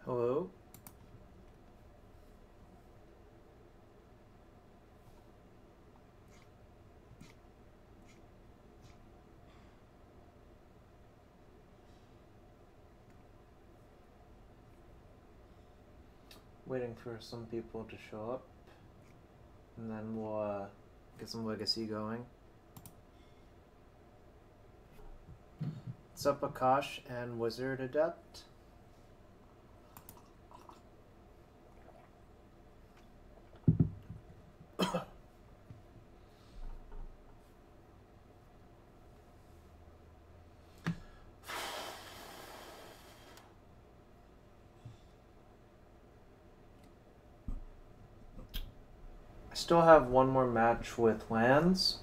Hello? Waiting for some people to show up, and then we'll get some legacy going. What's up, Akash and Wizard Adept? Still have one more match with lands,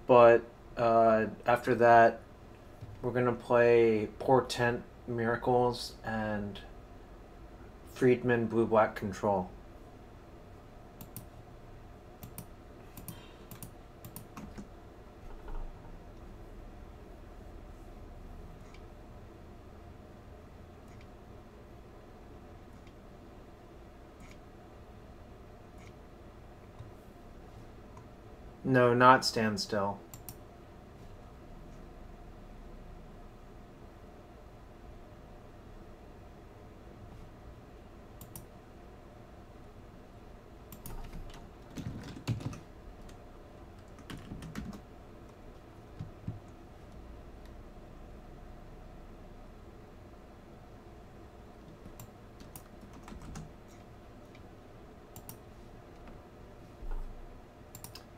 but after that we're gonna play Portent Miracles and Friedman Blue-Black Control. No, not standstill.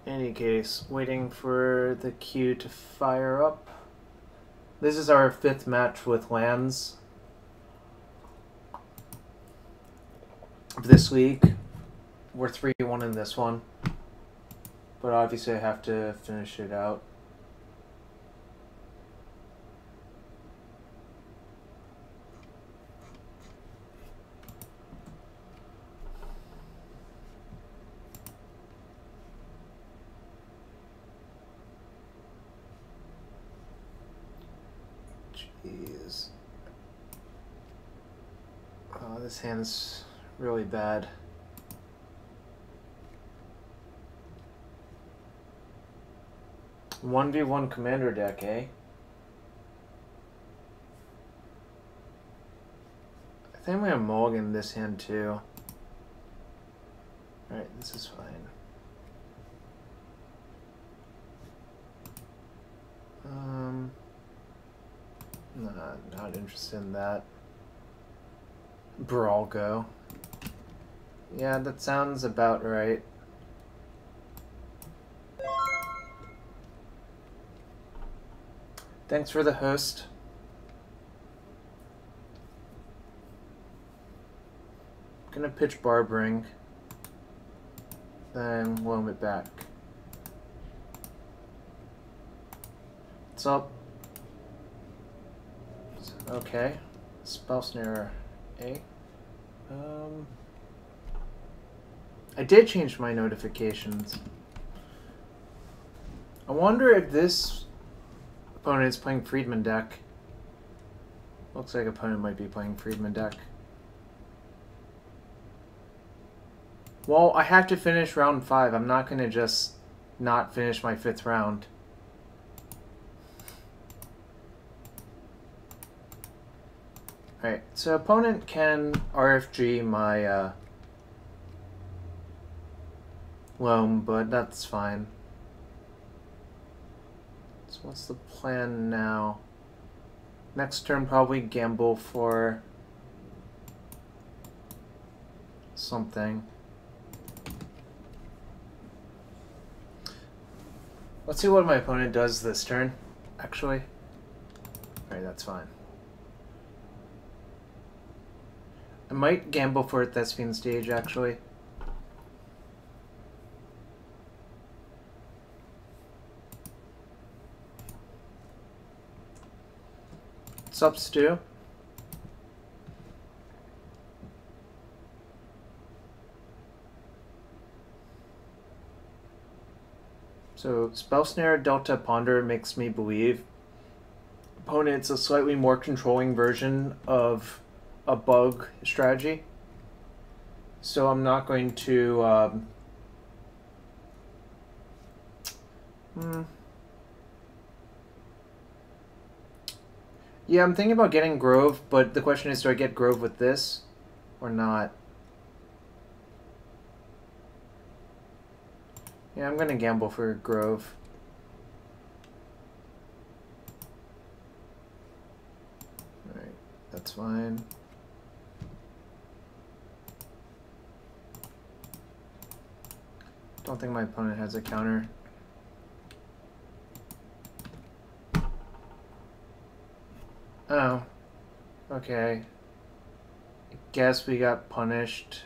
In any case, waiting for the queue to fire up. This is our 5th match with lands of this week. We're 3-1 in this one, but obviously I have to finish it out. Jeez. Oh, this hand's really bad. One v one commander deck, eh? I think I'm gonna mulligan this hand too. Alright, this is fine. Not interested in that. Brawl go. Yeah, that sounds about right. Thanks for the host. Gonna pitch Barbering, then loam it back. What's up? Okay, Spell Snare A. I did change my notifications. I wonder if this opponent is playing Friedman deck. Looks like opponent might be playing Friedman deck. Well, I have to finish round 5. I'm not going to just not finish my 5th round. Alright, so opponent can RFG my loam, but that's fine. So what's the plan now? Next turn probably gamble for something. Let's see what my opponent does this turn, actually. Alright, that's fine. I might gamble for a Thespian Stage, actually. What's up, Stu? So, Spell Snare Delta Ponder makes me believe opponent's a slightly more controlling version of a bug strategy. So I'm not going to... Yeah, I'm thinking about getting Grove, but the question is, do I get Grove with this or not? Yeah, I'm going to gamble for Grove. Alright, that's fine. Don't think my opponent has a counter. Oh. Okay. I guess we got punished.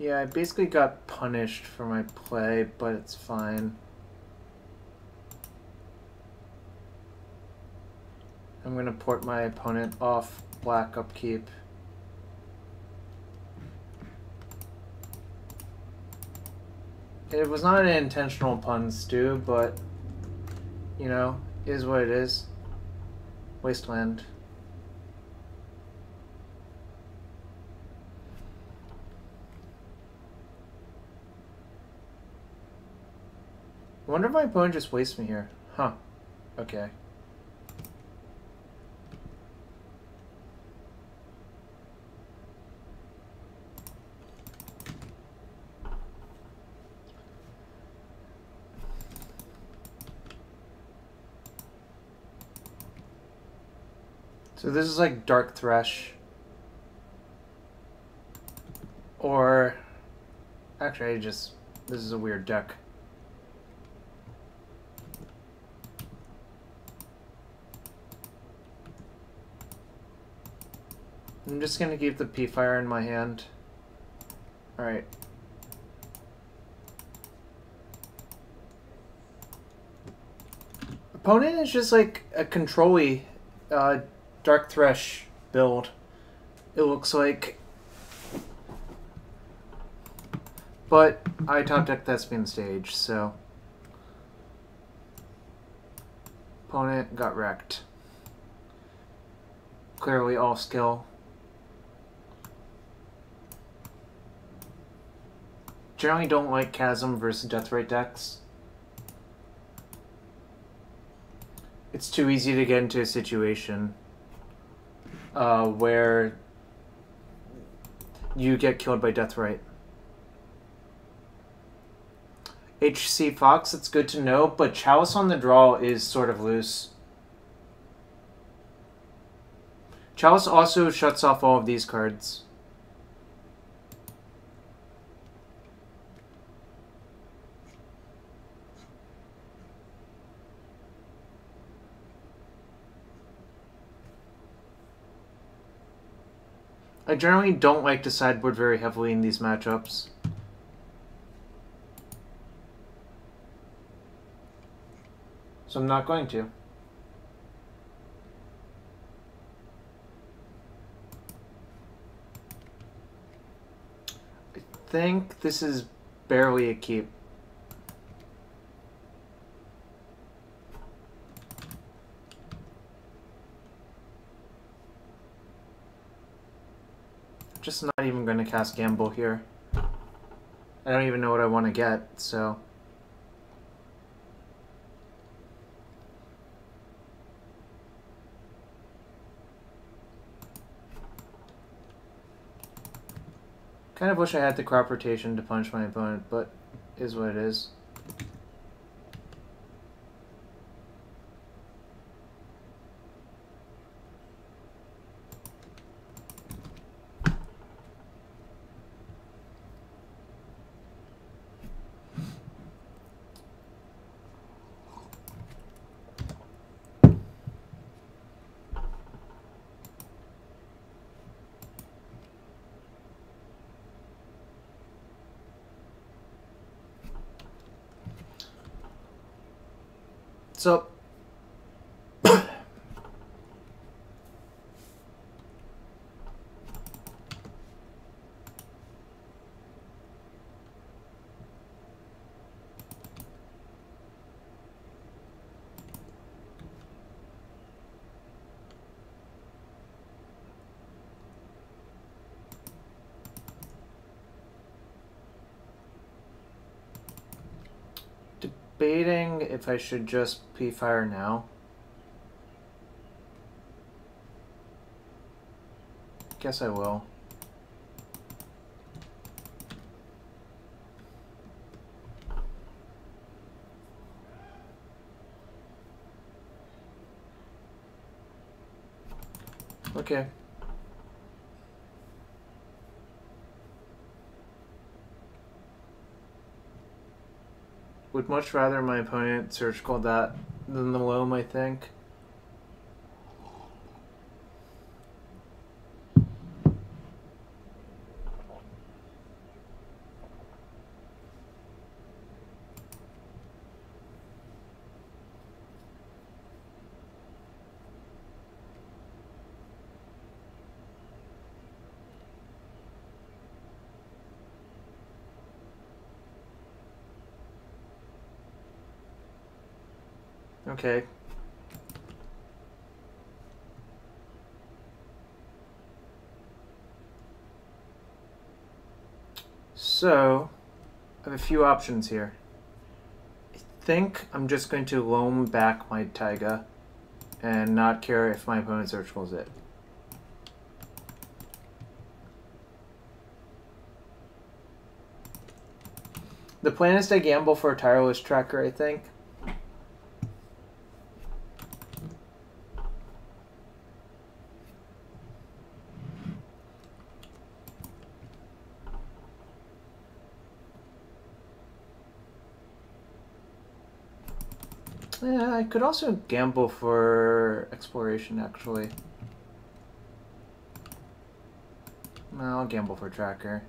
Yeah, I basically got punished for my play, but it's fine. I'm gonna port my opponent off black upkeep. It was not an intentional pun, Stu, but, you know, is what it is. Wasteland. I wonder if my opponent just wastes me here. Huh. Okay. So this is like Dark Thresh. Or... Actually, this is a weird deck. I'm just gonna keep the P-Fire in my hand. Alright. Opponent is just like a control-y Dark Thresh build, it looks like. But I top deck Thespian Stage, so... Opponent got wrecked. Clearly all skill. Generally don't like Chasm versus Deathrite decks. It's too easy to get into a situation where you get killed by Deathrite. HC Fox, it's good to know, but Chalice on the draw is sort of loose. Chalice also shuts off all of these cards. I generally don't like to sideboard very heavily in these matchups. So I'm not going to. I think this is barely a keep. Just not even going to cast Gamble here. I don't even know what I want to get, so... Kind of wish I had the crop rotation to punch my opponent, but is what it is. So, debating if I should just P-fire now. Guess I will. Okay. Would much rather my opponent surgical that than the loam, I think. Okay. So, I have a few options here. I think I'm just going to loam back my taiga and not care if my opponent surgicals it. The plan is to gamble for a tireless tracker, I think. Yeah, I could also gamble for exploration, actually. No, I'll gamble for tracker.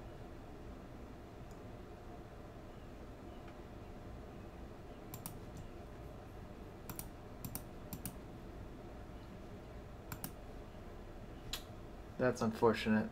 That's unfortunate.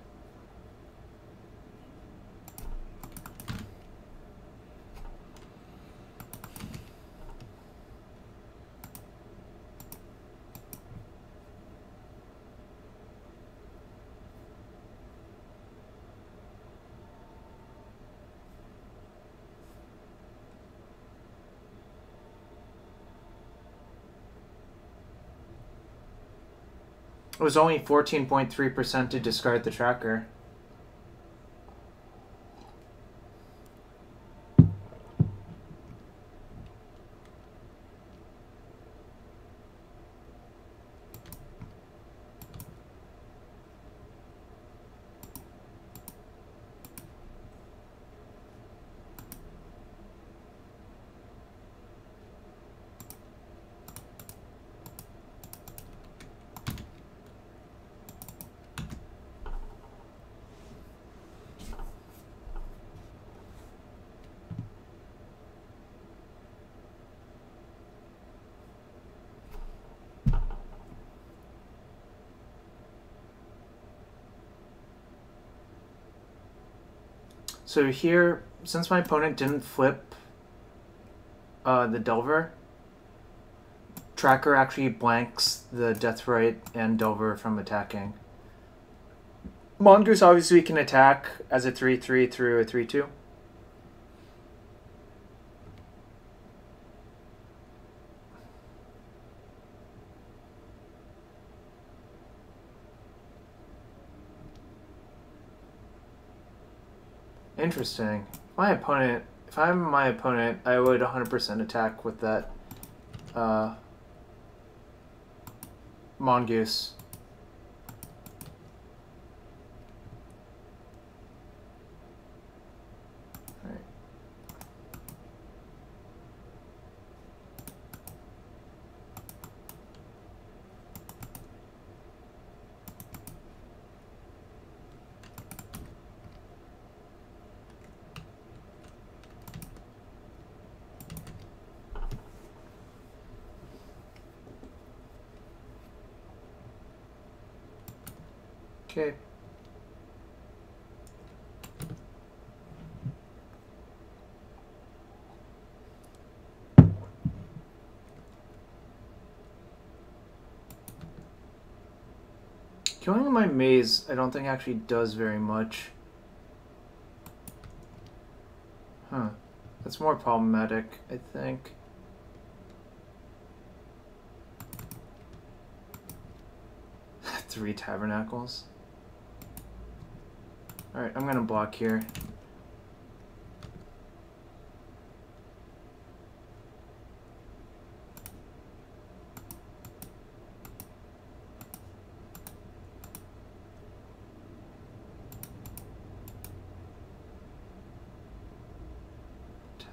It was only 14.3% to discard the tracker. So here, since my opponent didn't flip the Delver, tracker actually blanks the Deathrite and Delver from attacking. Mongoose obviously can attack as a 3-3 through a 3-2. Interesting. If I'm my opponent, I would 100% attack with that Mongoose. Right. Okay. Killing my maze, I don't think actually does very much. Huh. That's more problematic, I think. 3 tabernacles. Alright, I'm gonna block here.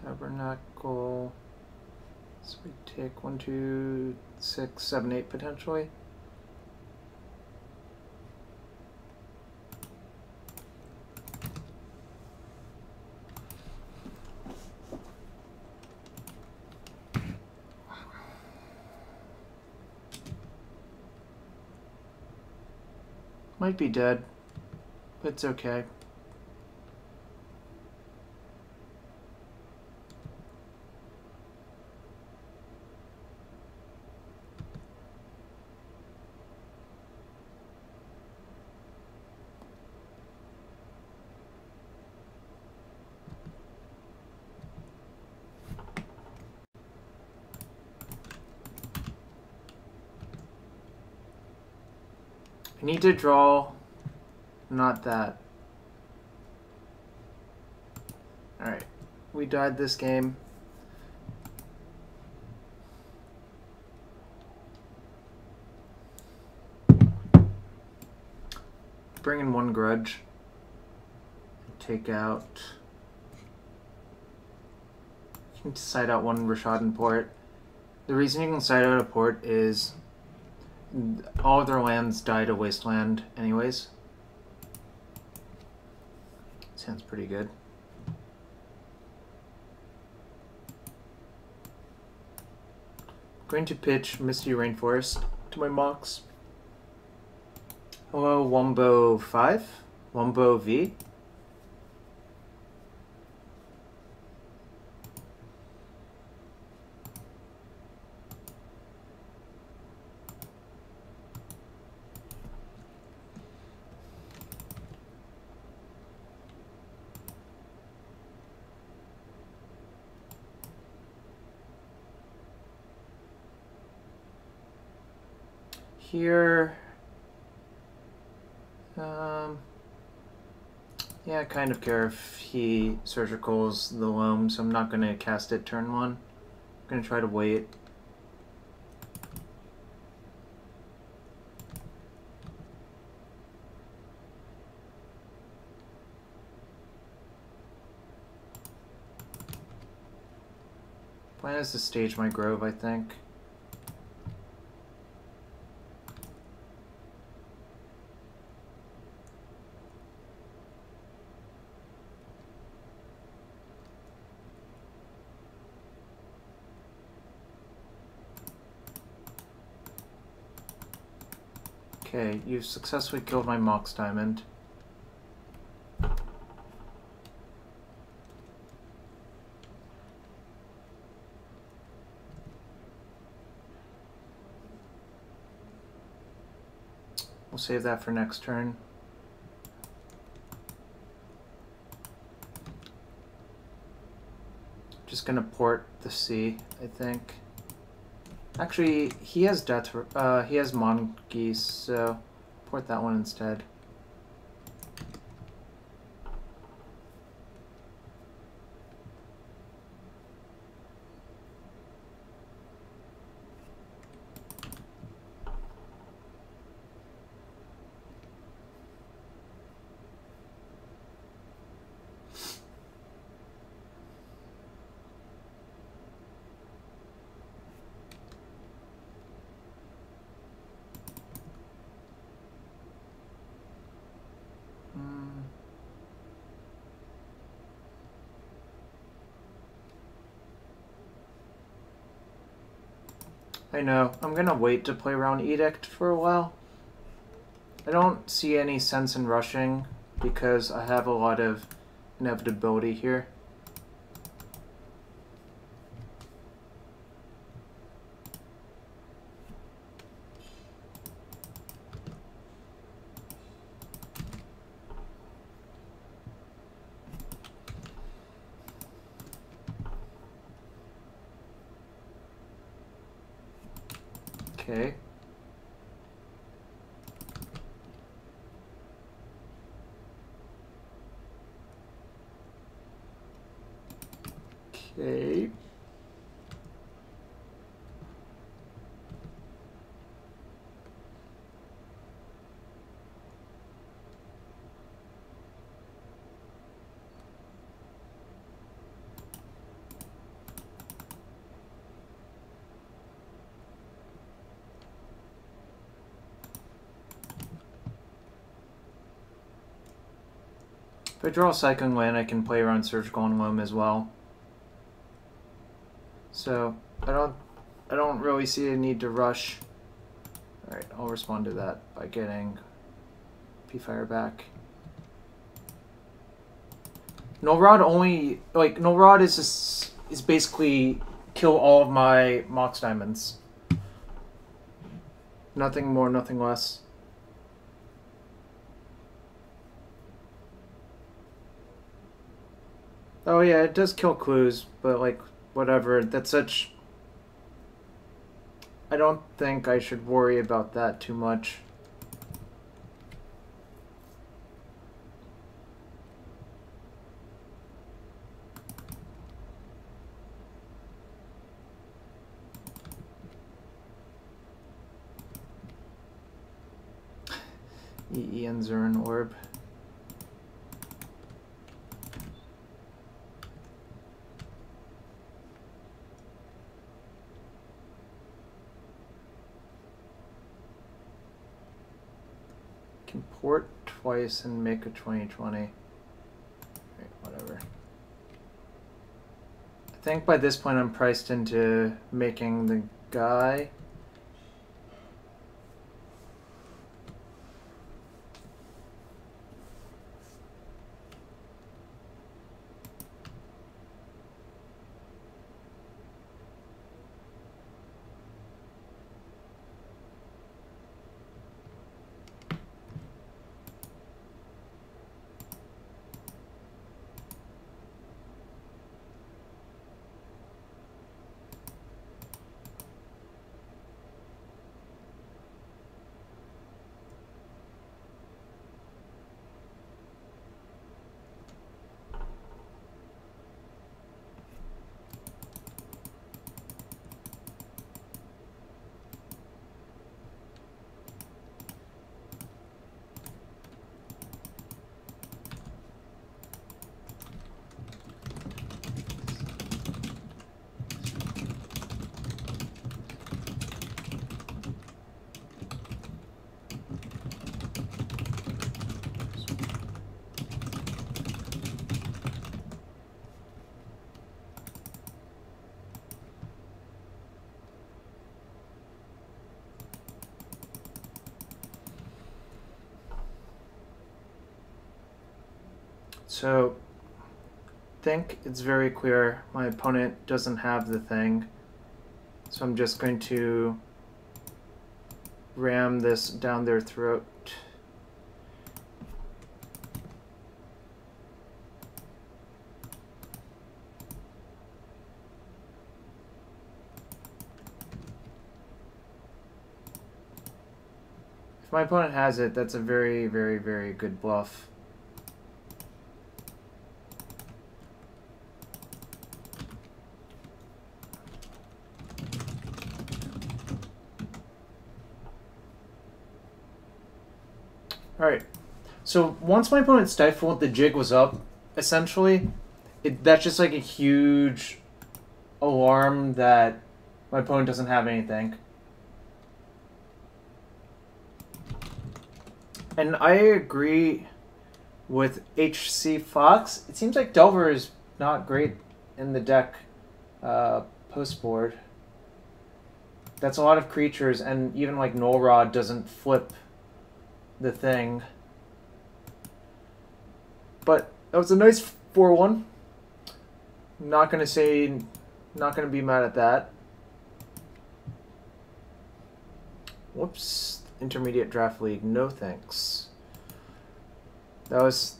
Tabernacle. So we take 1, 2, 6, 7, 8 potentially. Might be dead, but it's okay. I need to draw, not that. Alright, we died this game. Bring in 1 grudge. Take out. You can side out 1 Rashadan port. The reason you can side out a port is all of their lands die to wasteland anyways. Sounds pretty good. I'm going to pitch Misty Rainforest to my mocks. Hello, Wombo 5, Wombo V. Here, yeah, I kind of care if he surgicals the loam, so I'm not going to cast it turn 1. I'm going to try to wait. Plan is to stage my grove, I think. Okay, you've successfully killed my Mox Diamond. We'll save that for next turn. Just gonna port the C, I think. Actually, he has he has Mongoose, so port that one instead. I know. I'm gonna wait to play around Edict for a while. I don't see any sense in rushing because I have a lot of inevitability here. Okay. Okay. If I draw a cycling land, I can play around Surgical and Loam as well. So I don't really see a need to rush. All right, I'll respond to that by getting P-Fire back. Null Rod only Null Rod is basically kill all of my Mox Diamonds. Nothing more, nothing less. Oh yeah, it does kill clues, but like whatever. That's such. I don't think I should worry about that too much. EE and Zern Orb. Can port twice and make a 2020. Right, whatever. I think by this point I'm priced into making the guy. So, I think it's very clear my opponent doesn't have the thing. So I'm just going to ram this down their throat. If my opponent has it, that's a very, very, very good bluff. Alright, so once my opponent stifled, the jig was up, essentially. That's just like a huge alarm that my opponent doesn't have anything. And I agree with HC Fox. It seems like Delver is not great in the deck post board. That's a lot of creatures, and even like Null Rod doesn't flip the thing. But that was a nice 4-1. Not gonna be mad at that. Whoops. Intermediate Draft League, no thanks. That was...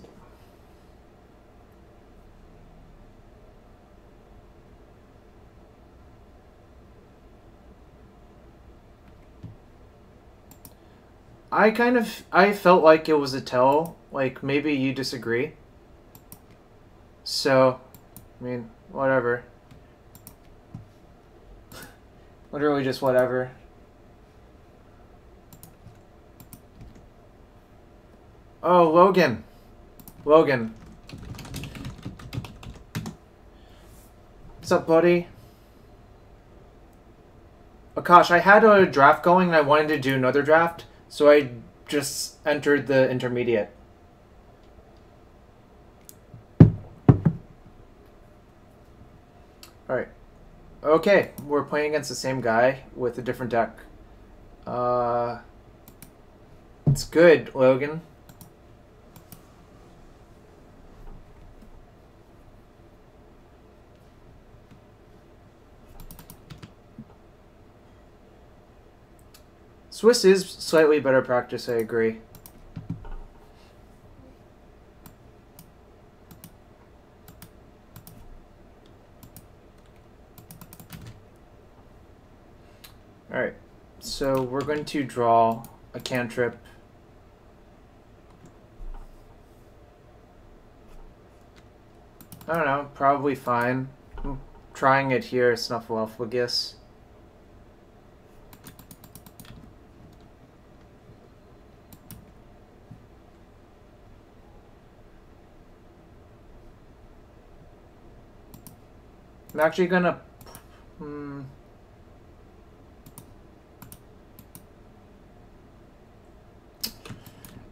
I felt like it was a tell. Like, maybe you disagree. So, I mean, whatever. Literally just whatever. Oh, Logan. Logan. What's up, buddy? Akash, I had a draft going and I wanted to do another draft, so I just entered the intermediate. Alright. Okay, we're playing against the same guy with a different deck. It's good, Logan. Swiss is slightly better practice, I agree. Alright, so we're going to draw a cantrip. I don't know, probably fine. I'm trying it here, Snuffleupagus. I'm actually gonna...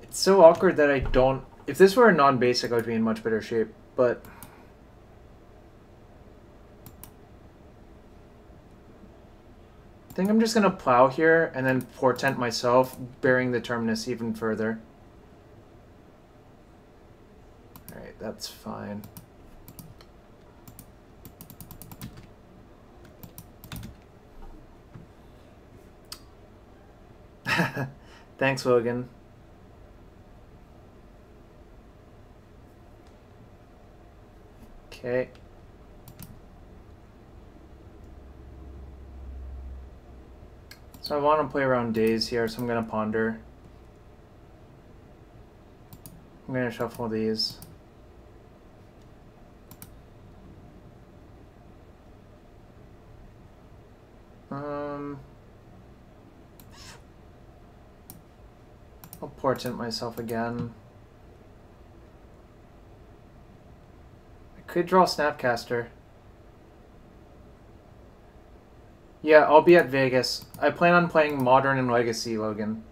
It's so awkward that I don't... If this were a non-basic, I would be in much better shape, but... I think I'm just gonna plow here and then portent myself, burying the terminus even further. Alright, that's fine. Thanks, Logan. Okay. So I want to play around days here, so I'm going to ponder. I'm going to shuffle these. I'll portent myself again. I could draw Snapcaster. Yeah, I'll be at Vegas. I plan on playing Modern and Legacy, Logan.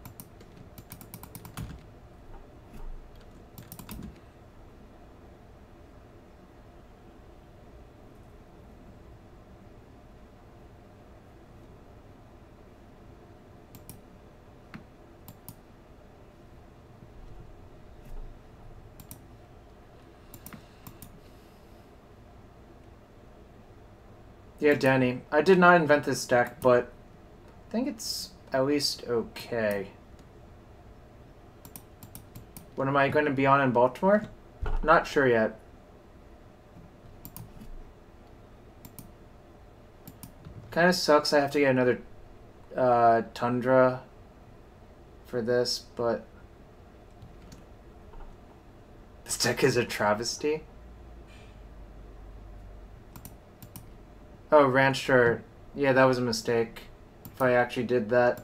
Yeah, Danny. I did not invent this deck, but I think it's at least okay. What am I going to be on in Baltimore? Not sure yet. Kind of sucks I have to get another Tundra for this, but this deck is a travesty. Oh, Rancher. Yeah, that was a mistake. If I actually did that.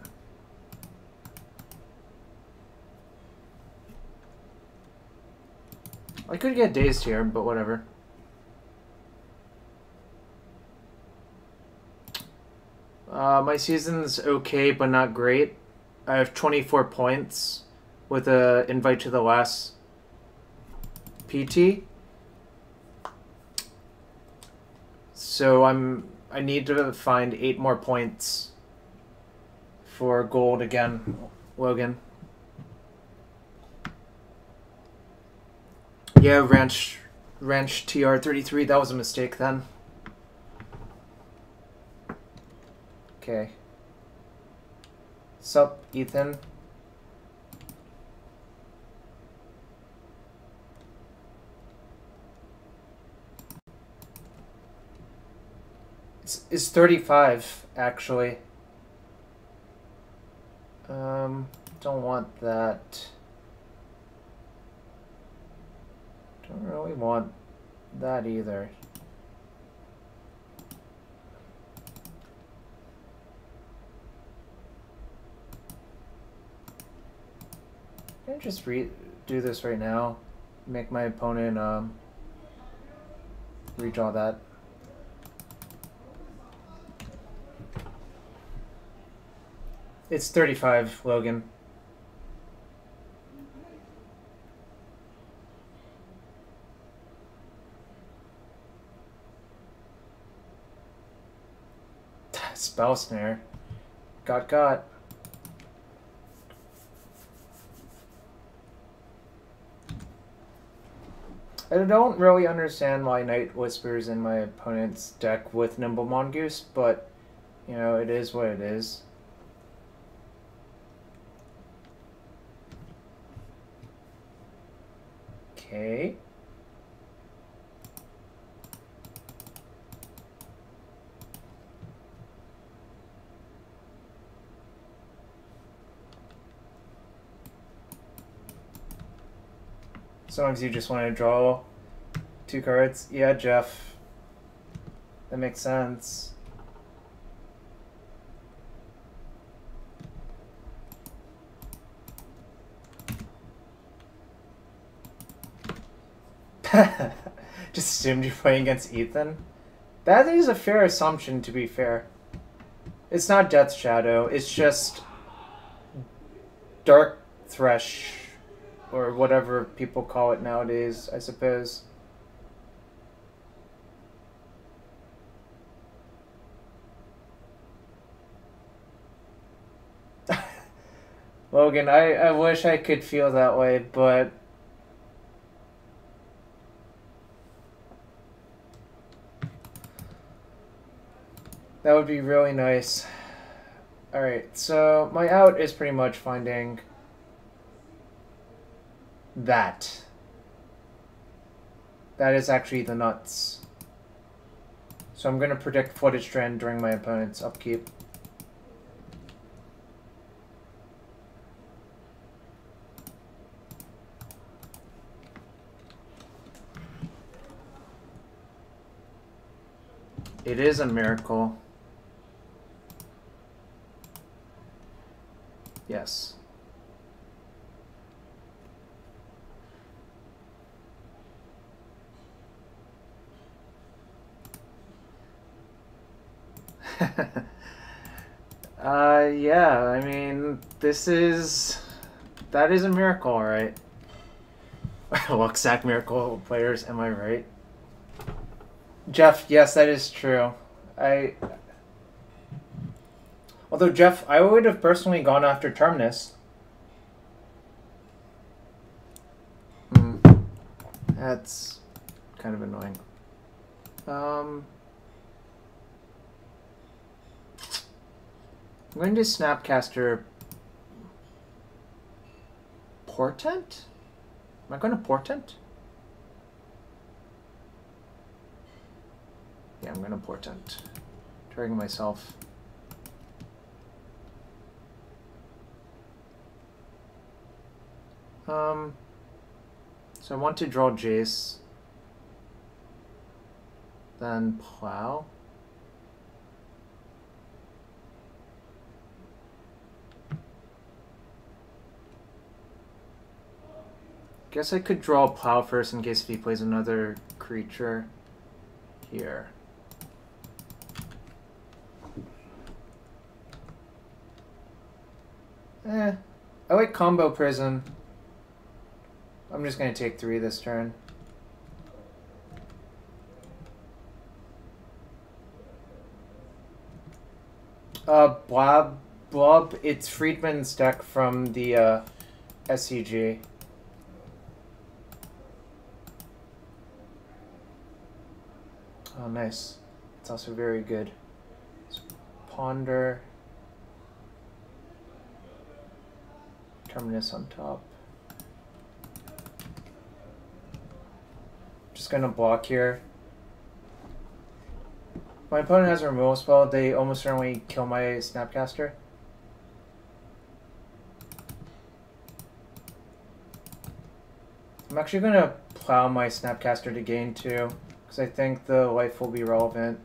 I could get dazed here, but whatever. My season's okay, but not great. I have 24 points with a invite to the last PT. So I need to find 8 more points for gold again, Logan. Yeah, Ranch TR33, that was a mistake then. Okay. Sup, Ethan? It's 35, actually. Don't want that. Don't really want that either. I'm gonna just do this right now. Make my opponent redraw that. It's 35, Logan. Spell snare. Got. I don't really understand why Night Whisper's in my opponent's deck with Nimble Mongoose, but, you know, it is what it is. Okay. Sometimes you just want to draw 2 cards. Yeah, Jeff. That makes sense. Just assumed you're playing against Ethan. That is a fair assumption, to be fair. It's not Death Shadow, it's just Dark Thresh, or whatever people call it nowadays, I suppose. Logan, I wish I could feel that way, but that would be really nice. Alright, so my out is pretty much finding that. That is actually the nuts. So I'm going to predict Footage Trend during my opponent's upkeep. It is a miracle. Yes. Yeah, I mean, that is a miracle, all right? Well, exact miracle players, am I right? Jeff, yes, that is true. Although, Jeff, I would have personally gone after Terminus. That's kind of annoying. I'm going to Snapcaster Portent? Am I going to Portent? Yeah, I'm going to Portent. Triggering myself. So I want to draw Jace. Then Plow. Guess I could draw Plow first in case if he plays another creature here. I like Combo Prison. I'm just going to take 3 this turn. Blob, it's Friedman's deck from the SCG. Oh, nice. It's also very good. So, Ponder. Terminus on top. Just gonna block here. My opponent has a removal spell. They almost certainly kill my Snapcaster. I'm actually gonna plow my Snapcaster to gain 2, because I think the life will be relevant.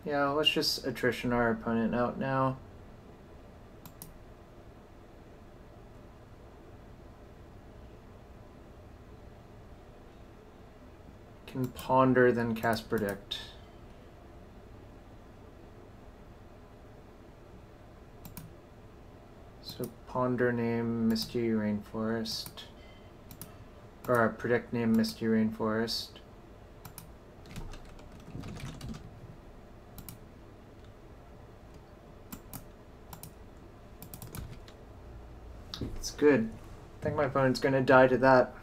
Yeah, let's just attrition our opponent out now. Can ponder, then cast predict. So ponder name Misty Rainforest. Or predict name Misty Rainforest. It's good. I think my opponent's gonna die to that.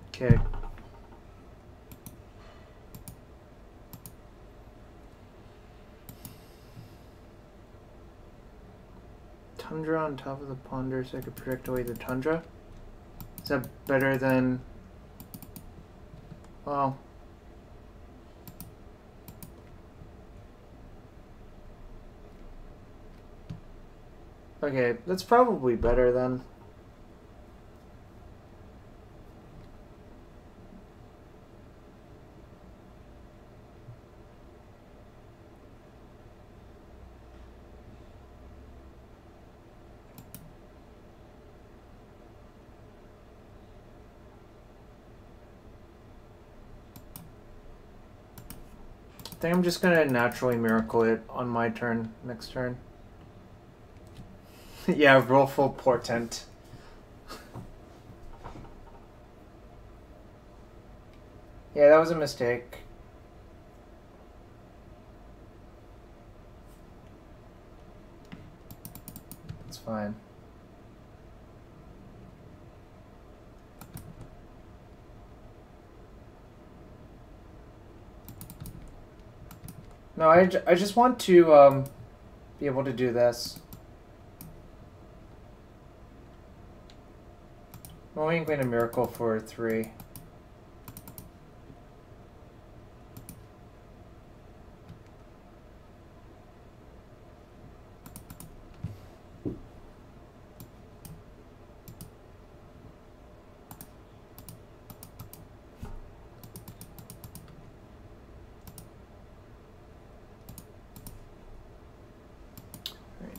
Okay. Tundra on top of the ponder so I could predict away the tundra. Is that better than... Well... Okay, that's probably better then. I think I'm just gonna naturally miracle it on my turn, next turn. Yeah, roll full portent. Yeah, that was a mistake. It's fine. No, I just want to be able to do this. I'm only going to miracle for 3.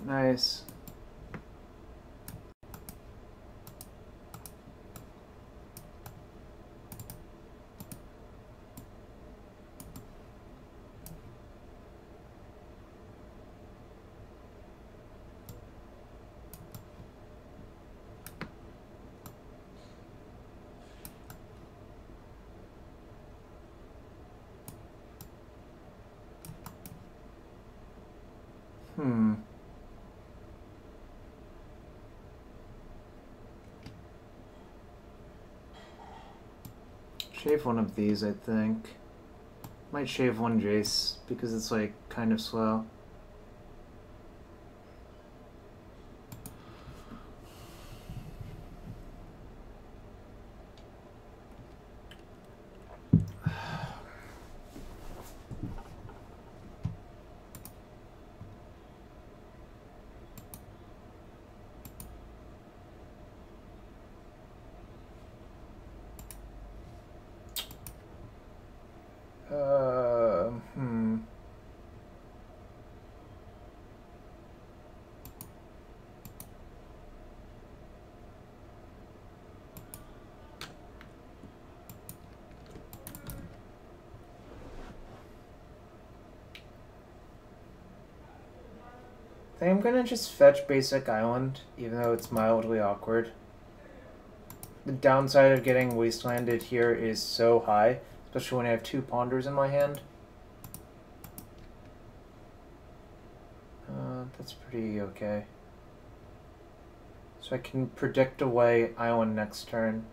Nice. Shave one of these, I think. Might shave one Jace, because it's like kind of slow. I think I'm gonna just fetch basic island, even though it's mildly awkward. The downside of getting wastelanded here is so high, especially when I have 2 ponders in my hand. That's pretty okay. So I can predict away island next turn.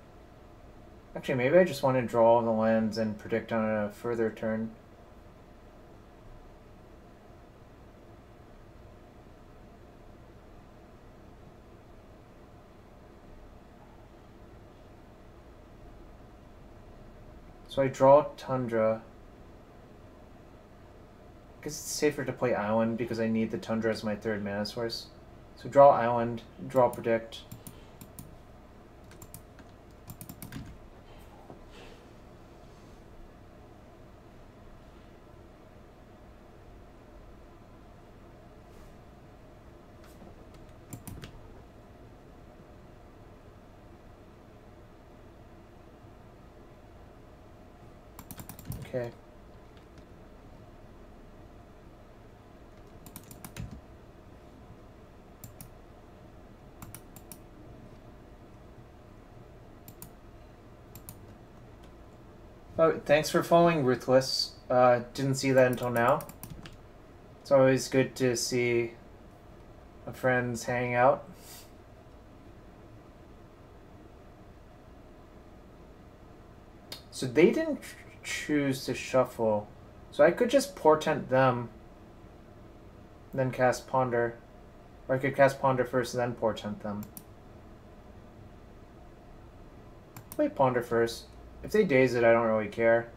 Actually, maybe I just want to draw all the lands and predict on a further turn. So I draw Tundra. I guess it's safer to play Island because I need the Tundra as my 3rd mana source. So draw Island, draw Predict. Okay. Oh, thanks for following, Ruthless. Didn't see that until now. It's always good to see a friend's hanging out. So they didn't choose to shuffle. So I could just portent them, then cast Ponder. Or I could cast Ponder first, then portent them. Play Ponder first. If they daze it, I don't really care.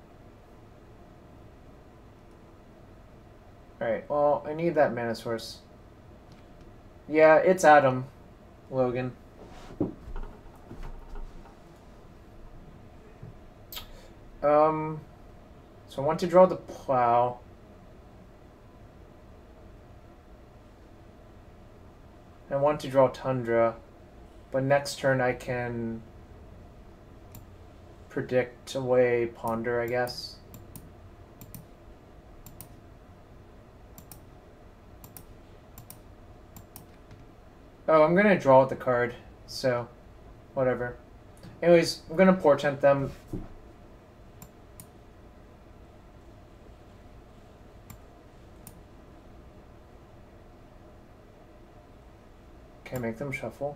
Alright, well, I need that mana source. Yeah, it's Adam, Logan. So I want to draw the plow. I want to draw Tundra, but next turn I can predict away Ponder, I guess. Oh, I'm gonna draw the card, so whatever. Anyways, I'm gonna portent them. Can I make them shuffle?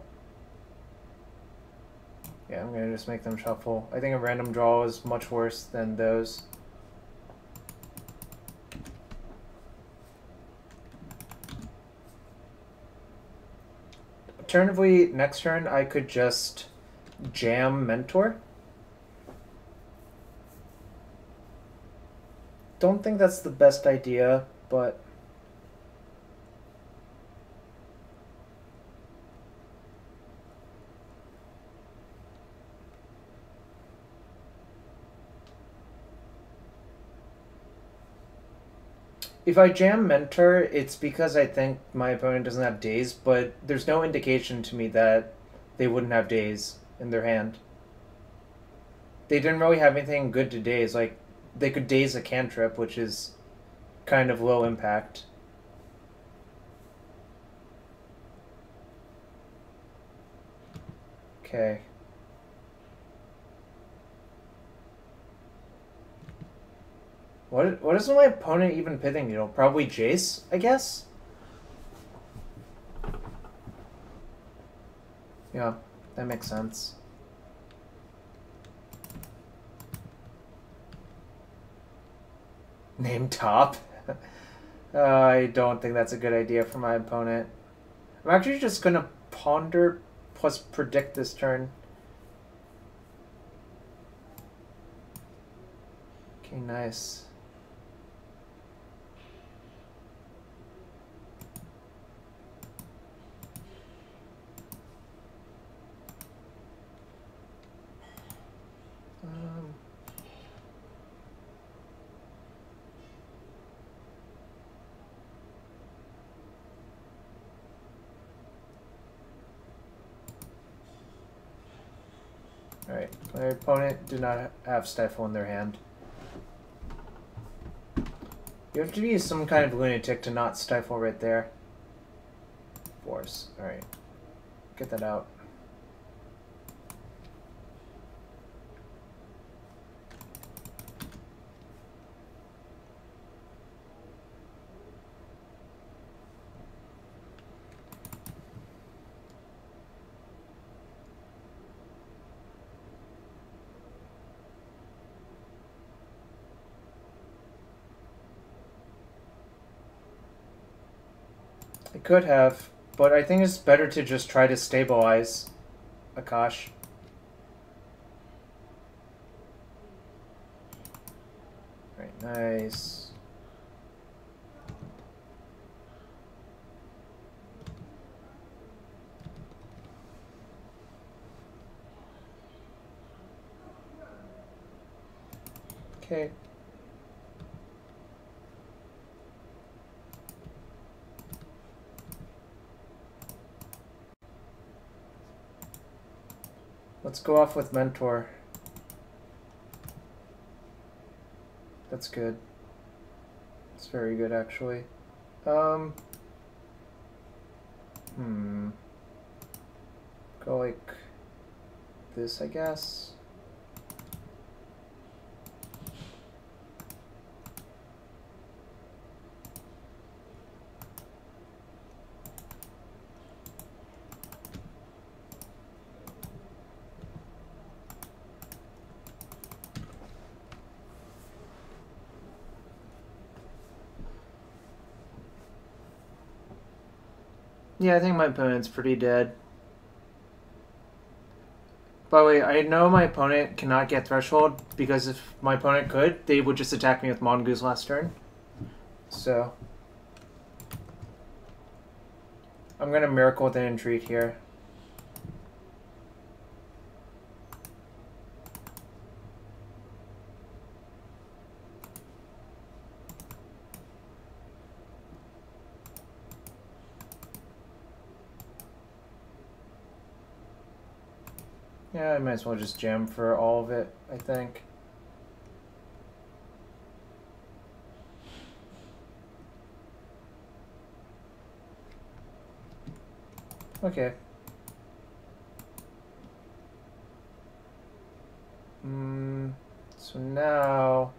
Yeah, I'm gonna just make them shuffle. I think a random draw is much worse than those. Alternatively, next turn I could just jam Mentor. Don't think that's the best idea, but if I jam Mentor, it's because I think my opponent doesn't have daze, but there's no indication to me that they wouldn't have daze in their hand. They didn't really have anything good to daze. Like, they could daze a cantrip, which is kind of low impact. Okay. What is my opponent even pithing needle? Probably Jace, I guess? Yeah, that makes sense. Name top? I don't think that's a good idea for my opponent. I'm actually just gonna Ponder plus predict this turn. Okay, nice. Alright, my opponent did not have Stifle in their hand. You have to be some kind of lunatic to not Stifle right there. Force. Alright. Get that out. I could have, but I think it's better to just try to stabilize Akash. Right, nice. Okay. Let's go off with Mentor. That's good. It's very good, actually. Go like this, I guess. Yeah, I think my opponent's pretty dead. By the way, I know my opponent cannot get Threshold, because if my opponent could, they would just attack me with Mongoose last turn. So I'm gonna Miracle with an Entreat here. Yeah, I might as well just jam for all of it, I think. Okay. So now...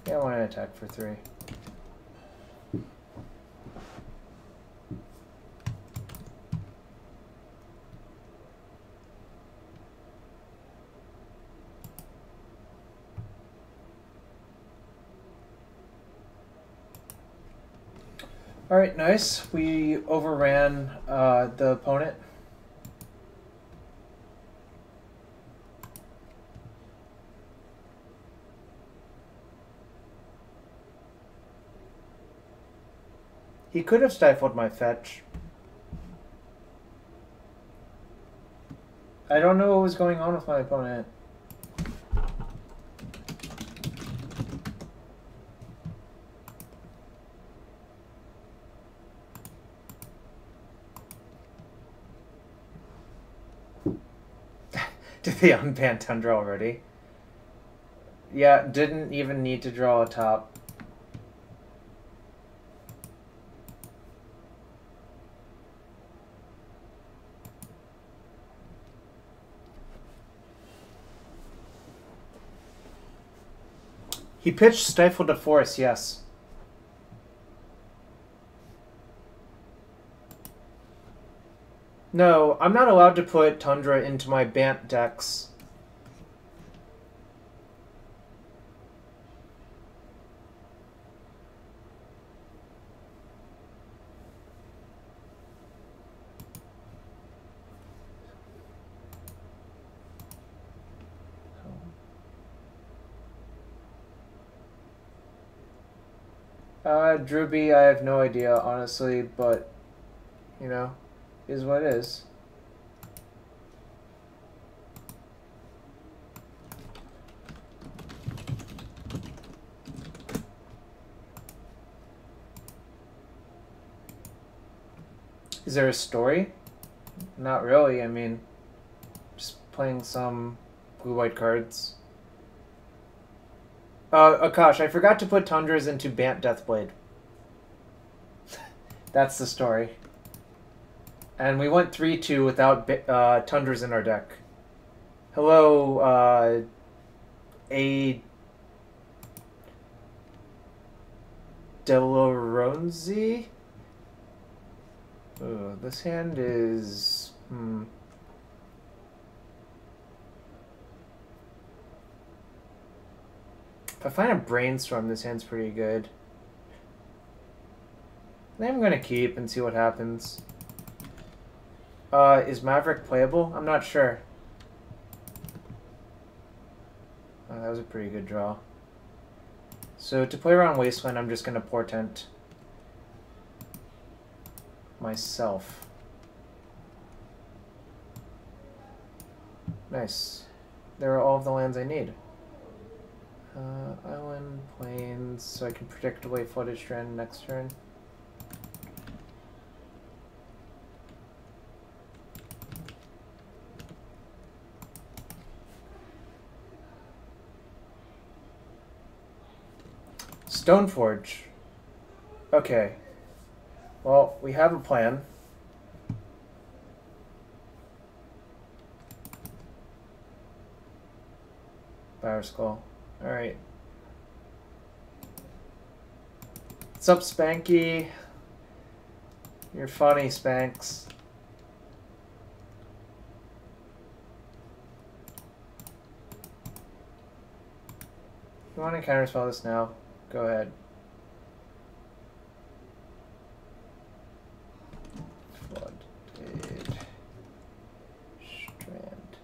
Yeah, I want to attack for 3. Alright, nice. We overran the opponent. He could have stifled my fetch. I don't know what was going on with my opponent. Did they unban Tundra already? Yeah, didn't even need to draw a top. He pitched Stifle to Force, yes. No, I'm not allowed to put Tundra into my Bant decks. Drewby, I have no idea, honestly, but, you know, is what it is. Is there a story? Not really, I mean, just playing some blue-white cards. Akash, I forgot to put Tundras into Bant Deathblade. That's the story. And we went 3-2 without Tundras in our deck. Hello, A. Delaronzi? Oh, this hand is... If I find a Brainstorm, this hand's pretty good. I think I'm going to keep and see what happens. Is Maverick playable? I'm not sure. Oh, that was a pretty good draw. So to play around Wasteland, I'm just going to Portent myself. Nice. There are all of the lands I need. Island, Plains, so I can predict away Flooded Strand next turn. Stoneforge. Okay. Well, we have a plan. Fire Skull. Alright. What's up, Spanky? You're funny, Spanks. If you want to counterspell this now, go ahead. Flooded Strand.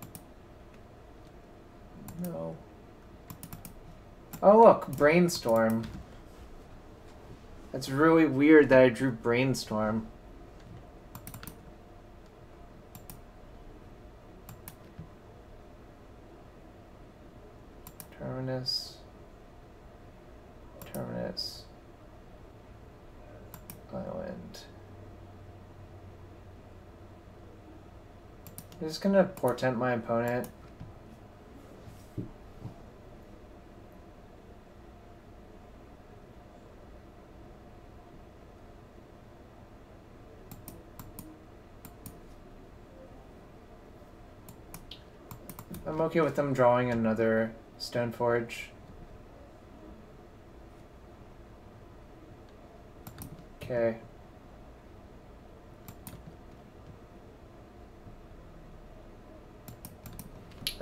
No. Oh look, Brainstorm. That's really weird that I drew Brainstorm. Terminus. Terminus. Island. I'm just gonna portent my opponent. I'm okay with them drawing another Stoneforge. Okay.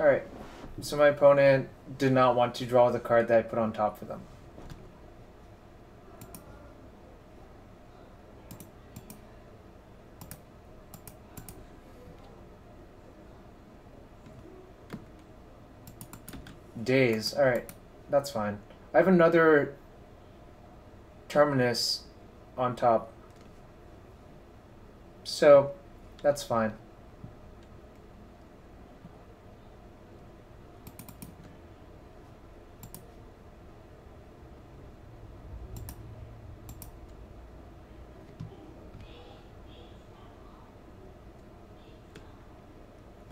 Alright. So my opponent did not want to draw the card that I put on top for them. Days. Alright. That's fine. I have another Terminus on top. So, that's fine.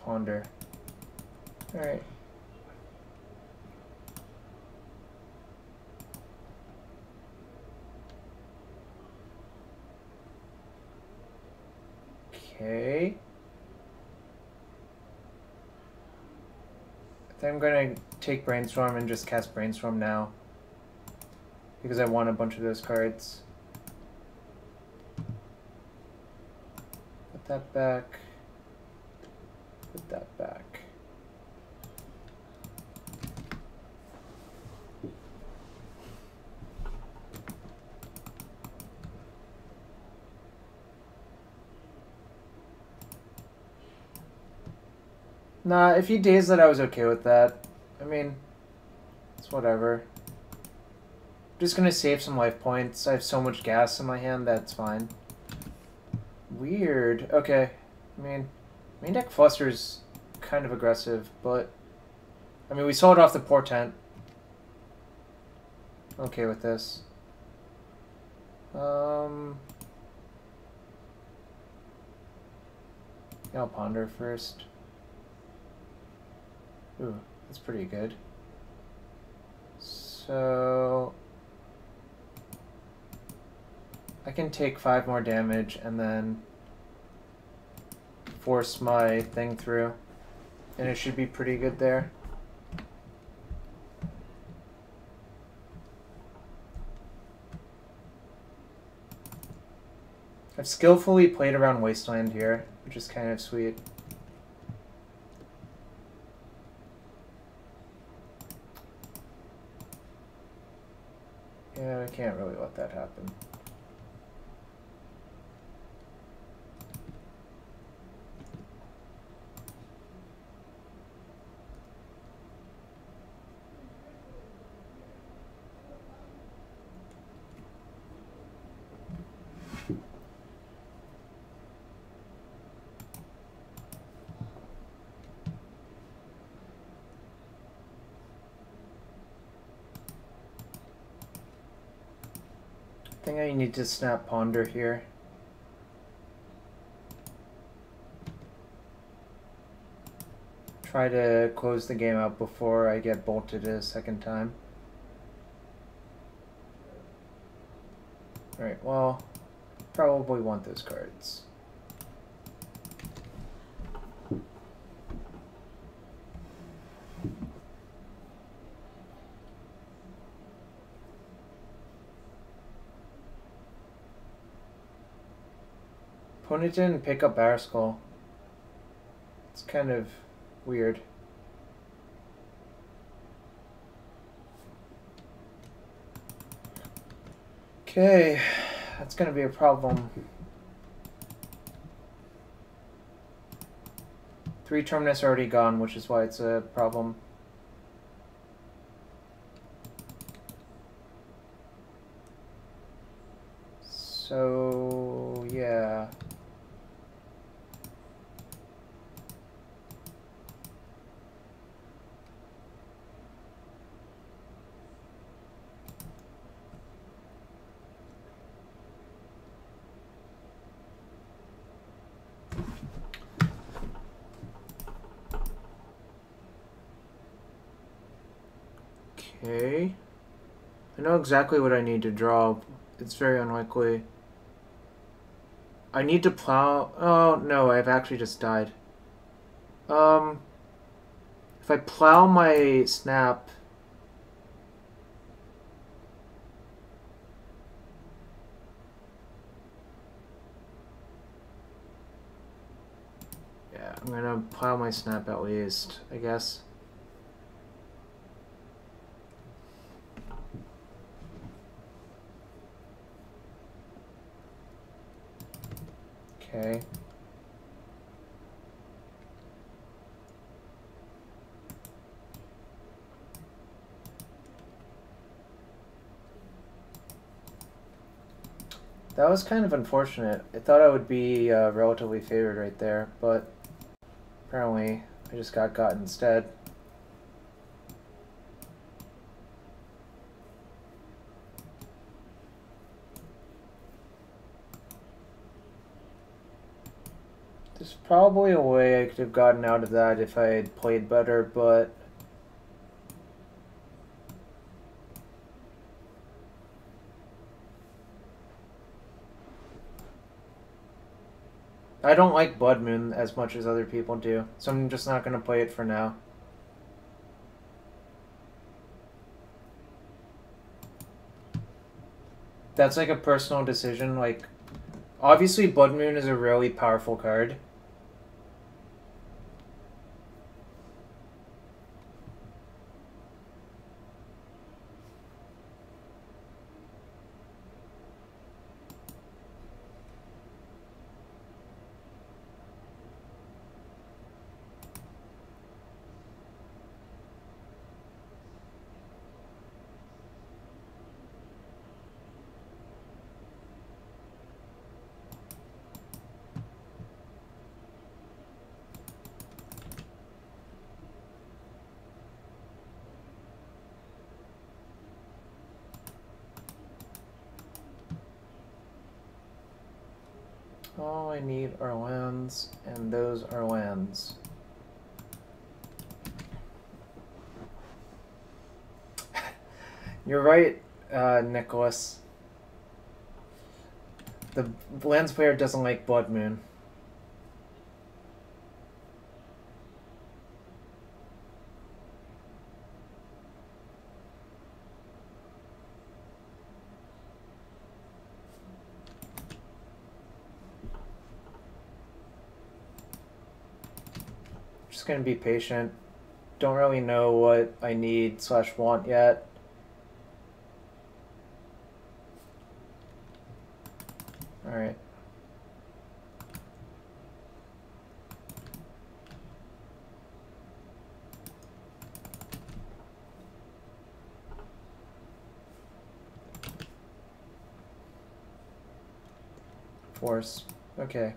Ponder. Alright. Okay. I think I'm gonna take Brainstorm and just cast Brainstorm now. Because I want a bunch of those cards. Put that back. Put that back. Nah, if he dazed that, I was okay with that. I mean, it's whatever. I'm just gonna save some life points. I have so much gas in my hand, that's fine. Weird. Okay. I mean, main deck Fluster's kind of aggressive, but... I mean, we sold off the Portent. Okay with this. Yeah, I'll ponder first. Ooh, that's pretty good. So... I can take 5 more damage and then force my thing through. And it should be pretty good there. I've skillfully played around Wasteland here, which is kind of sweet. Yeah, I can't really let that happen. I think I need to snap Ponder here. Try to close the game out before I get bolted a second time. Alright, well, probably want those cards. Opponent didn't pick up Bear Skull. It's kind of weird. Okay, that's gonna be a problem. 3 Terminus already gone, which is why it's a problem. So, yeah. Okay. I know exactly what I need to draw. It's very unlikely. I need to plow... Oh, no, I've actually just died. If I plow my snap... Yeah, I'm gonna plow my snap at least, I guess. Okay. That was kind of unfortunate. I thought I would be relatively favored right there, but apparently I just got instead. There's probably a way I could have gotten out of that if I had played better, but... I don't like Blood Moon as much as other people do, so I'm just not going to play it for now. That's like a personal decision. Like, obviously Blood Moon is a really powerful card. All I need are lands, and those are lands. You're right, Nicholas. The lands player doesn't like Blood Moon. Just gonna be patient. Don't really know what I need / want yet. Alright. Force. Okay.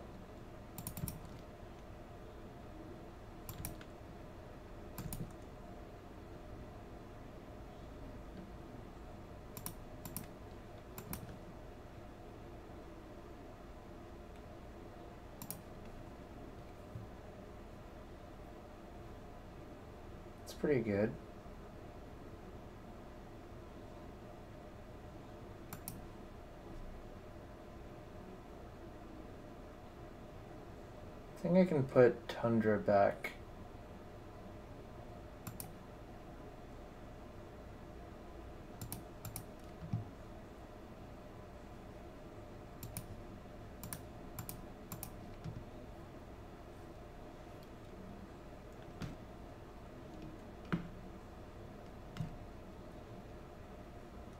It's pretty good. I think I can put Tundra back.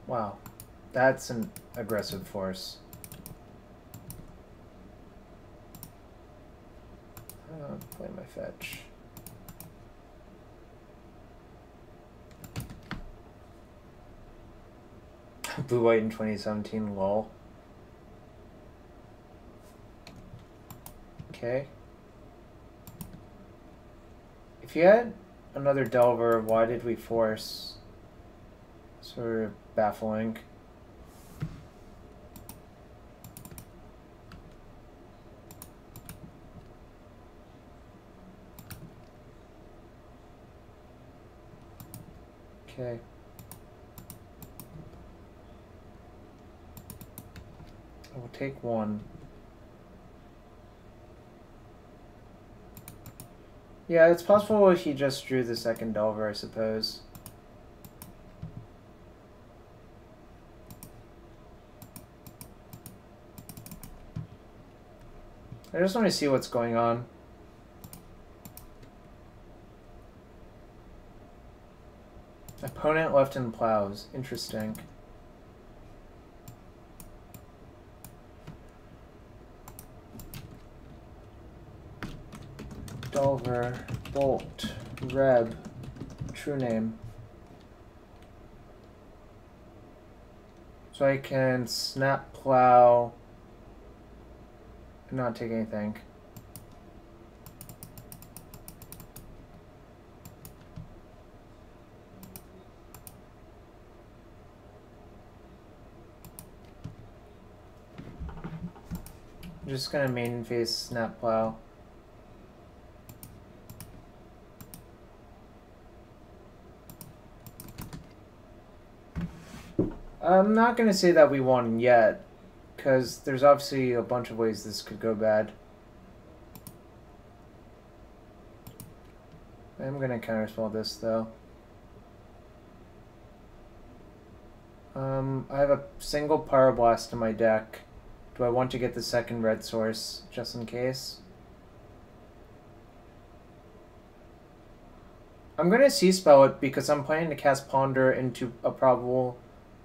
Wow, that's an aggressive force. Play my fetch. Blue White in 2017, lol. Okay. If you had another Delver, why did we force? Sort of baffling. Okay. I will take one. Yeah, it's possible he just drew the second Delver, I suppose. I just want to see what's going on. Opponent left in plows. Interesting. Delver, Bolt, Reb, true name. So I can snap plow and not take anything. I'm just gonna main phase snap plow. I'm not going to say that we won yet, because there's obviously a bunch of ways this could go bad. I'm going to counterspell this, though. I have a single Pyroblast in my deck. Do I want to get the second red source, just in case? I'm going to C-spell it, because I'm planning to cast Ponder into a probable...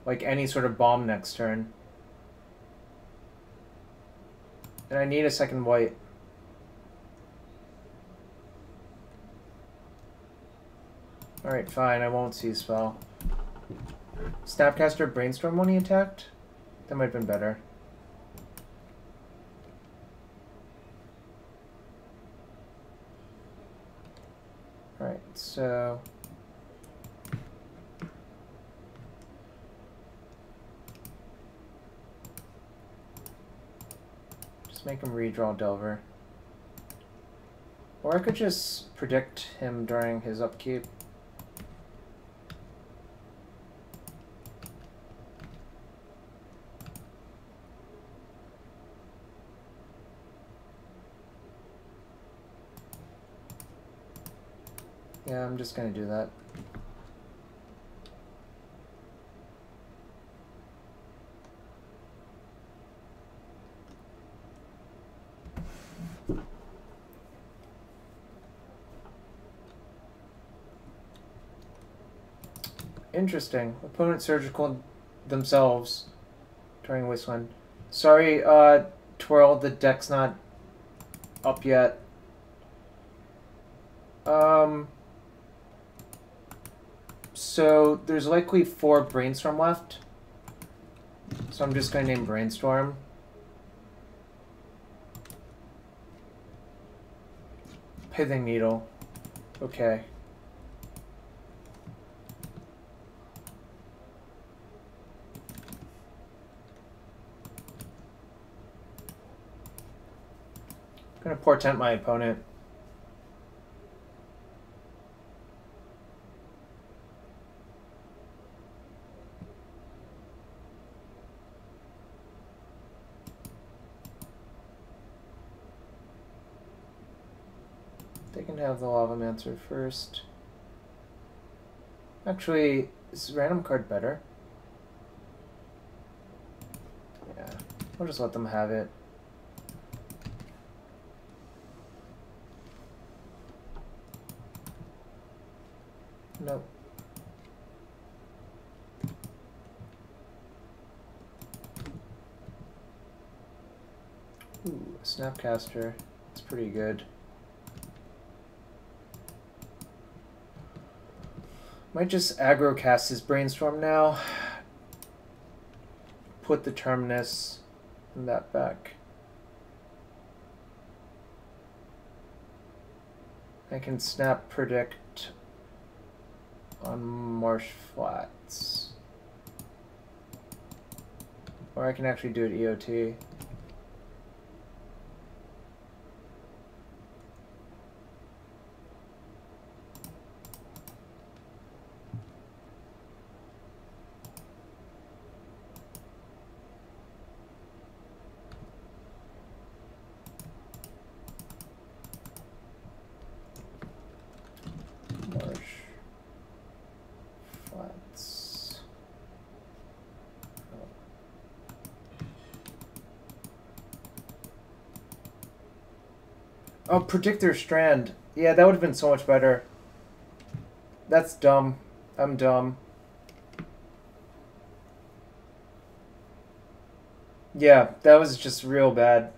like any sort of bomb next turn. And I need a second white. Alright, fine, I won't see spell. Snapcaster Brainstorm when he attacked? That might have been better. Alright, so... make him redraw Delver. Or I could just predict him during his upkeep. Yeah, I'm just gonna do that. Interesting. Opponent surgical themselves during Wasteland. Sorry, Twirl, the deck's not up yet. So there's likely 4 Brainstorm left. So I'm just going to name Brainstorm. Pithing Needle. Okay. I'm going to Portent my opponent. They can have the Lavamancer first. Actually, is random card better? Yeah, we'll just let them have it. Nope. Ooh, Snapcaster. It's pretty good. Might just aggro cast his Brainstorm now. Put the Terminus in that back. I can Snap Predict on Marsh Flats. Or I can actually do it EOT. Oh, predict their strand. Yeah, that would have been so much better. That's dumb. I'm dumb. Yeah, that was just real bad.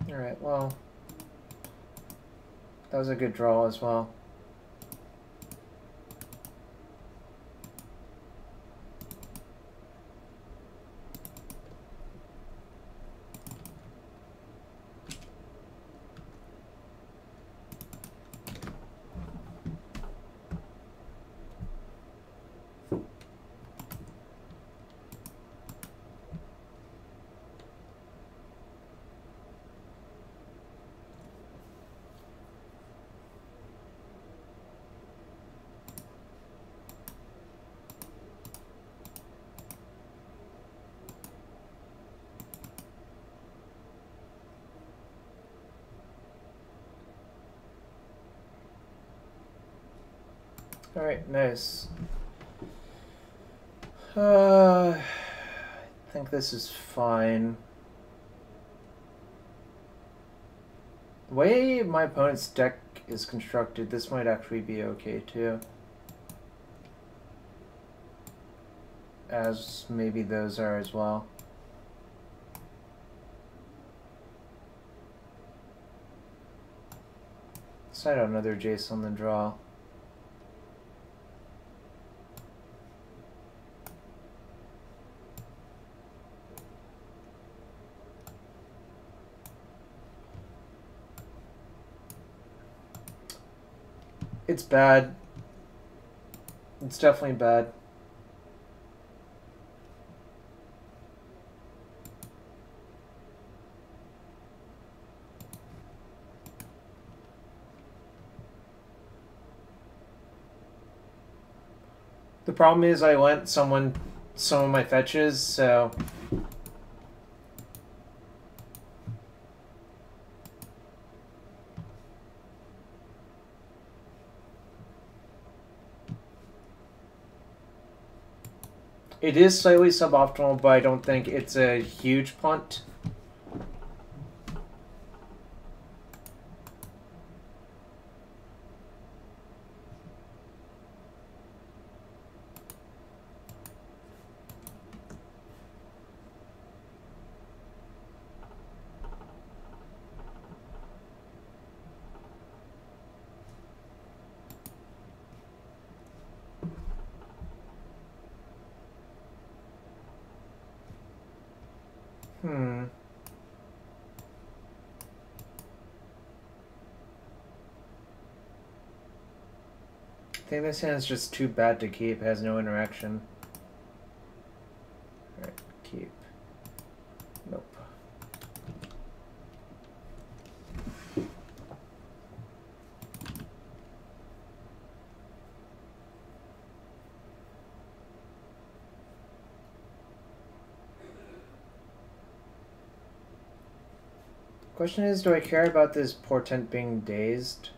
Alright, well, that was a good draw as well. Alright, nice. I think this is fine. The way my opponent's deck is constructed, this might actually be okay too. As maybe those are as well. Side out another Jace on the draw. It's bad. It's definitely bad. The problem is I lent someone some of my fetches, so... It is slightly suboptimal, but I don't think it's a huge punt. I think this hand's just too bad to keep. It has no interaction. Alright, keep. Nope. Question is, do I care about this Portent being dazed?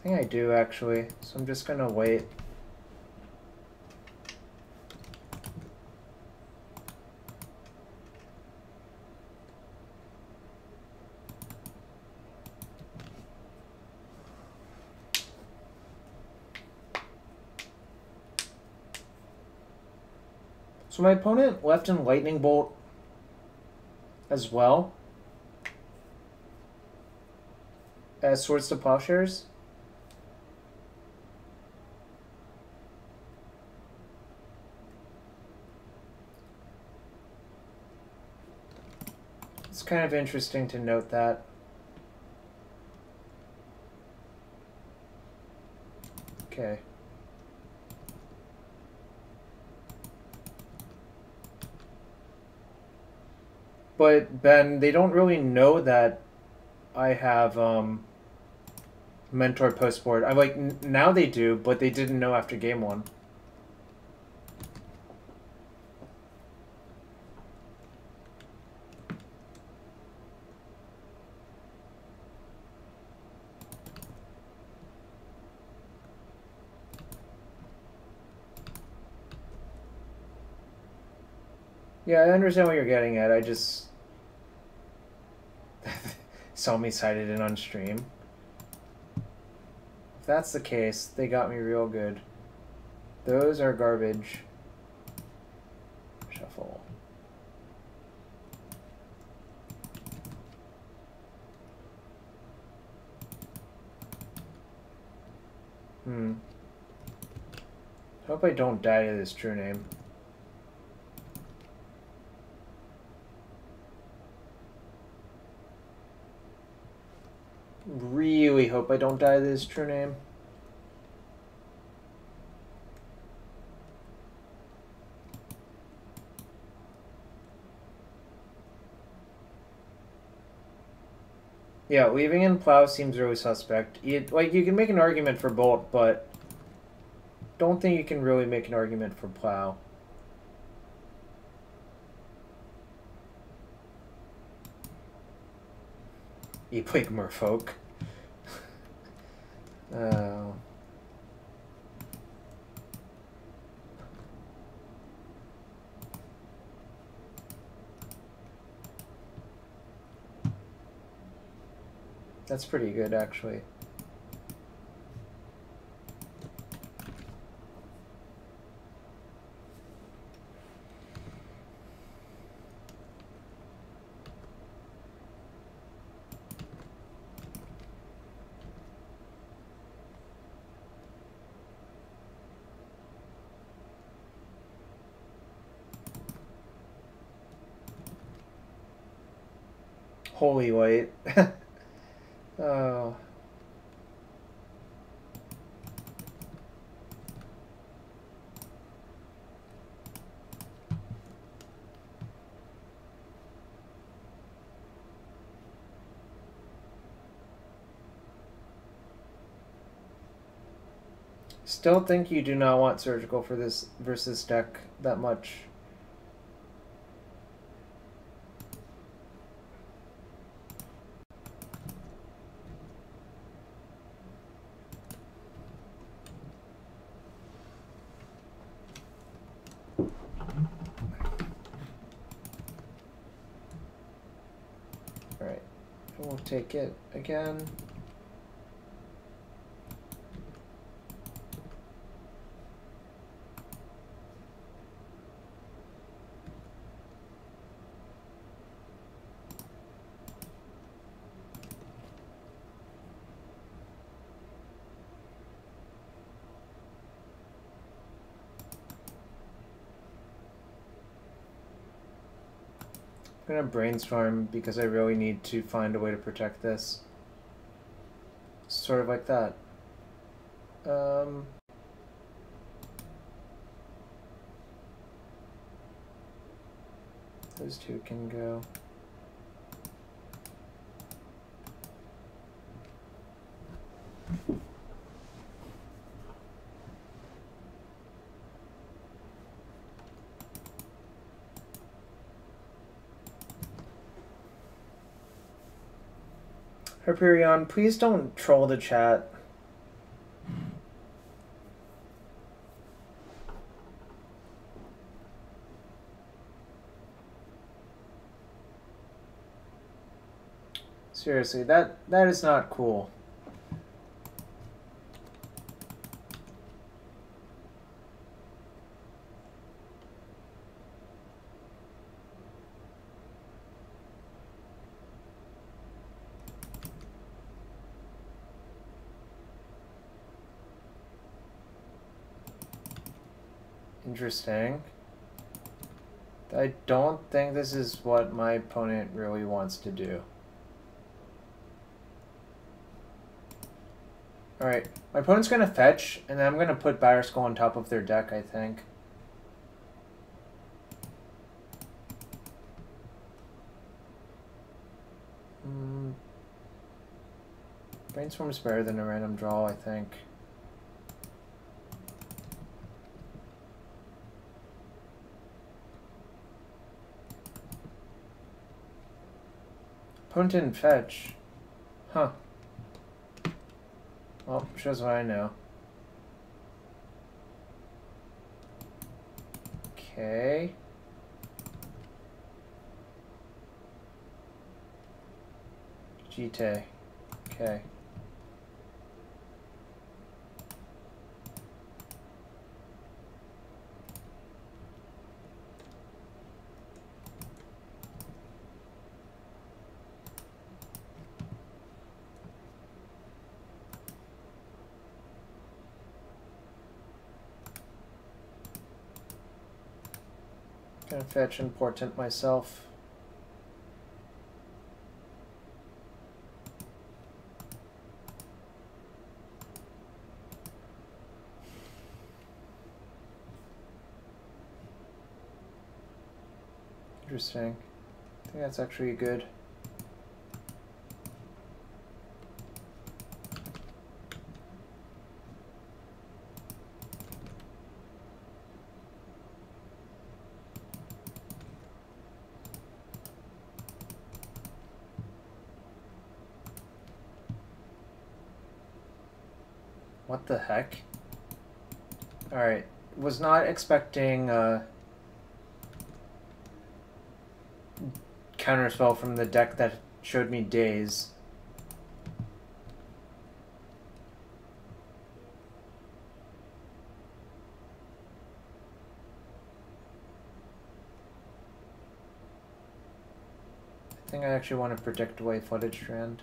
I think I do, actually. So I'm just gonna wait. So my opponent left in Lightning Bolt as well as Swords to Plowshares. It's kind of interesting to note that. Okay. But Ben, they don't really know that I have Mentor post-board. I'm like, now they do, but they didn't know after game one. Yeah, I understand what you're getting at. I just saw me cited in on stream. If that's the case, they got me real good. Those are garbage. Shuffle. Hope I don't die to this true name. Really hope I don't die to this true name. Yeah, leaving in Plow seems really suspect. Like, you can make an argument for Bolt, but don't think you can really make an argument for Plow. You play Merfolk. Oh. That's pretty good, actually. Holy white. Oh. Still think you do not want Surgical for this versus deck that much. Alright, we'll take it again. I'm gonna brainstorm because I really need to find a way to protect this. Sort of like that. Those two can go. Hyperion, please don't troll the chat. Seriously, that is not cool. Interesting. I don't think this is what my opponent really wants to do. Alright, my opponent's going to fetch, and then I'm going to put Batterskull Skull on top of their deck, I think. Brainstorm is better than a random draw, I think. Opponent didn't fetch. Huh. Well, shows what I know. Okay. Jite. Okay. Gonna fetch and Portent myself. Interesting. I think that's actually good. What the heck? Alright, was not expecting counterspell from the deck that showed me Daze. I think I actually want to predict away Flooded Strand.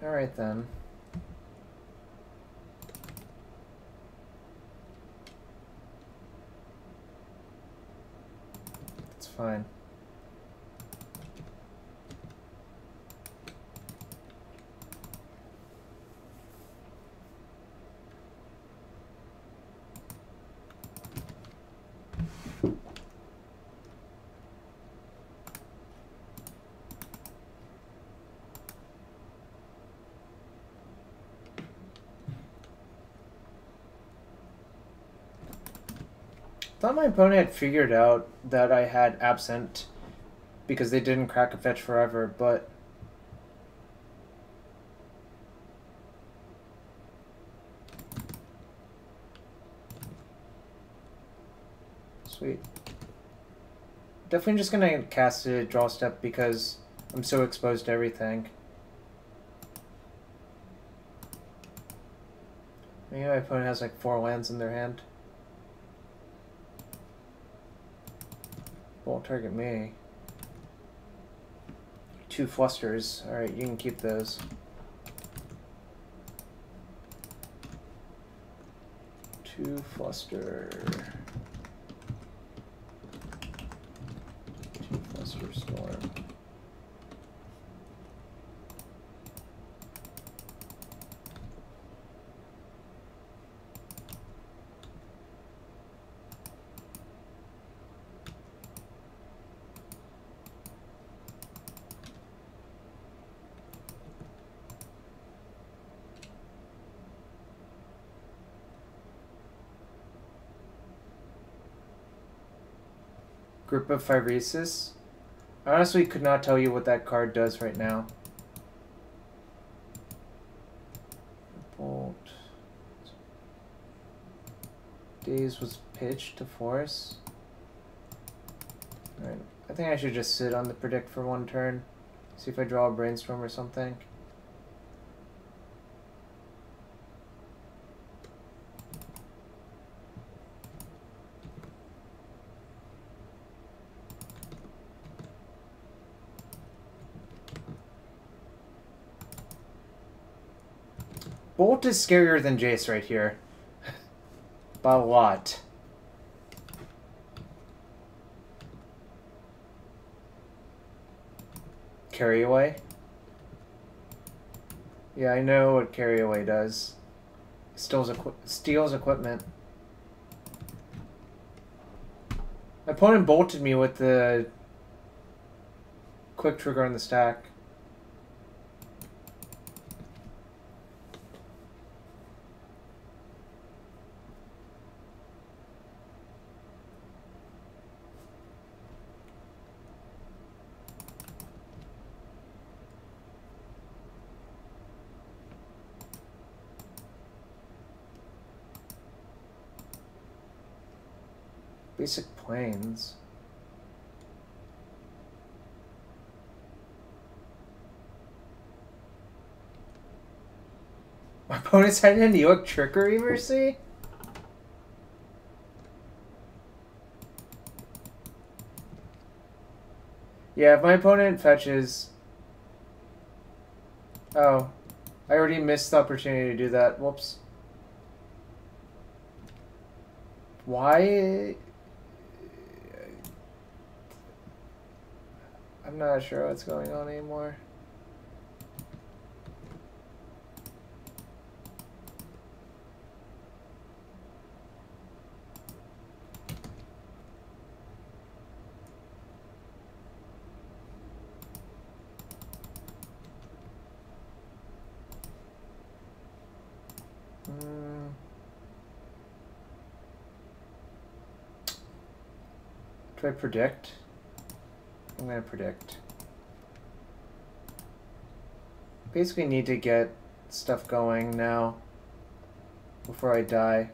Alright then. It's fine. I thought my opponent had figured out that I had Absent because they didn't crack a fetch forever, but sweet. Definitely just gonna cast a draw step because I'm so exposed to everything. Maybe my opponent has like 4 lands in their hand. Won't target me. 2 flusters. Alright, you can keep those. Two fluster. 2 fluster storm. Group of Phyresis. I honestly could not tell you what that card does right now. Bolt. Daze was pitched to force. Alright, I think I should just sit on the predict for one turn. See if I draw a brainstorm or something. Bolt is scarier than Jace right here. By a lot. Carry away? Yeah, I know what carry away does. Steals equipment. My opponent bolted me with the quick trigger on the stack. Basic planes. My opponent's had a New York Trickery Mercy? Yeah, if my opponent fetches... Oh. I already missed the opportunity to do that. Whoops. Why... I'm not sure what's going on anymore. Do I predict? I'm gonna predict. Basically need to get stuff going now before I die.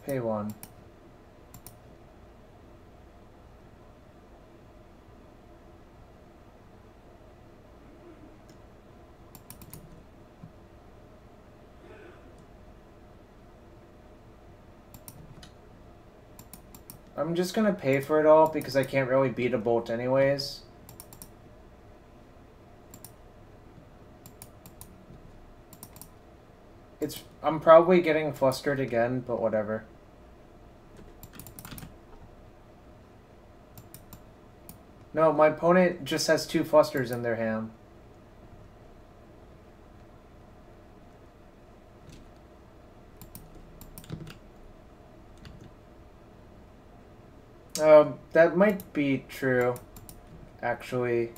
Pay one. I'm just gonna pay for it all because I can't really beat a bolt anyways. I'm probably getting flustered again, but whatever. No, my opponent just has 2 flusters in their hand. That might be true, actually.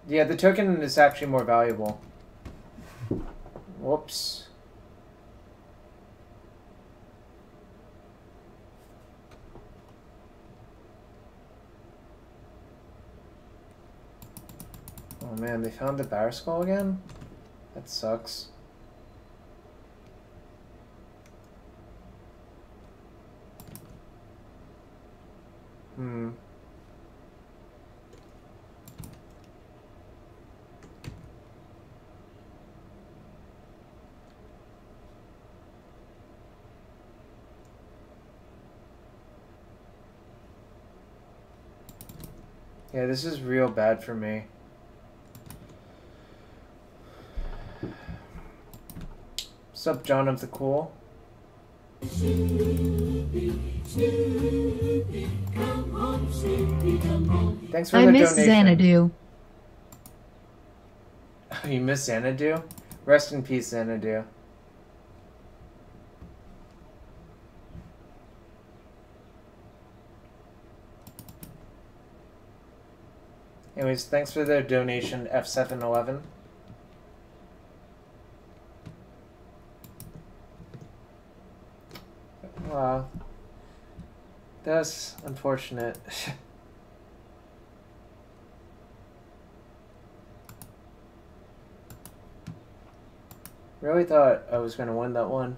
Yeah, the token is actually more valuable. Whoops. Oh man, they found the Bear Skull again? That sucks. Yeah, this is real bad for me. What's up, John of the Cool? Thanks for the donation. I miss Xanadu. You miss Xanadu? Rest in peace, Xanadu. Anyways, thanks for the donation, F711. Wow. That's unfortunate. Really thought I was going to win that one.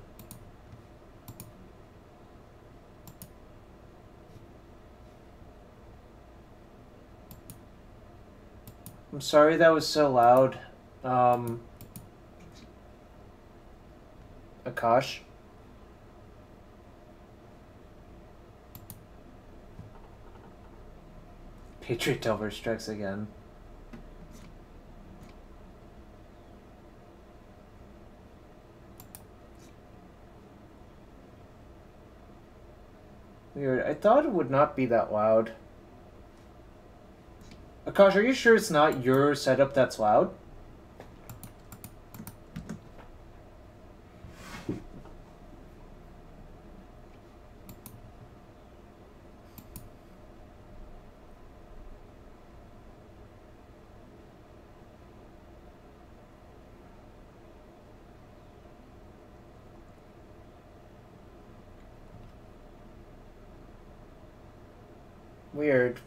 I'm sorry that was so loud. Akash. Patriot Delver strikes again. Weird. I thought it would not be that loud. Akash, are you sure it's not your setup that's loud? Weird.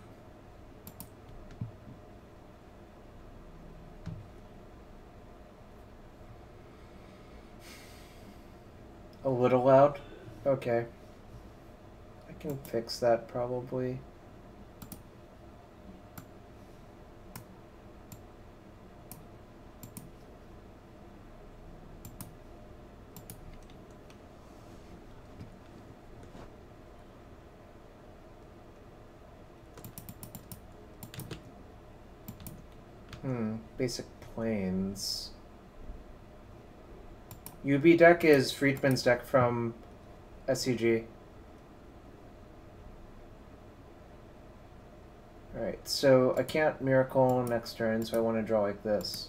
A little loud? Okay. I can fix that probably. Basic planes. UB deck is Friedman's deck from SCG. Alright, so I can't Miracle next turn, so I want to draw like this.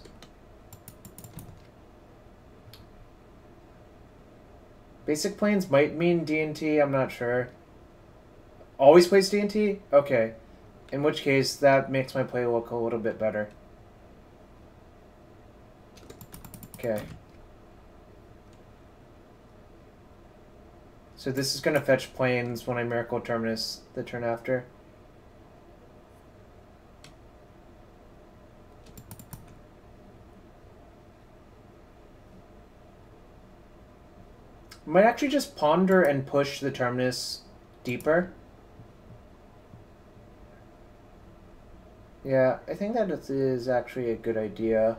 Basic planes might mean D&T, I'm not sure. Always plays D&T? Okay. In which case, that makes my play look a little bit better. Okay. So this is going to fetch planes when I Miracle Terminus the turn after. I might actually just ponder and push the Terminus deeper. Yeah, I think that is actually a good idea.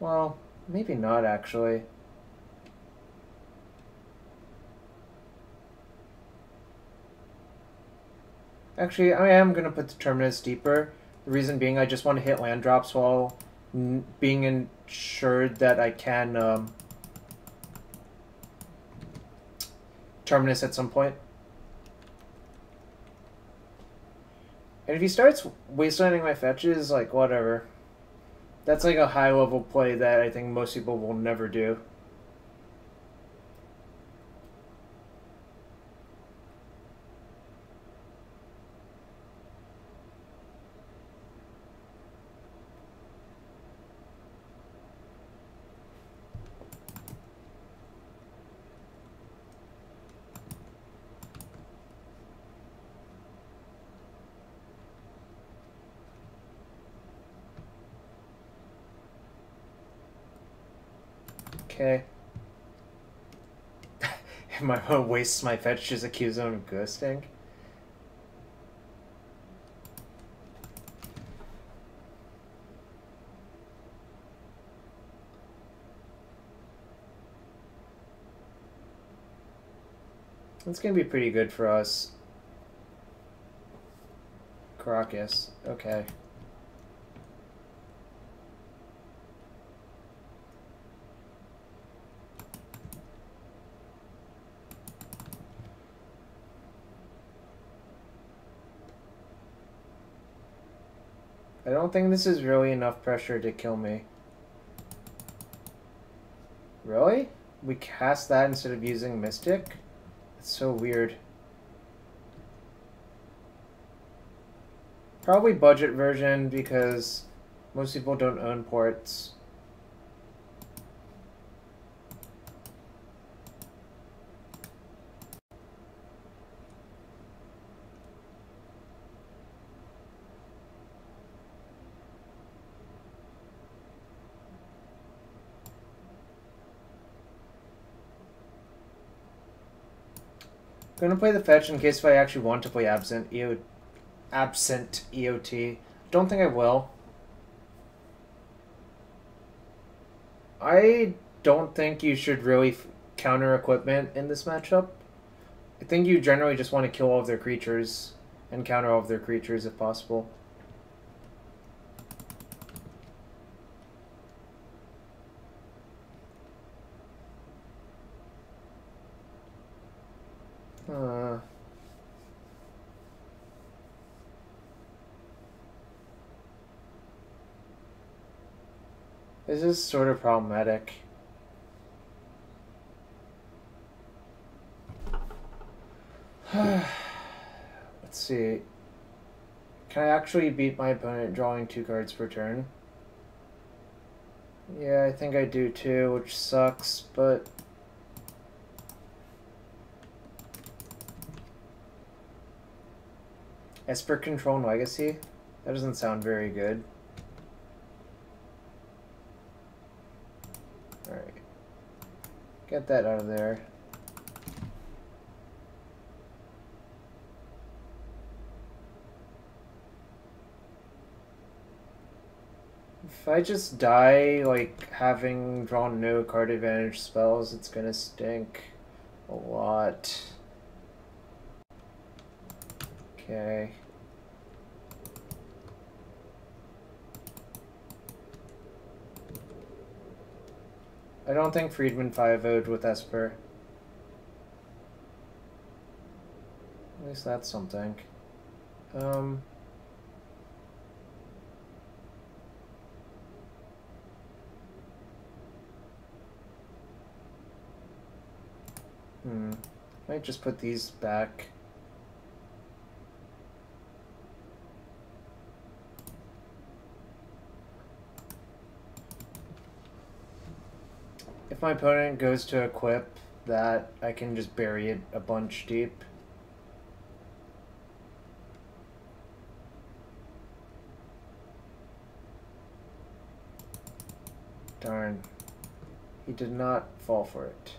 Well, maybe not actually. Actually, I am going to put the Terminus deeper. The reason being I just want to hit land drops while being ensured that I can Terminus at some point. And if he starts wastelanding my fetches, like, whatever. That's like a high-level play that I think most people will never do. Okay. Am I gonna waste my fetch just accuse him of ghosting? It's gonna be pretty good for us. Caracas. Okay. I don't think this is really enough pressure to kill me. Really? We cast that instead of using Mystic? It's so weird. Probably budget version because most people don't own ports. I'm gonna play the fetch in case if I actually want to play absent EOT. Don't think I will. I don't think you should really counter equipment in this matchup. I think you generally just want to kill all of their creatures and counter all of their creatures if possible. This is sort of problematic. Let's see. Can I actually beat my opponent drawing 2 cards per turn? Yeah, I think I do too, which sucks, but... Esper Control and Legacy? That doesn't sound very good. Alright. Get that out of there. If I just die, like, having drawn no card advantage spells, it's gonna stink a lot. Okay. I don't think Friedman 5-0'd with Esper. At least that's something. Might just put these back. If my opponent goes to equip that, I can just bury it a bunch deep. Darn. He did not fall for it.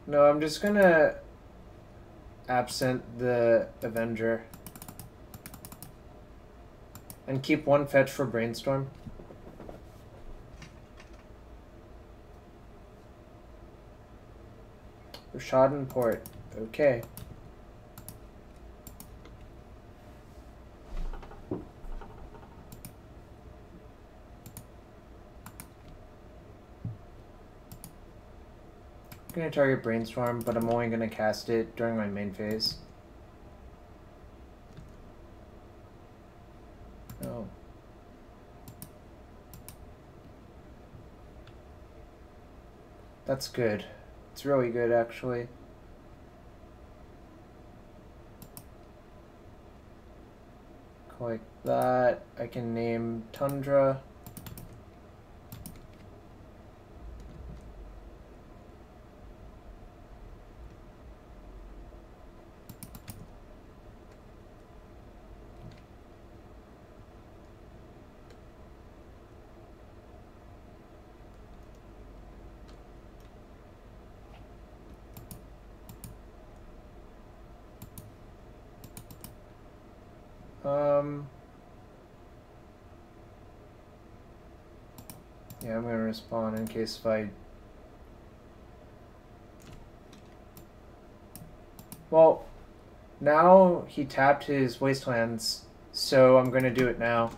No, I'm just gonna absent the Avenger and keep 1 fetch for Brainstorm. Rashad and Port. Okay. I'm gonna target Brainstorm, but I'm only gonna cast it during my main phase. Oh. That's good. It's really good, actually. Like that. I can name Tundra. Yeah, I'm gonna respawn in case if I... Well, now he tapped his Wastelands, so I'm gonna do it now.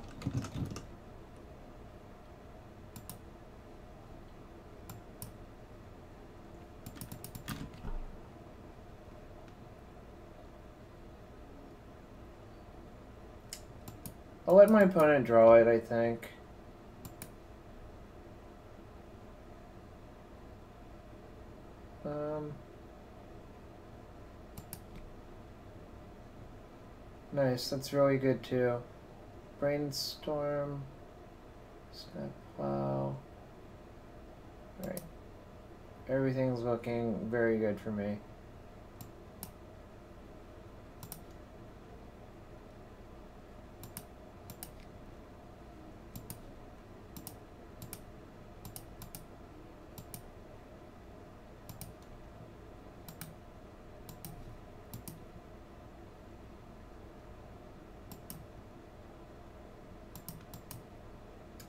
I'll let my opponent draw it, I think. Nice, that's really good too. Brainstorm, snap plow. Alright. Everything's looking very good for me.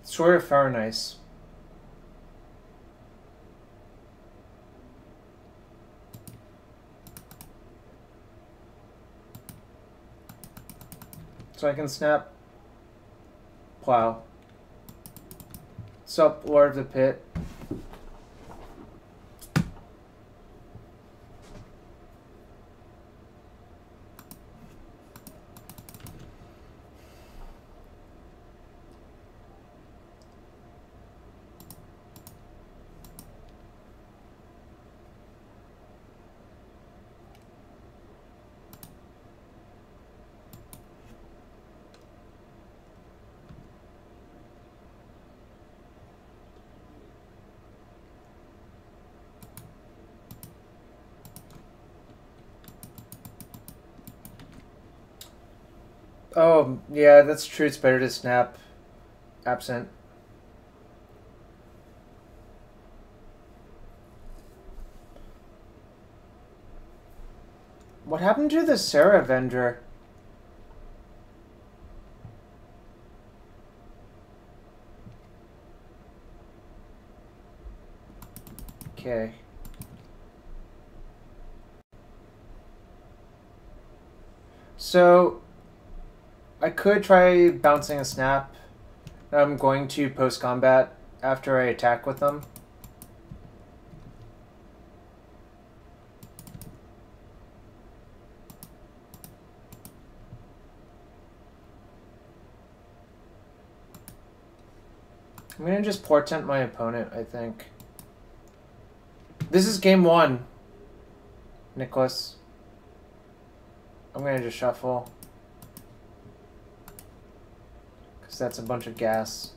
Sort of far nice. So I can snap plow. Sup, Lord of the Pit. Oh, yeah, that's true. It's better to snap absent. What happened to the Sarah Avenger? Okay. So I could try bouncing a snap. I'm going to post combat after I attack with them. I'm gonna just portent my opponent, I think. This is game one, Nicholas. I'm gonna just shuffle. Because that's a bunch of gas.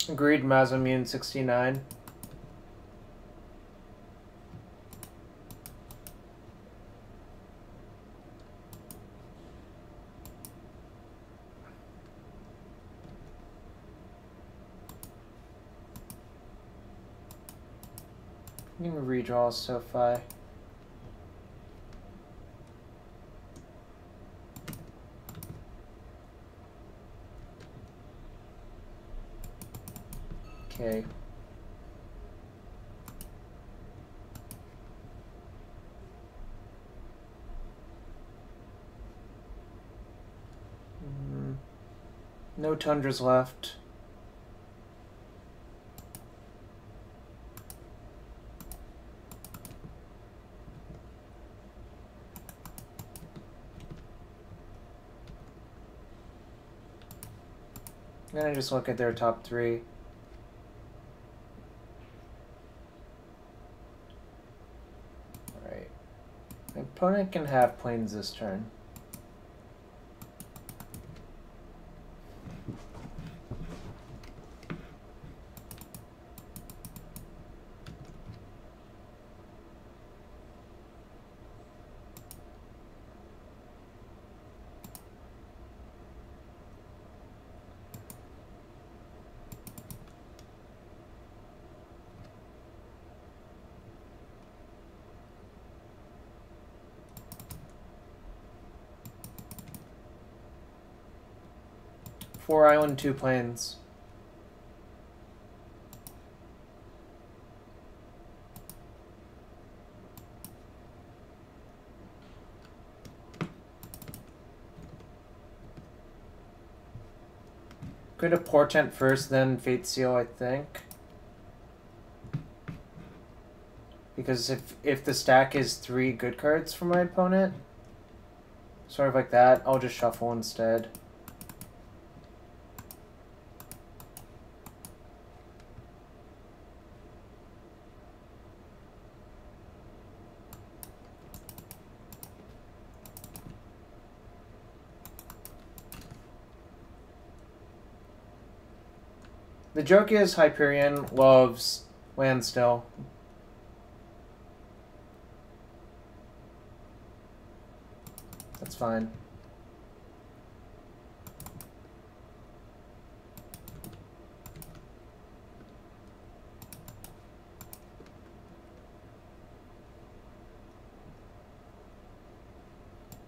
Agreed, Mazamune 69. I'm gonna redraw SoFi. Okay. No tundras left. I'm gonna just look at their top three. Alright. My opponent can have planes this turn. Four island, two plains. Going to Portent first, then Fate Seal, I think. Because if the stack is 3 good cards for my opponent, sort of like that, I'll just shuffle instead. The joke is Hyperion loves land still. That's fine.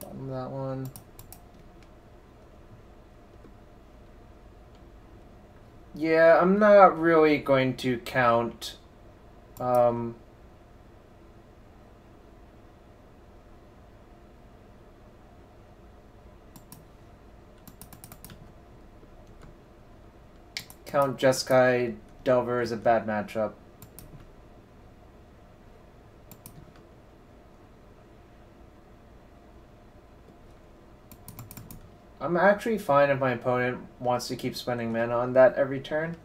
Bottom of that one. Yeah, I'm not really going to count count Jeskai Delver as a bad matchup. I'm actually fine if my opponent wants to keep spending mana on that every turn.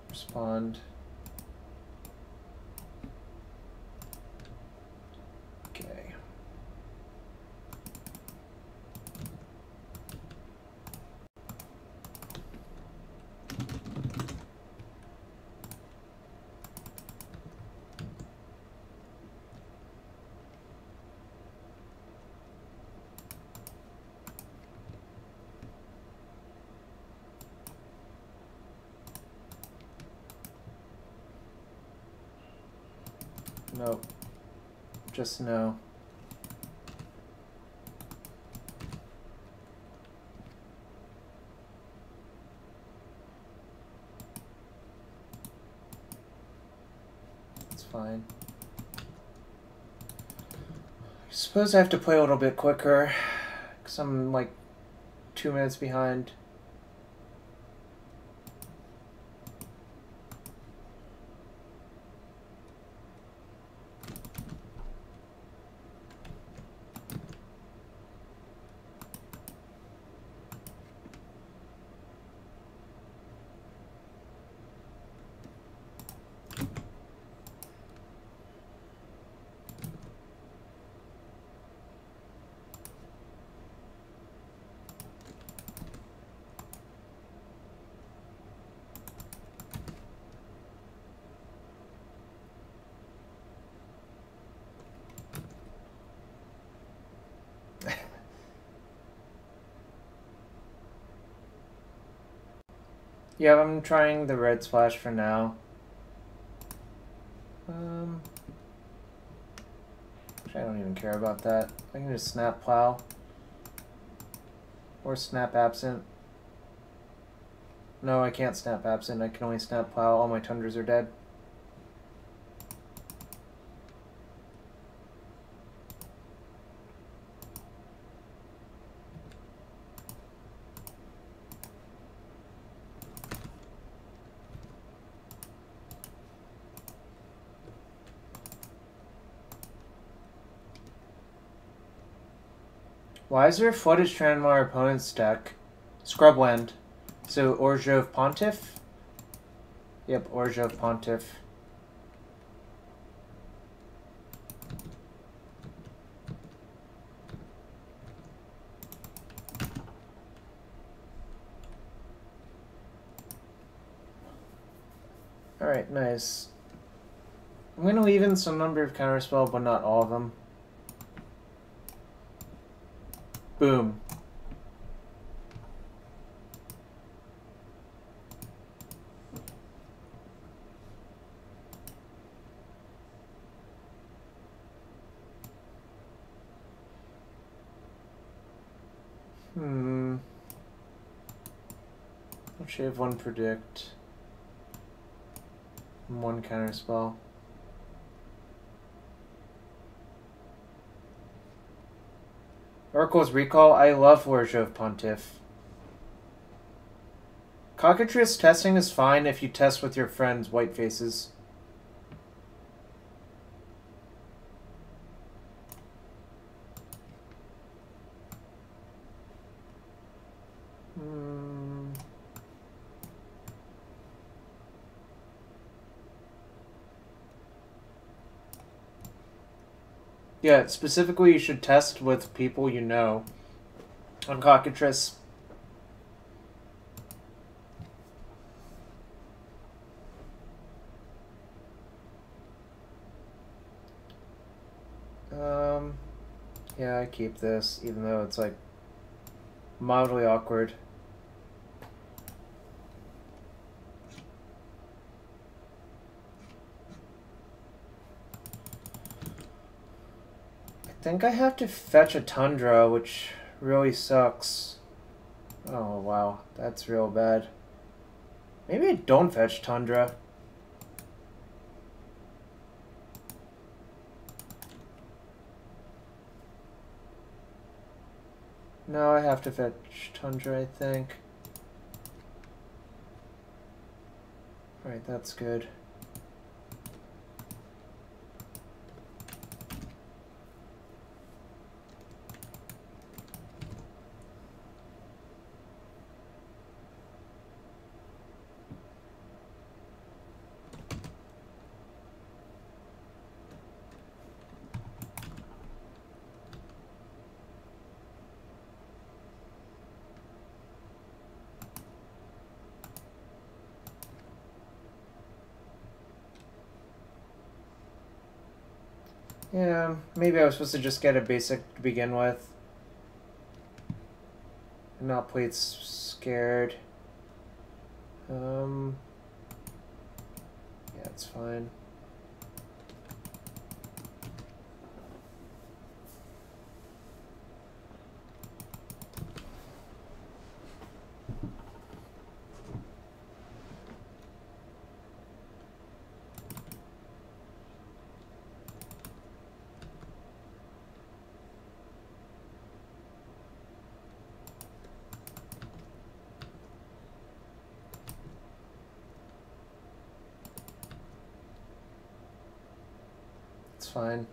Respond. Okay. Nope. Just no. It's fine. I suppose I have to play a little bit quicker, because I'm like 2 minutes behind. Yeah, I'm trying the red splash for now. Actually, I don't even care about that. I can just snap plow. Or snap absent. No, I can't snap absent. I can only snap plow. All my tundras are dead. Why is there a flooded strand in our opponent's deck? Scrubland. So Orgeov Pontiff? Yep, Orgeov Pontiff. Alright, nice. I'm going to leave in some number of counterspell, but not all of them. Boom. Shave 1 predict. 1 counterspell. Oracle's Recall. I love Worship of Pontiff. Cockatrice testing is fine if you test with your friends' white faces. Yeah, specifically you should test with people you know on Cockatrice. Yeah, I keep this, even though it's like mildly awkward. I think I have to fetch a Tundra, which really sucks. Oh wow, that's real bad. Maybe I don't fetch Tundra. No, I have to fetch Tundra, I think. Alright, that's good. Yeah, maybe I was supposed to just get a basic to begin with. And not play it scared. Yeah, it's fine. Fine.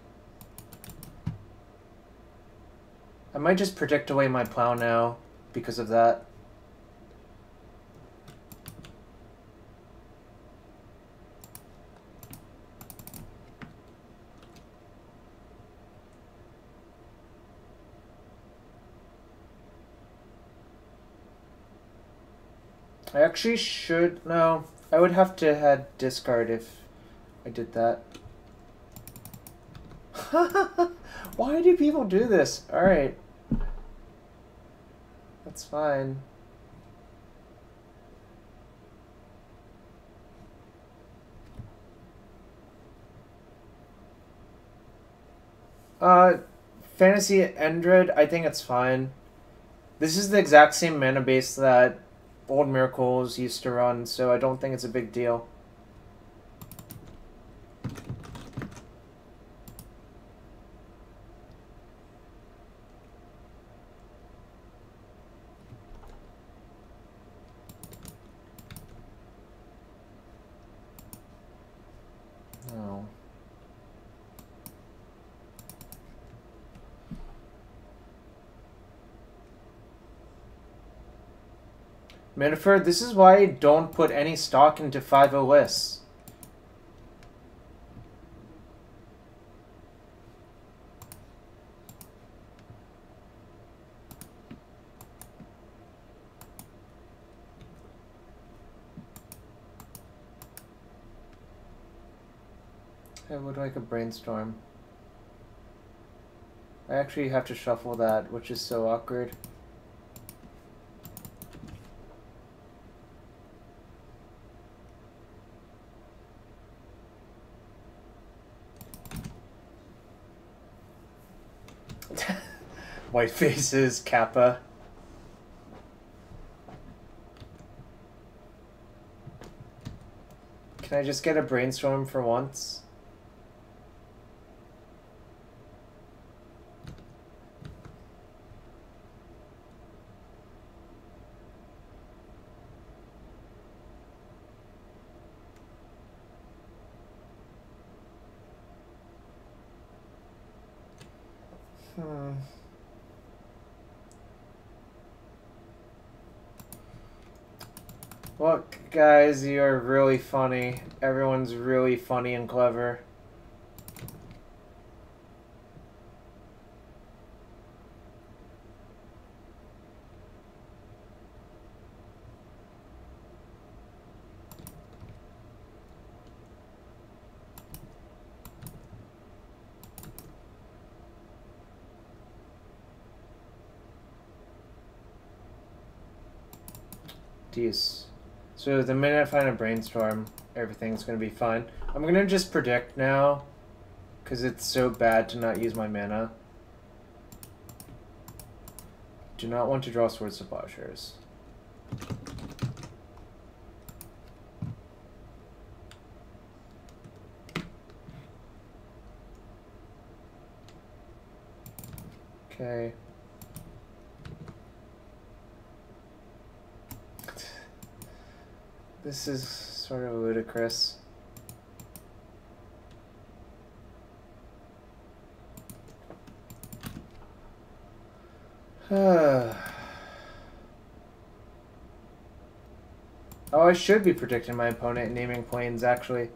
I might just predict away my plow now because of that. I actually should... No, I would have to have discard if I did that. Why do people do this? Alright. That's fine. Fantasy Endred, I think it's fine. This is the exact same mana base that Old Miracles used to run, so I don't think it's a big deal. No. Miniford, this is why I don't put any stock into 5.0 lists. I would like a brainstorm. I actually have to shuffle that, which is so awkward. White faces, Kappa. Can I just get a brainstorm for once? Look, guys, you're really funny. Everyone's really funny and clever. Jeez. So the minute I find a brainstorm, everything's gonna be fine. I'm gonna just predict now, because it's so bad to not use my mana. Do not want to draw Swords to Plowshares. Okay. This is sort of ludicrous. Oh, I should be predicting my opponent and naming planes, actually.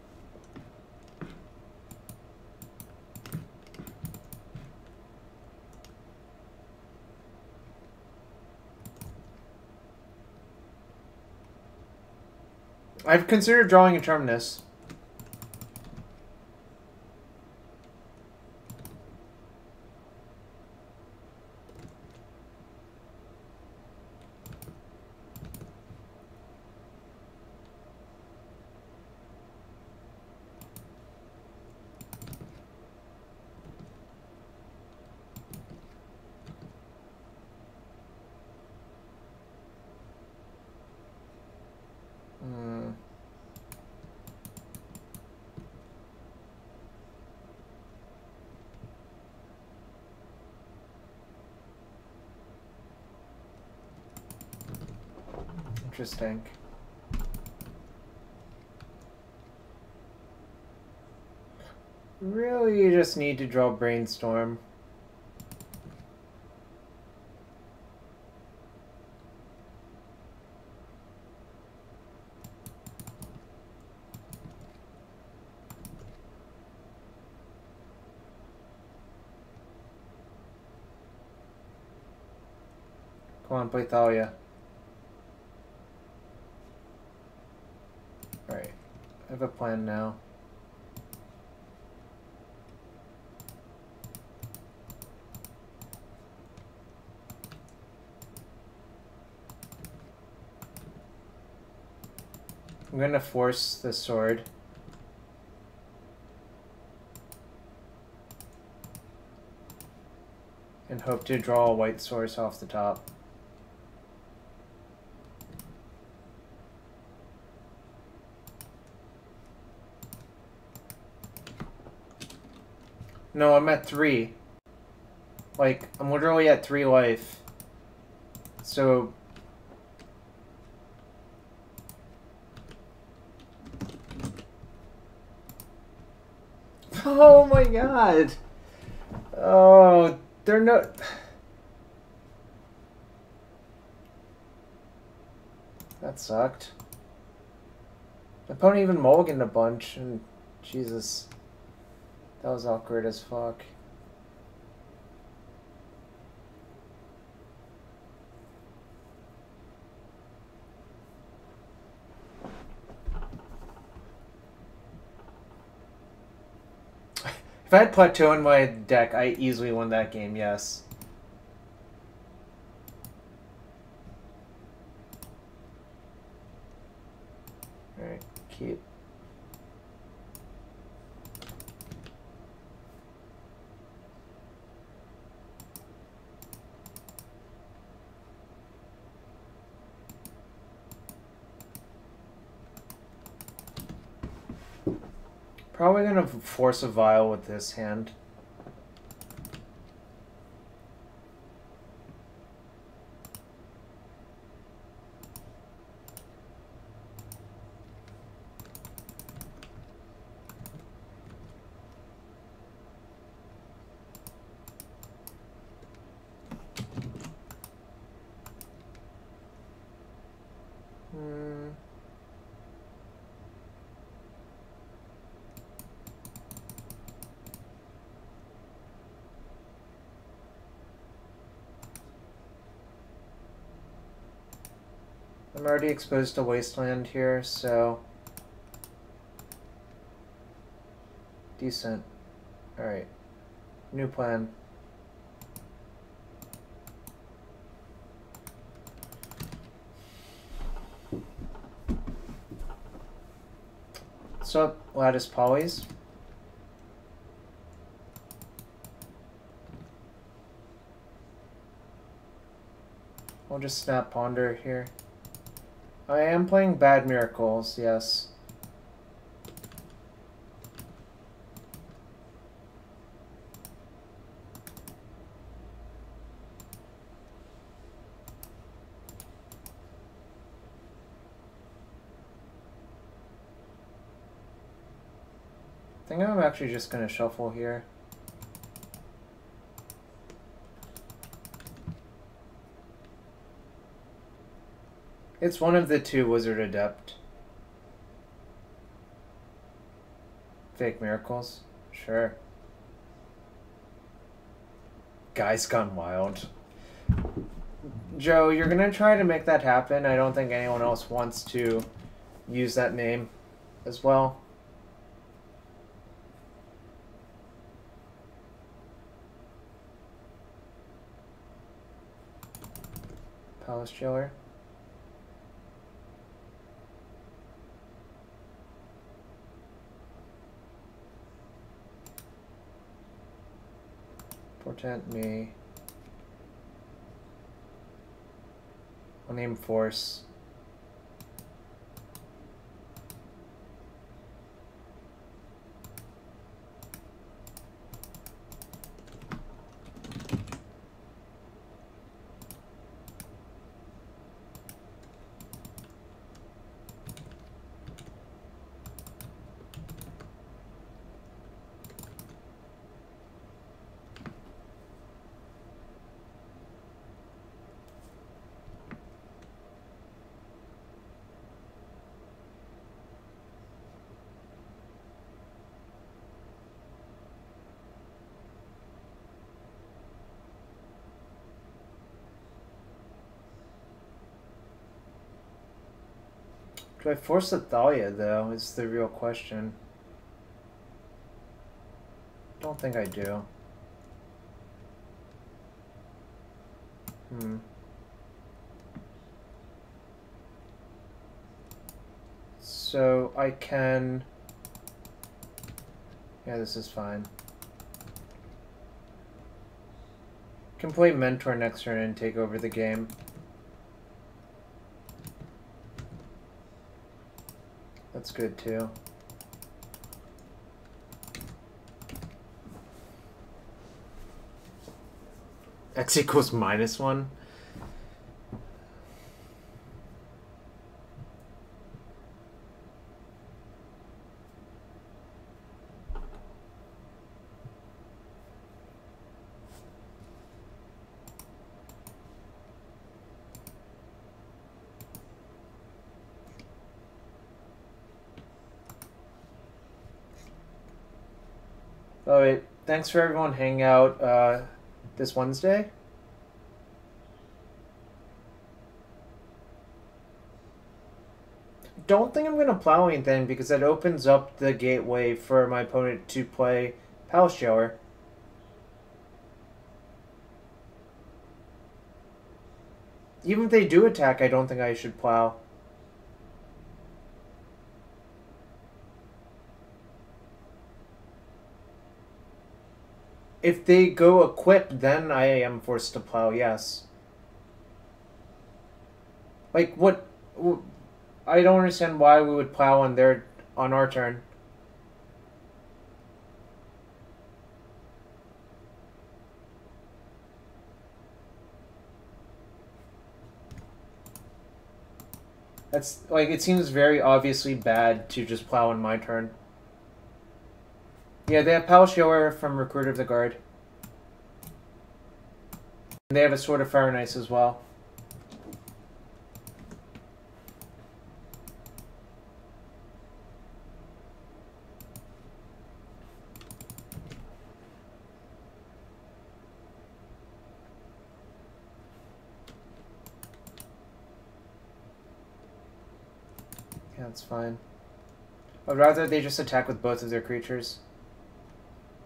I've considered drawing a Terminus. Interesting. Really, you just need to draw Brainstorm. Come on, play Thalia. Alright, I have a plan now. I'm gonna force the sword. And hope to draw a white source off the top. No, I'm at 3. Like, I'm literally at 3 life. So... Oh my god! Oh, they're no... That sucked. My opponent even mulliganed a bunch, and Jesus. That was awkward as fuck. If I had Plateau in my deck, I easily won that game, yes. Alright, keep. Probably gonna force a vial with this hand. I'm already exposed to Wasteland here, so... Decent. Alright. New plan. What's up, Lattice Polys? I'll just snap Ponder here. I am playing Bad Miracles, yes. I think I'm actually just gonna shuffle here. It's one of the two Wizard Adept. Fake Miracles? Sure. Guys Gone Wild. Joe, you're gonna try to make that happen. I don't think anyone else wants to use that name as well. Palace Jailer. Portent me. I'll name Force. Do I force the Thalia, though, is the real question. Don't think I do. So I can... Yeah, this is fine. Can play Mentor next turn and take over the game. That's good too. X equals -1. All right, thanks for everyone hanging out this Wednesday. Don't think I'm going to plow anything because that opens up the gateway for my opponent to play Palace Shower. Even if they do attack, I don't think I should plow. If they go equipped, then I am forced to plow, yes. Like, what... I don't understand why we would plow on our turn. That's, like, it seems very obviously bad to just plow on my turn. Yeah, they have Pal Shower from Recruit of the Guard. And they have a Sword of Fire and Ice as well. Yeah, that's fine. I'd rather they just attack with both of their creatures.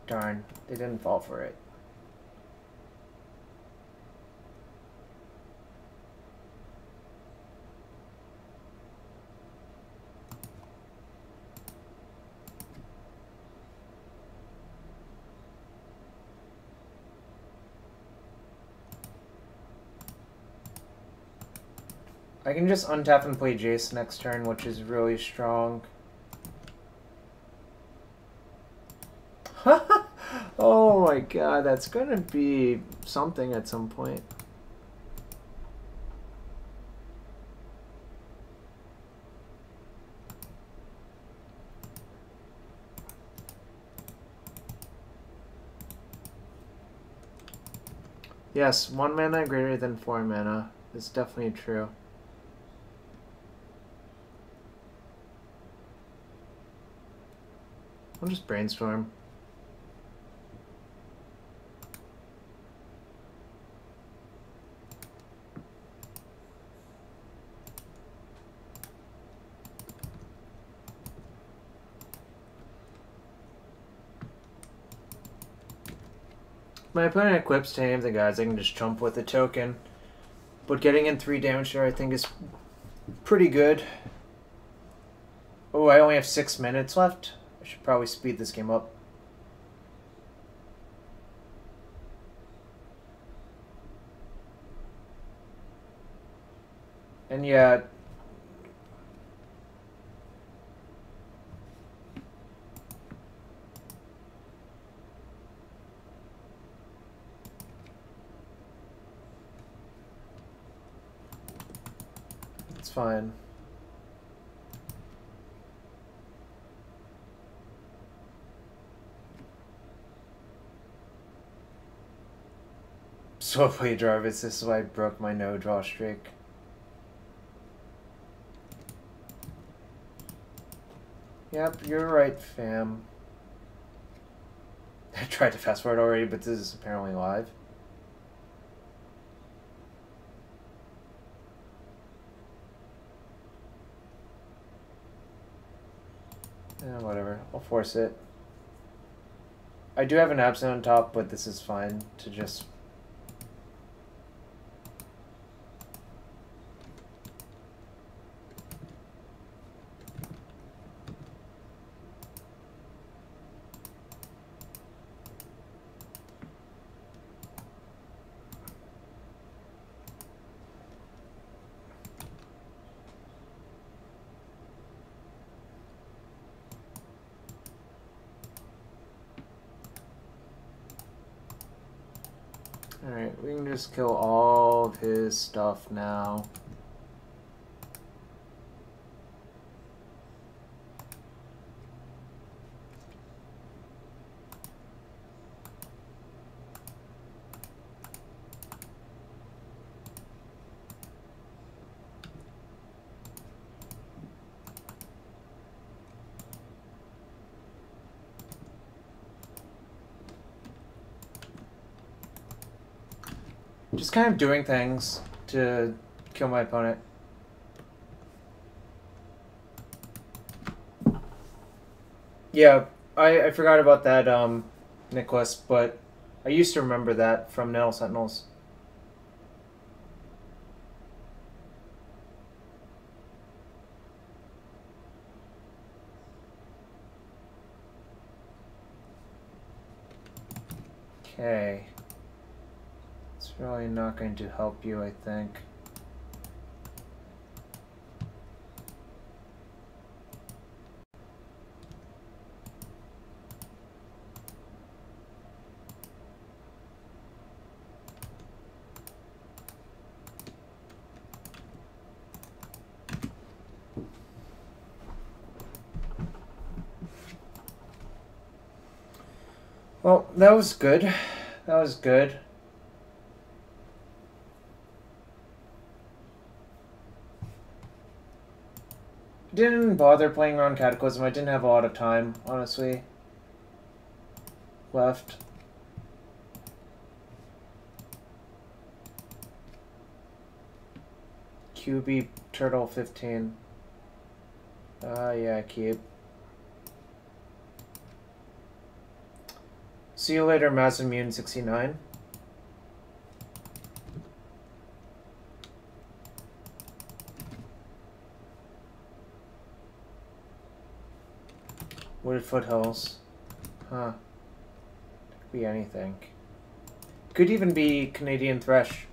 Darn, they didn't fall for it. I can just untap and play Jace next turn, which is really strong. Oh my god, that's gonna be something at some point. Yes, 1 mana greater than 4 mana. That's definitely true. I'll just brainstorm. My opponent equips to any of the guys, I can just jump with a token. But getting in 3 damage there I think is pretty good. Oh, I only have 6 minutes left. I should probably speed this game up. And yeah... It's fine. So play Jarvis, this is why I broke my no-draw streak. Yep, you're right, fam. I tried to fast forward already, but this is apparently live. Whatever, I'll force it. I do have an absent on top, but this is fine to just... Alright, we can just kill all of his stuff now. Just kind of doing things to kill my opponent. Yeah, I forgot about that, Nicholas, but I used to remember that from Nettle Sentinels. Okay. It's really not going to help you, I think. Well, that was good. That was good. Didn't bother playing around Cataclysm. I didn't have a lot of time, honestly, left. QB Turtle 15. Yeah, keep. See you later, Masamune 69. Wooded Foothills. Huh. Could be anything. Could even be Canadian Thresh.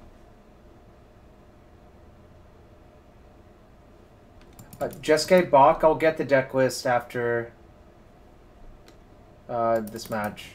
Jesuke Bach, I'll get the deck list after this match.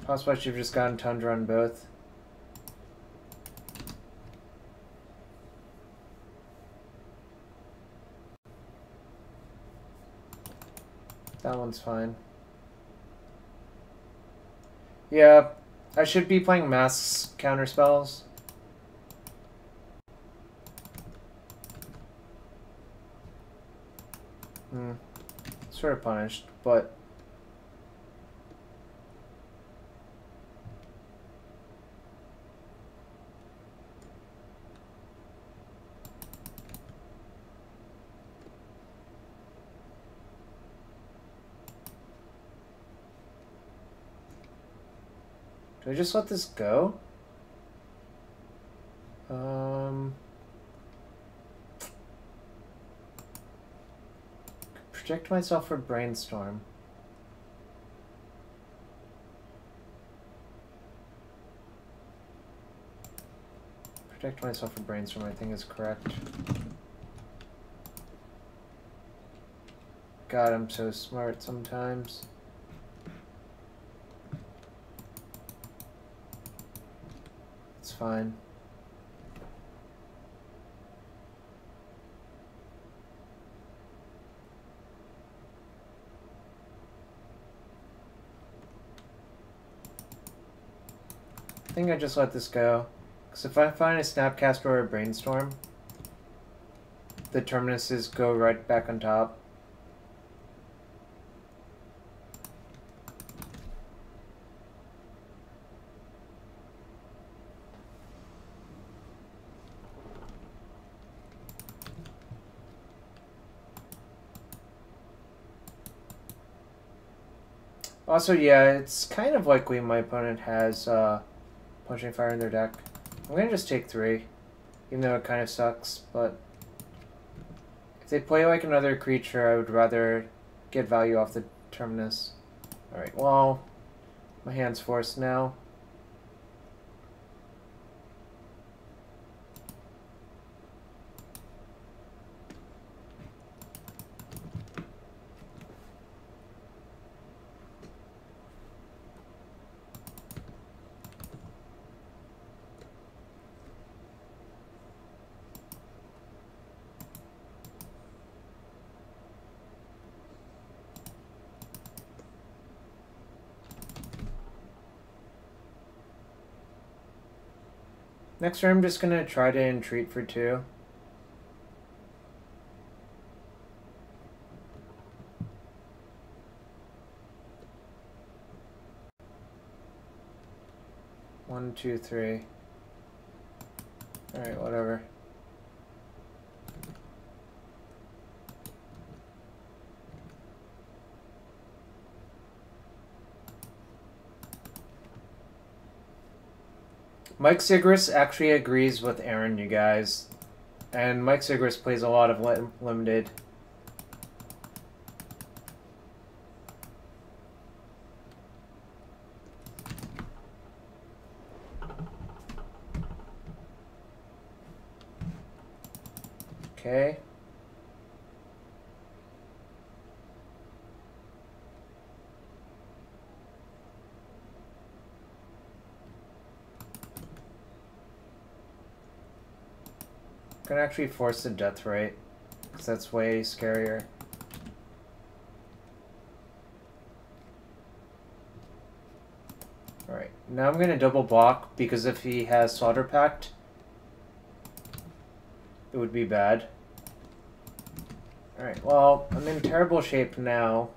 Possibly I should have just gotten Tundra on both. That one's fine. Yeah, I should be playing Masks counterspells. Sort of punished, but... Do I just let this go? Protect myself for Brainstorm. Protect myself for Brainstorm, I think is correct. God, I'm so smart sometimes. It's fine. I think I just let this go. Because if I find a Snapcaster or a Brainstorm, the Terminuses go right back on top. Also, yeah, it's kind of likely my opponent has Punching Fire in their deck. I'm gonna just take 3, even though it kind of sucks, but if they play like another creature, I would rather get value off the Terminus. Alright, well, my hand's forced now. Next turn, I'm just gonna try to entreat for 2. One, two, three. Alright, whatever. Mike Sigris actually agrees with Aaron, you guys. And Mike Sigris plays a lot of limited. Okay. gonna actually force the death rate, because that's way scarier. Alright, now I'm gonna double block, because if he has Slaughter Pact, it would be bad. Alright, well, I'm in terrible shape now.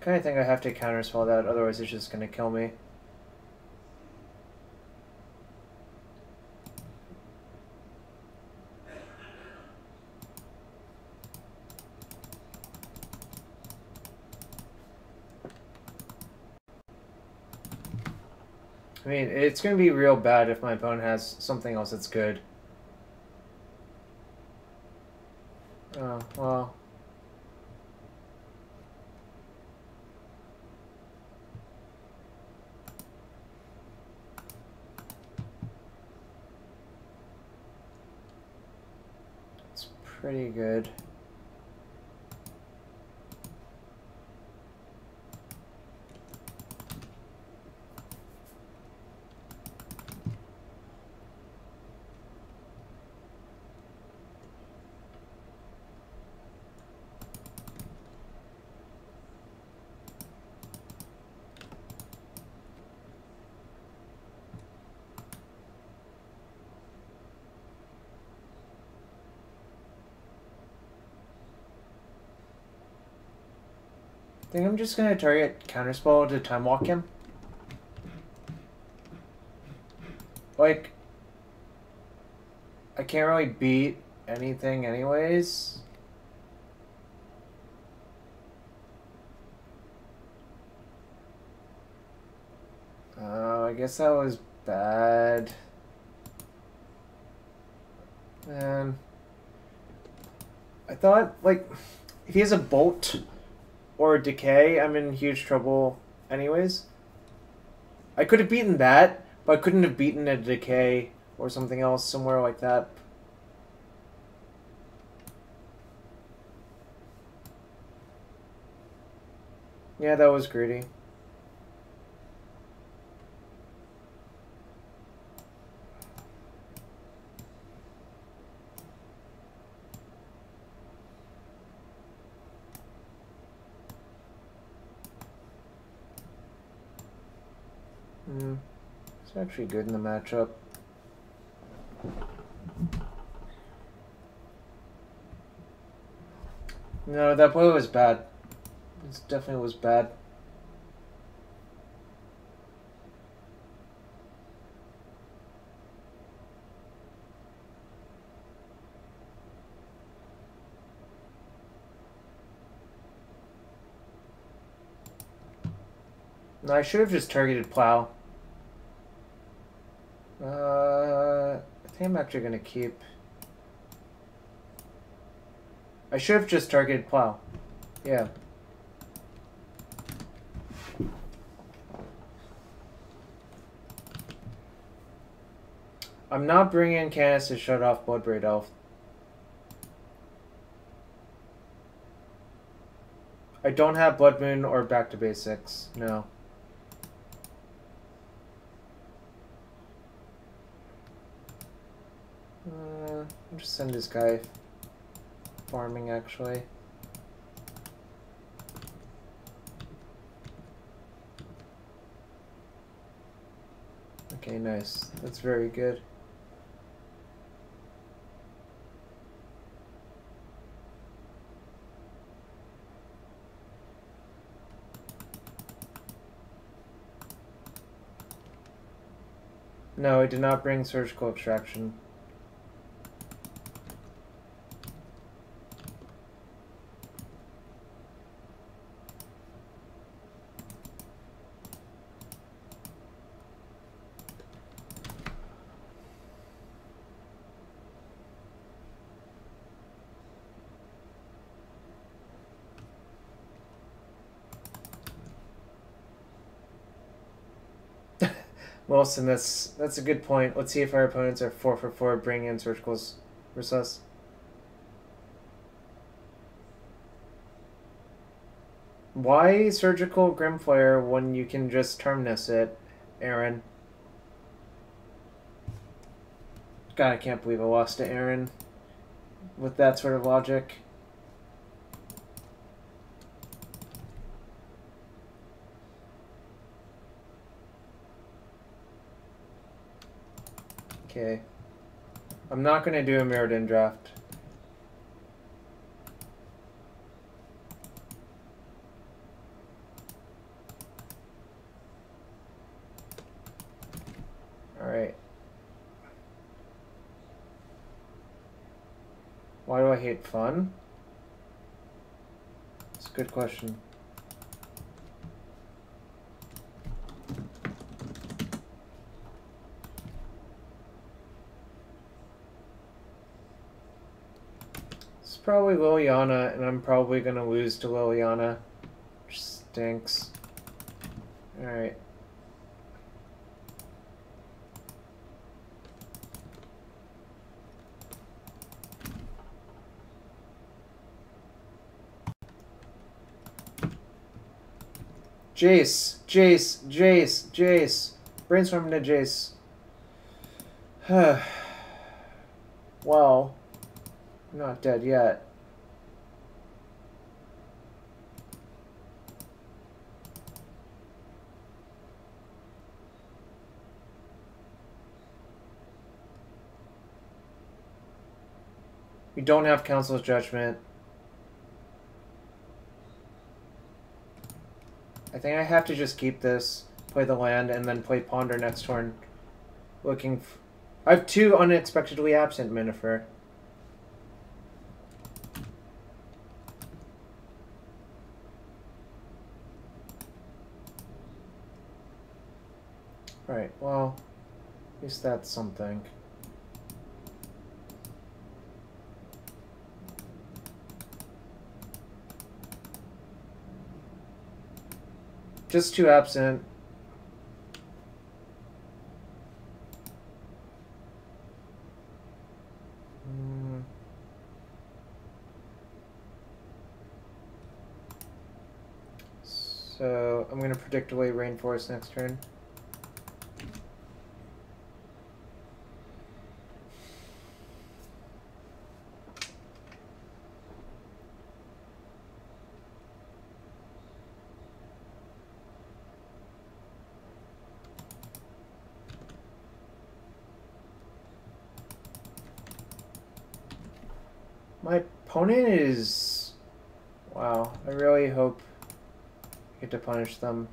Kind of think I have to counterspell that, otherwise it's just gonna kill me. I mean, it's gonna be real bad if my opponent has something else that's good. Oh, well. It's pretty good. I think I'm just gonna target counterspell to time walk him. Like, I can't really beat anything anyways. I guess that was bad. Man. I thought, like, if he has a bolt or a decay, I'm in huge trouble anyways. I could have beaten that, but I couldn't have beaten a decay or something else somewhere like that. Yeah, that was greedy. It's actually good in the matchup. No, that boy was bad. It definitely was bad. No, I should have just targeted Plow. I think I'm actually gonna keep. I should have just targeted Plow. Yeah. I'm not bringing Canis to shut off Bloodbraid Elf. I don't have Blood Moon or Back to Basics. No. I'll just send this guy farming, actually. Okay, nice. That's very good. No, I did not bring surgical extraction. Wilson, that's a good point. Let's see if our opponents are 4 for 4 bringing in surgicals versus us. Why Surgical Grimfire when you can just terminus it, Aaron? God, I can't believe I lost to Aaron with that sort of logic. Okay. I'm not going to do a Mirrodin draft. Alright. Why do I hate fun? It's a good question. It's probably Liliana, and I'm probably going to lose to Liliana. Which stinks. Alright. Jace, Jace, Jace, Jace. Brainstorm into Jace. Well, I'm not dead yet. We don't have Council's Judgment. I think I have to just keep this, play the land, and then play Ponder next turn. I have 2 unexpectedly absent Minifer. Right, well, at least that's something. Just 2 absent. So I'm going to predict away Rainforest next turn. My opponent is... Wow, I really hope I get to punish them.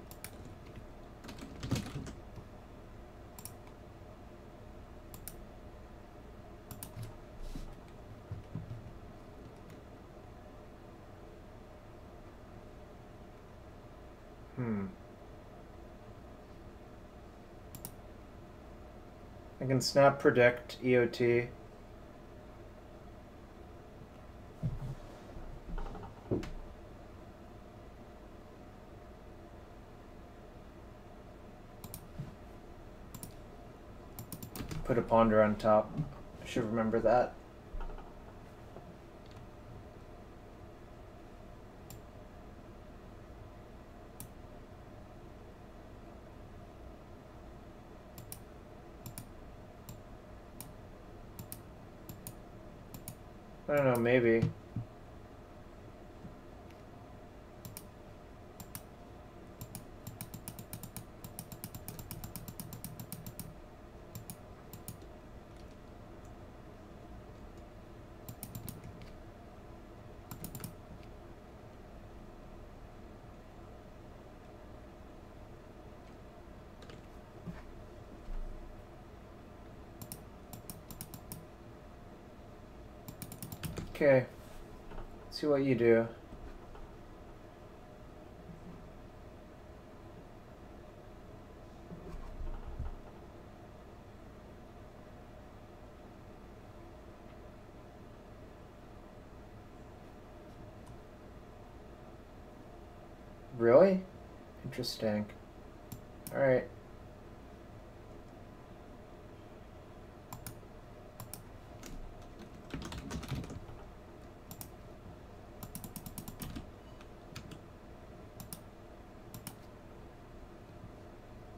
I can snap predict EOT. Put a ponder on top. I should remember that. I don't know, maybe. Okay, let's see what you do. Really? Interesting. Alright.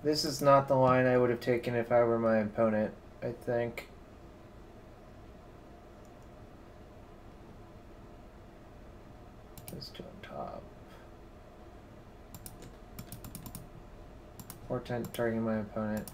This is not the line I would have taken if I were my opponent, I think. Those two on top. Portent targeting my opponent.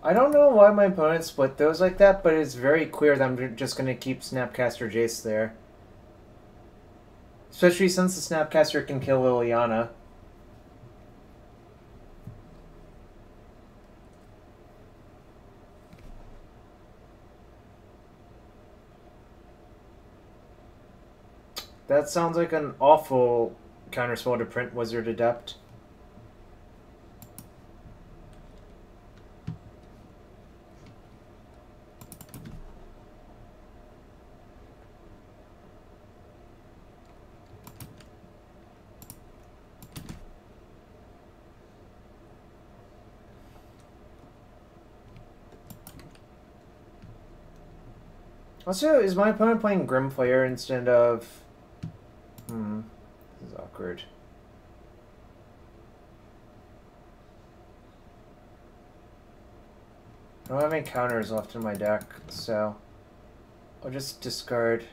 I don't know why my opponent split those like that, but it's very clear that I'm just going to keep Snapcaster Jace there. Especially since the Snapcaster can kill Liliana. That sounds like an awful counterspell to print Wizard Adept. Also, is my opponent playing Grim Player instead of... this is awkward. I don't have any counters left in my deck, so I'll just discard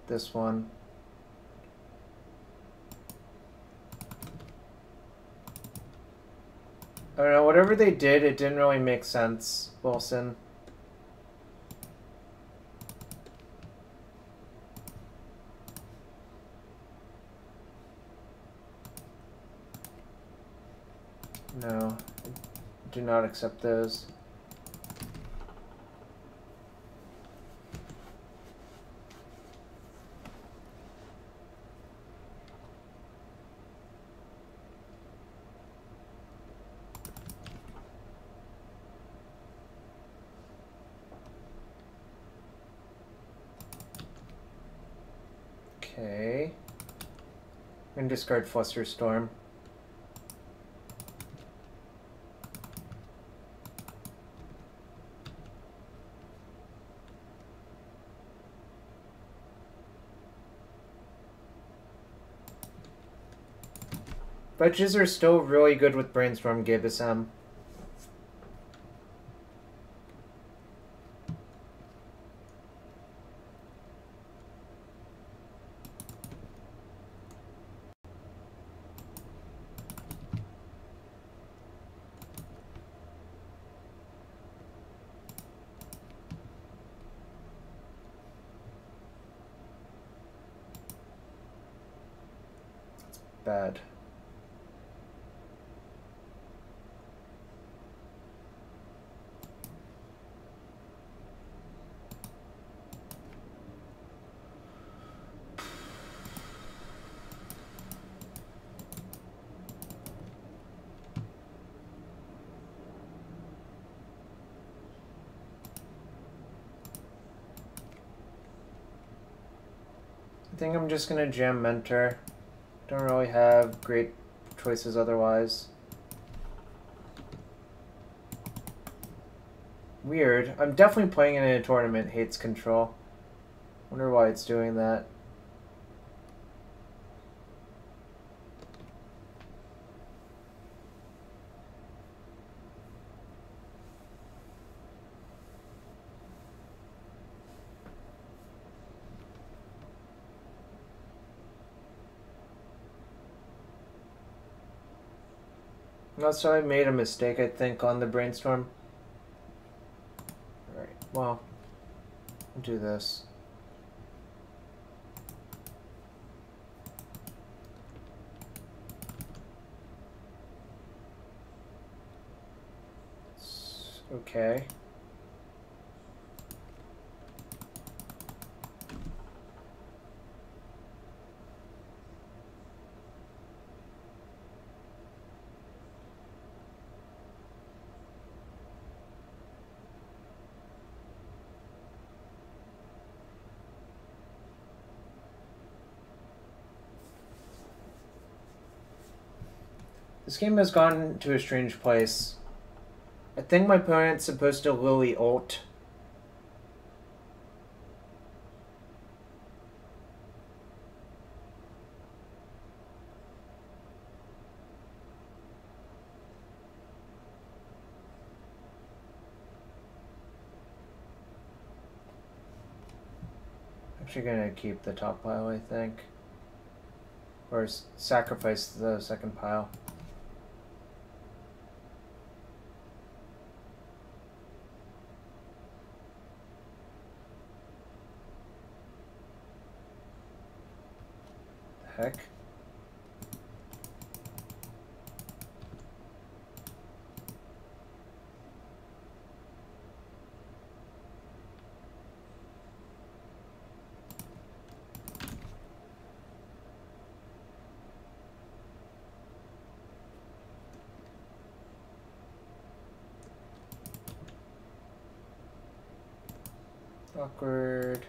this one. I don't know, whatever they did, it didn't really make sense, Wilson. No, I do not accept those. Okay. I'm gonna discard Flusterstorm. Fetches are still really good with Brainstorm Gibbous-M. Bad. I think I'm just gonna jam Mentor. Don't really have great choices otherwise. Weird. I'm definitely playing it in a tournament. Hates control. Wonder why it's doing that. Also, I made a mistake, I think, on the Brainstorm. Alright, well, I'll do this. Okay. This game has gone to a strange place. I think my opponent's supposed to Lily ult. Actually gonna keep the top pile, I think. Or sacrifice the second pile. The heck? Awkward.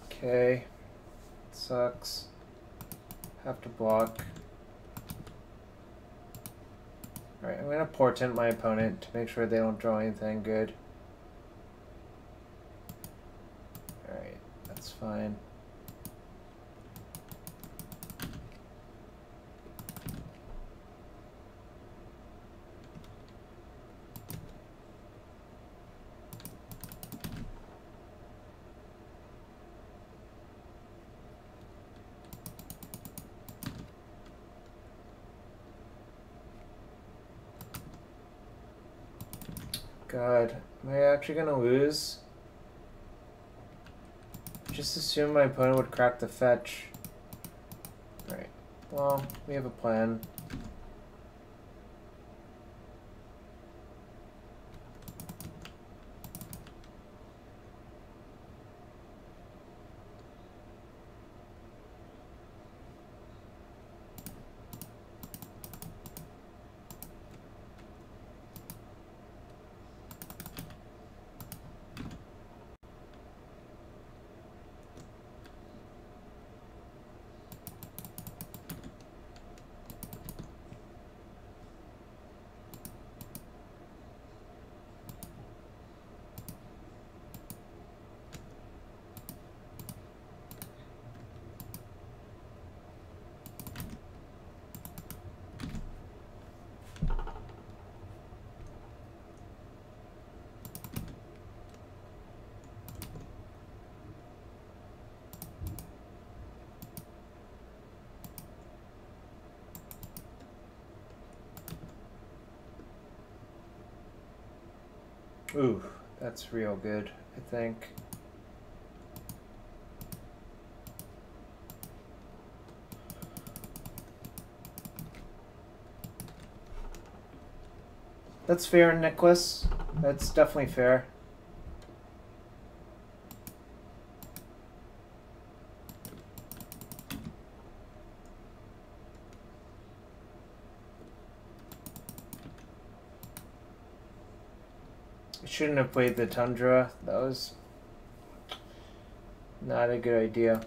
Okay. Sucks. Have to block. Alright, I'm gonna portent my opponent to make sure they don't draw anything good. Alright, that's fine. God, am I actually gonna lose? Just assume my opponent would crack the fetch. Right. Well, we have a plan. Ooh, that's real good, I think. That's fair, Nicholas. That's definitely fair. I shouldn't have played the Tundra. That was not a good idea.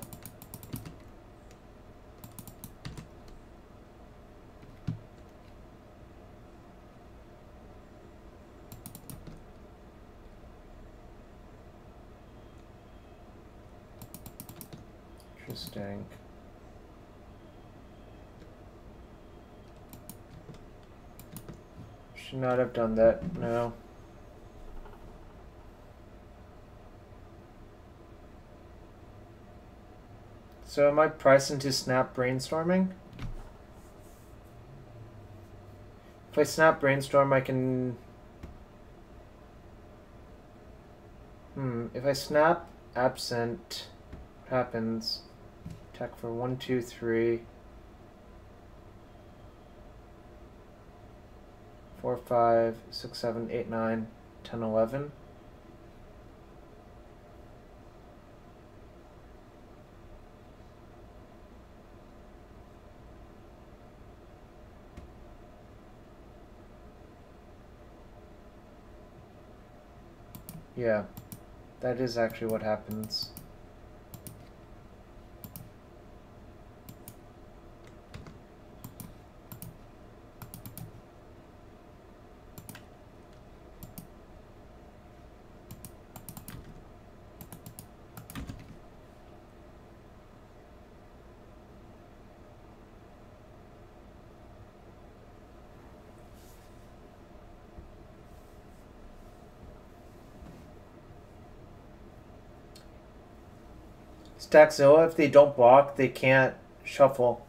Interesting. Should not have done that, no. So am I priced into snap brainstorming? If I snap brainstorm, I can... If I snap absent, what happens? Attack for 1, 2, 3, 4, 5, 6, 7, 8, 9, 10, 11. Yeah, that is actually what happens. Stackzilla, if they don't block, they can't shuffle.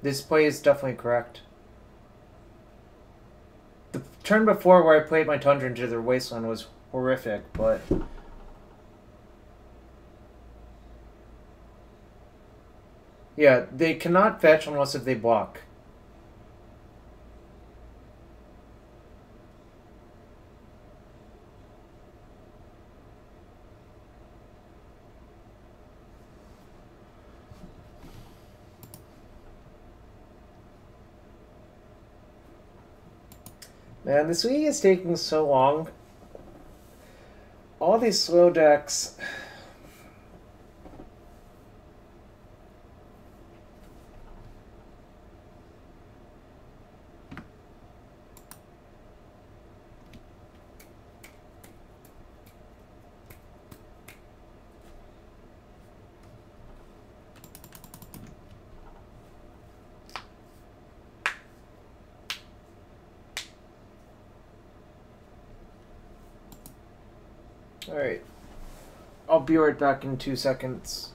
This play is definitely correct. The turn before where I played my Tundra into their Wasteland was horrific, but... yeah, they cannot fetch unless if they block. Man, this week is taking so long. All these slow decks... Alright. I'll be right back in 2 seconds.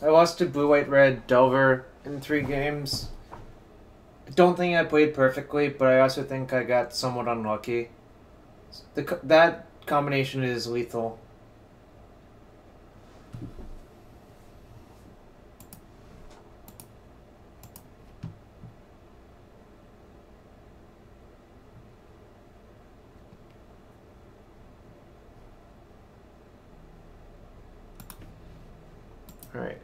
I lost to blue-white-red Delver in 3 games. I don't think I played perfectly, but I also think I got somewhat unlucky. That combination is lethal. All right.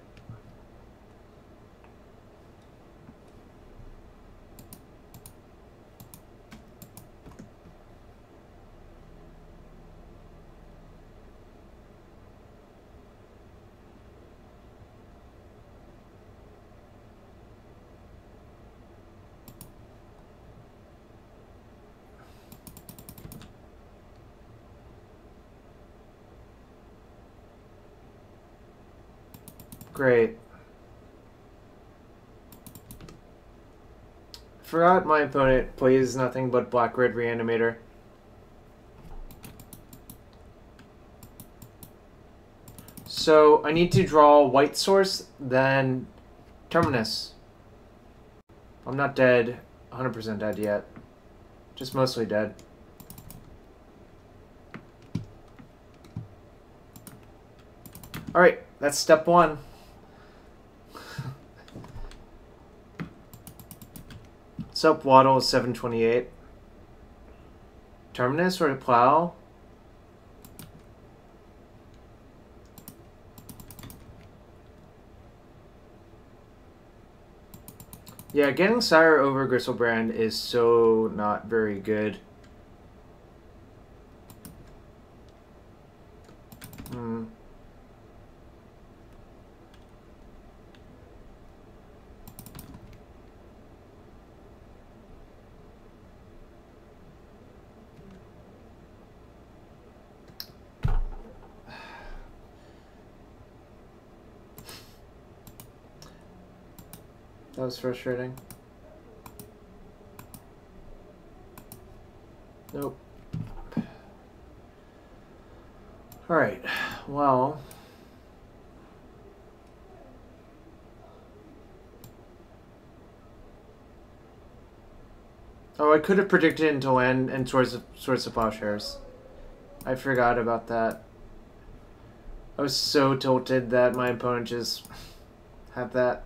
Great. Forgot my opponent plays nothing but black-red Reanimator. So I need to draw white source, then Terminus. I'm not dead, 100% dead yet. Just mostly dead. Alright, that's step 1. Sup, Waddle is 728. Terminus or Plow? Yeah, getting Sire over Gristlebrand is so not very good. That was frustrating. Nope. Alright, well... Oh, I could have predicted it into land and Swords of Plowshares. I forgot about that. I was so tilted that my opponent just had that.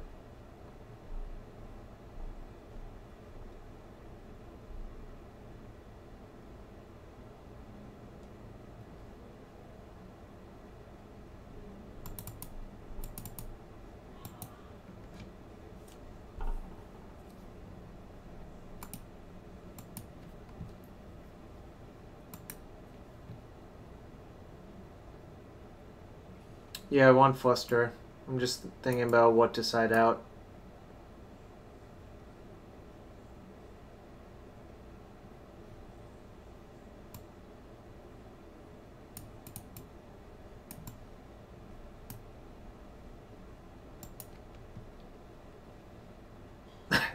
Yeah, I want Fluster. I'm just thinking about what to side out.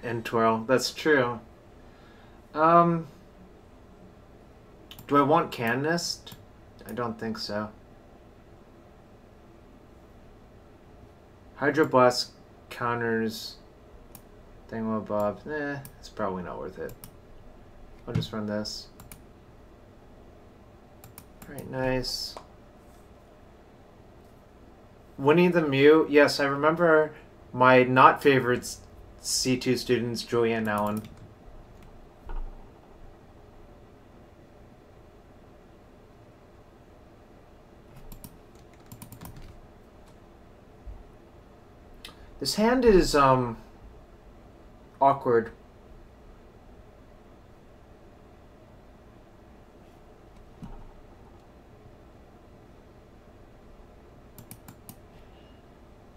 And twirl. That's true. Do I want Canist? I don't think so. Hydroblast counters Thingamabob. It's probably not worth it. I'll just run this. Alright, nice. Winnie the Mew. Yes, I remember my not favorite C2 students, Julian Allen. This hand is, awkward.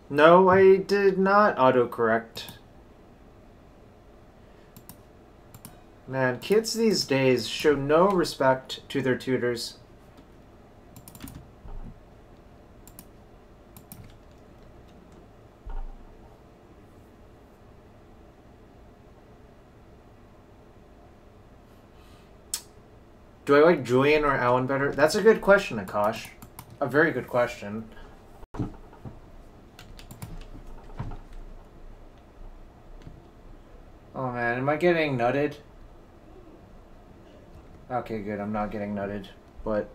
No, I did not autocorrect. Man, kids these days show no respect to their tutors. Do I like Julian or Alan better? That's a good question, Akash. A very good question. Oh man, am I getting nutted? Okay, good, I'm not getting nutted, but...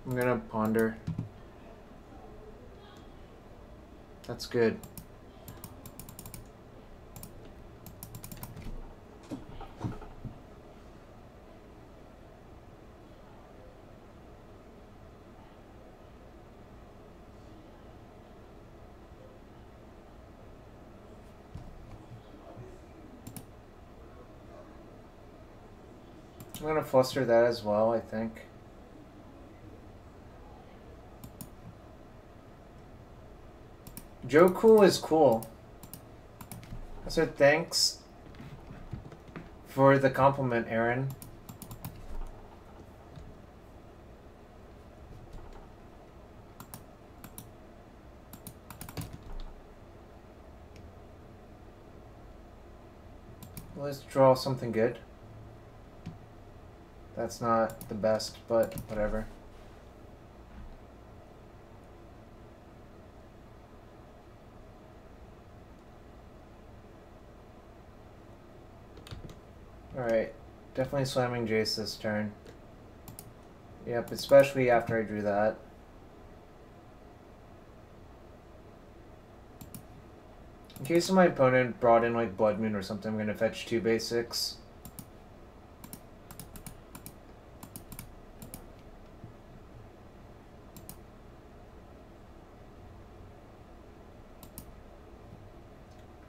I'm gonna ponder. That's good. I'm gonna fluster that as well, I think. Joe Cool is cool. So thanks for the compliment, Aaron. Let's draw something good. That's not the best, but whatever. Alright, definitely slamming Jace this turn. Yep, especially after I drew that. In case my opponent brought in like Blood Moon or something, I'm gonna fetch 2 basics.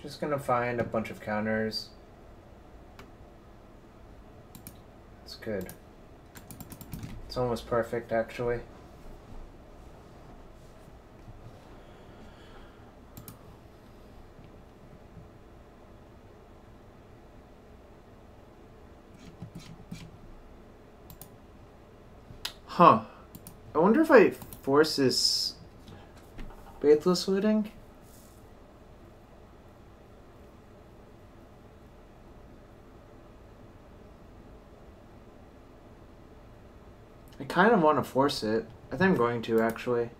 Just gonna find a bunch of counters. It's good. It's almost perfect, actually. Huh. I wonder if I force this Faithless Looting? I kind of want to force it. I think I'm going to, actually.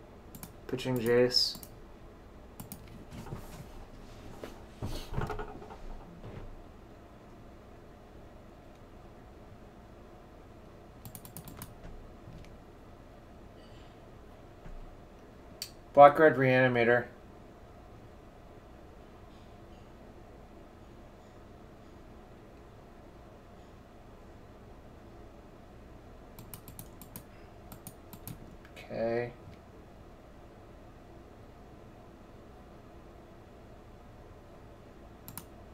Pitching Jace. Black-red Reanimator. Okay.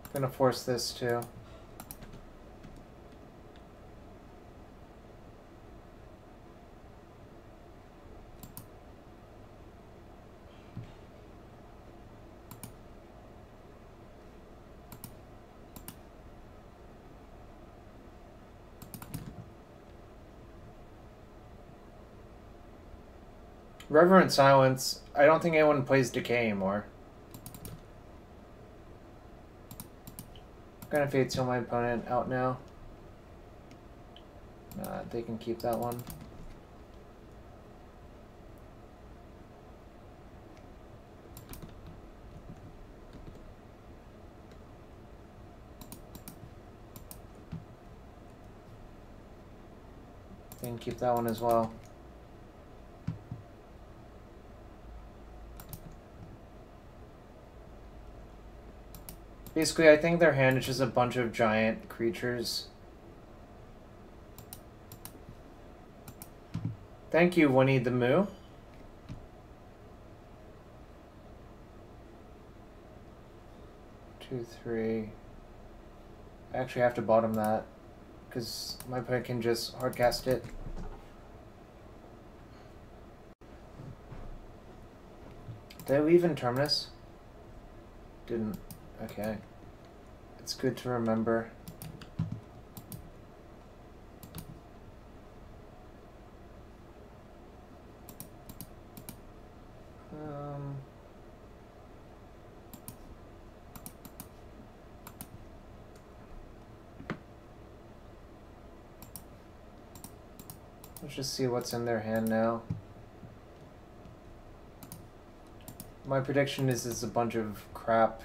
I'm gonna force this too. Reverent Silence. I don't think anyone plays Decay anymore. I'm gonna Fate Seal my opponent out now. Nah, they can keep that one. They can keep that one as well. Basically, I think their hand is just a bunch of giant creatures. Thank you, Winnie the Moo. Two, three. I actually have to bottom that, because my opponent can just hardcast it. Did I leave in Terminus? Didn't. Okay. It's good to remember. Let's just see what's in their hand now. My prediction is it's a bunch of crap.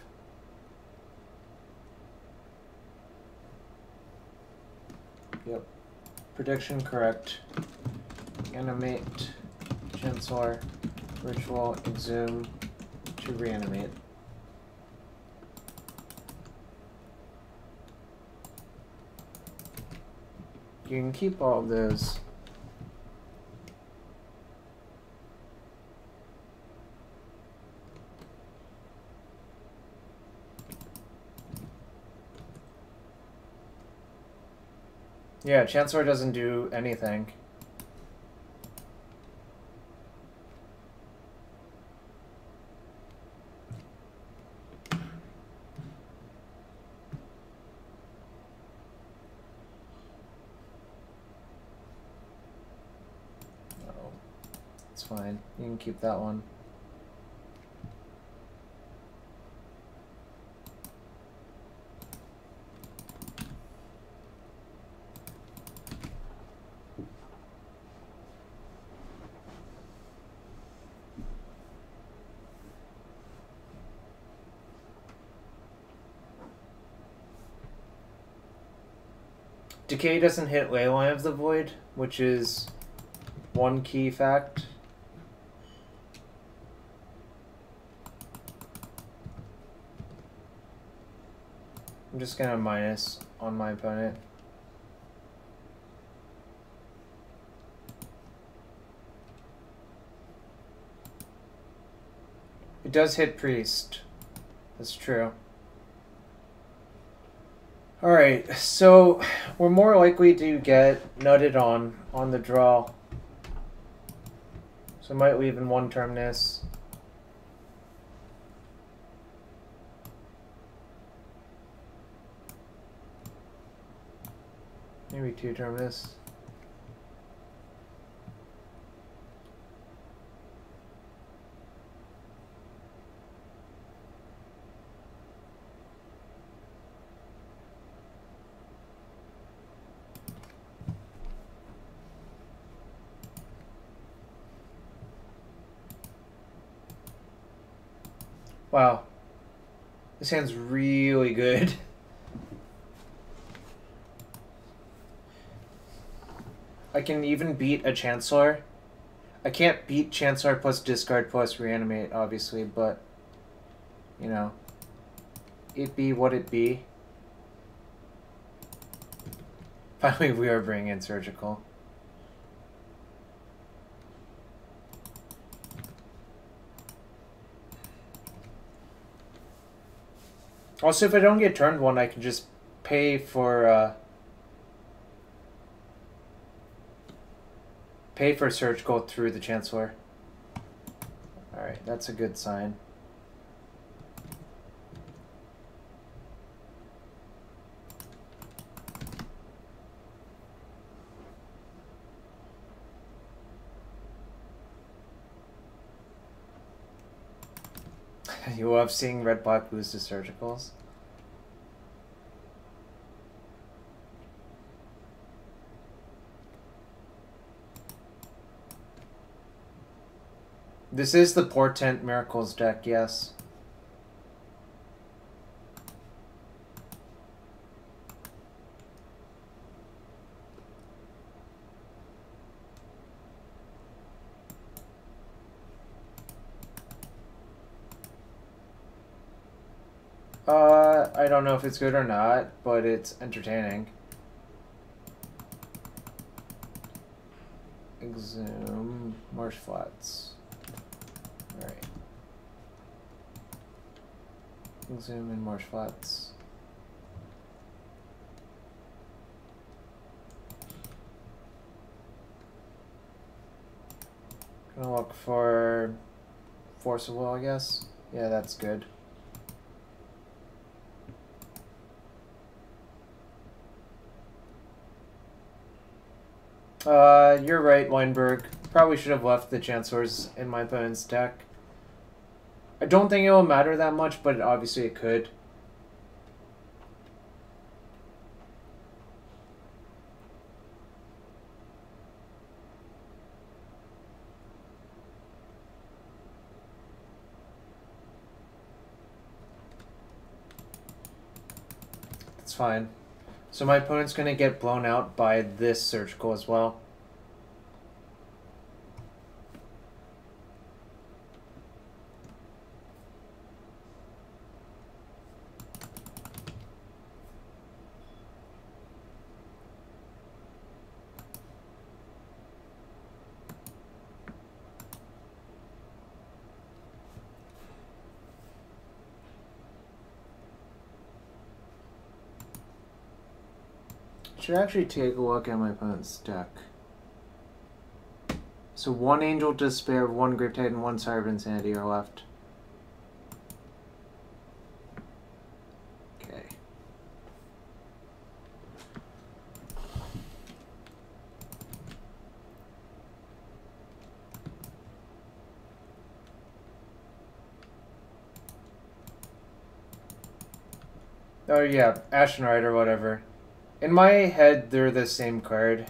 Yep. Prediction correct. Animate, Chancellor, Ritual, Exhume, to reanimate. You can keep all of those. Yeah, Chancellor doesn't do anything. Oh, it's fine. You can keep that one. Decay doesn't hit Leyline of the Void, which is one key fact. I'm just gonna minus on my opponent. It does hit Priest. That's true. Alright, so we're more likely to get nutted on the draw. So I might leave in one Terminus. Maybe two Terminus. Wow. This hand's really good. I can even beat a Chancellor. I can't beat Chancellor plus discard plus reanimate, obviously, but, you know, it be what it be. Finally, we are bringing in surgical. Also, if I don't get turned one, I can just pay for surgical through the Chancellor. Alright, that's a good sign. You love seeing red black lose to surgicals? This is the Portent Miracles deck, yes. I don't know if it's good or not, but it's entertaining. Exhume, Marsh Flats. Alright. Exhume and Marsh Flats. Gonna look for Force of Will, I guess. Yeah, that's good. You're right, Weinberg. Probably should have left the Chancellors in my opponent's deck. I don't think it will matter that much, but obviously it could. It's fine. So my opponent's going to get blown out by this surgical as well. Should actually take a look at my opponent's deck. So one Angel Despair, one Grave Titan, one Sire of Insanity are left. Okay. Oh yeah, Ashen Rider, whatever. In my head, they're the same card.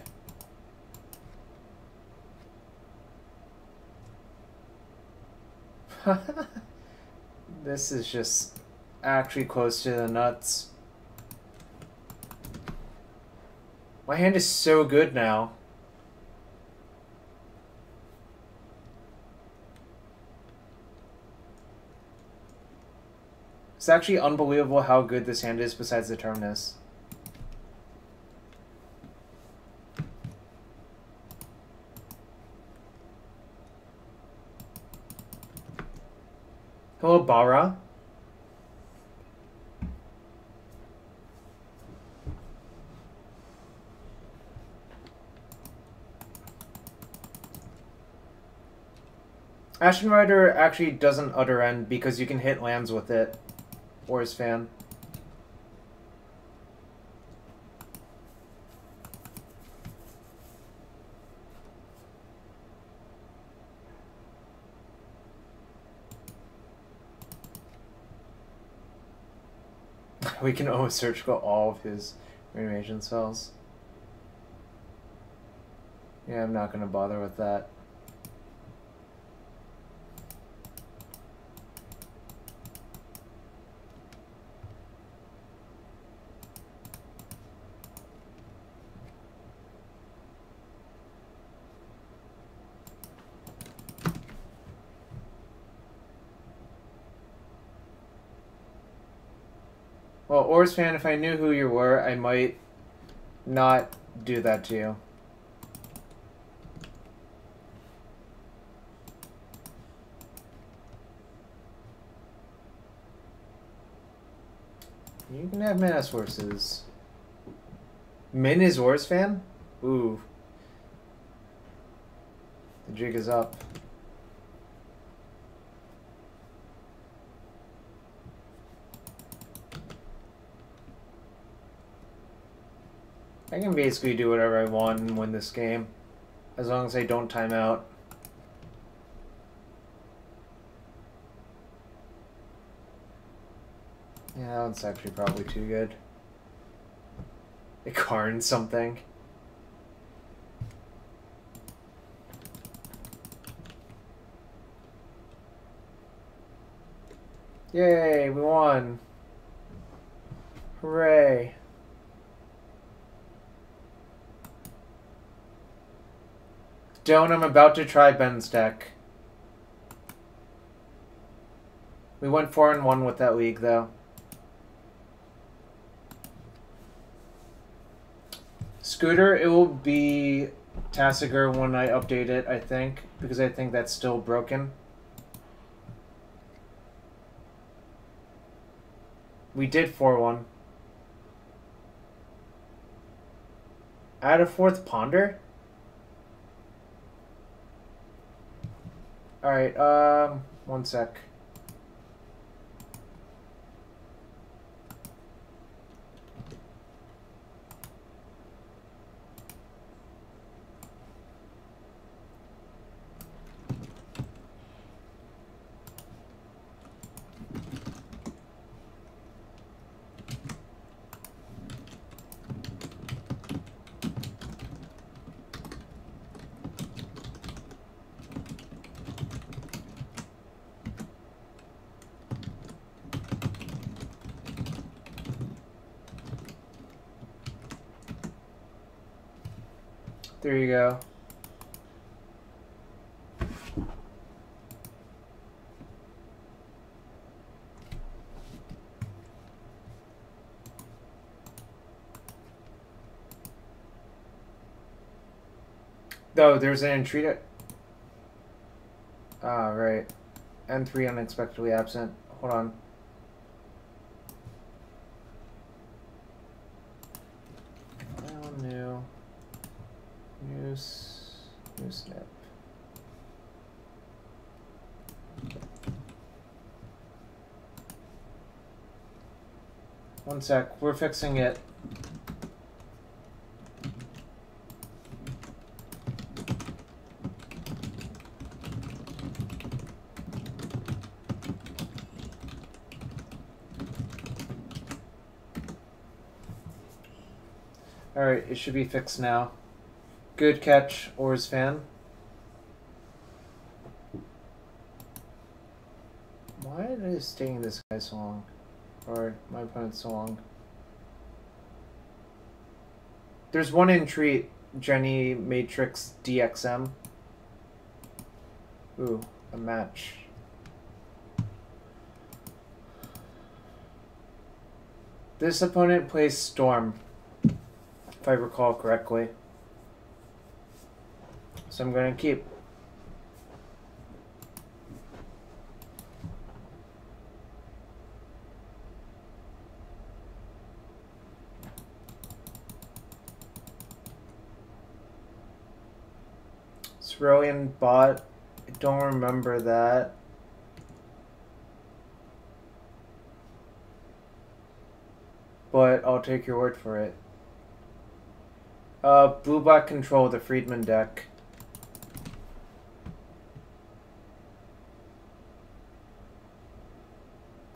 This is just actually close to the nuts. My hand is so good now. It's actually unbelievable how good this hand is besides the Terminus. Hello, Bara. Ashen Rider actually doesn't utter end because you can hit lands with it. Or his fan. We can almost search all of his reanimation spells. Yeah, I'm not gonna bother with that. Well, Ors fan, if I knew who you were, I might not do that to you. You can have mana sources. Min is Ors fan? Ooh. The jig is up. I can basically do whatever I want and win this game, as long as I don't time out. Yeah, that one's actually probably too good. It Karn something. Yay, we won. Hooray. Don't, I'm about to try Ben's deck. We went 4-1 with that league, though. Scooter, it will be Tassiger when I update it, I think, because I think that's still broken. We did 4-1. Add a fourth Ponder? Alright, one sec. There you go. Oh, there's an entreat. Ah, right. N3 unexpectedly absent. Hold on. File new. New snip. One sec. We're fixing it. Alright, it should be fixed now. Good catch, Ors fan. Why did I staying this guy so long? Or my opponent so long? There's one entreat, Jenny Matrix DXM. Ooh, a match. This opponent plays Storm, if I recall correctly. So I'm going to keep. Cerulean bot. I don't remember that. But I'll take your word for it. Blue black control the Friedman deck.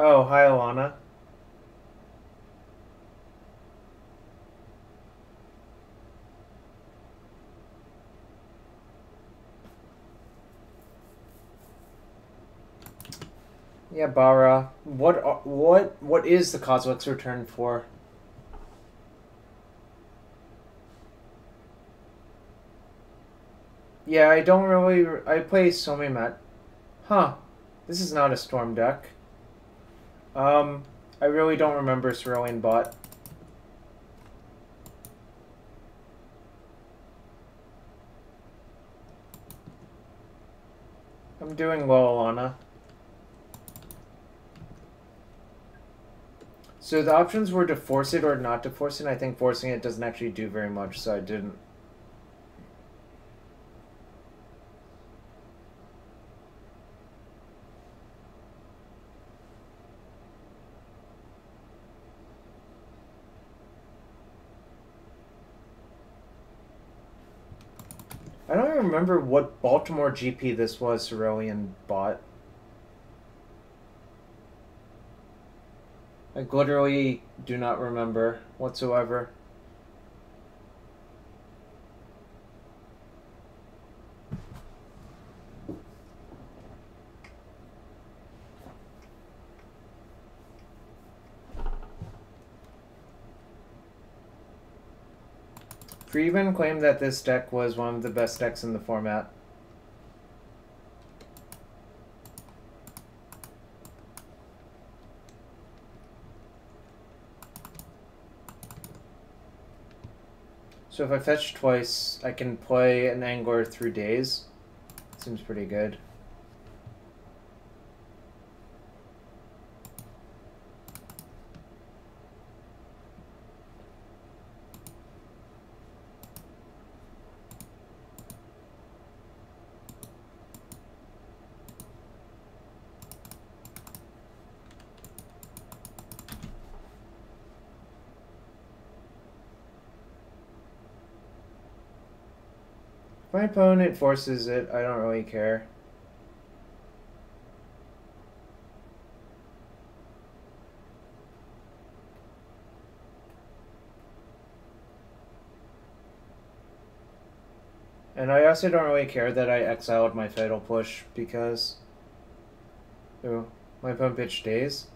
Oh, hi Alana. Yeah, Bara. What is the Kozilek's return for? Yeah, I don't really. I play so many Huh. This is not a Storm deck. I really don't remember Cerulean bot. I'm doing well, Alana. So the options were to force it or not to force it. I think forcing it doesn't actually do very much, so I didn't. I don't even remember what Baltimore GP this was Cerulean bought. I literally do not remember whatsoever. Friedman claimed that this deck was one of the best decks in the format. So if I fetch twice, I can play an Angler through days. Seems pretty good. If my opponent forces it, I don't really care. And I also don't really care that I exiled my Fatal Push because... Ooh, my opponent pitched Daze.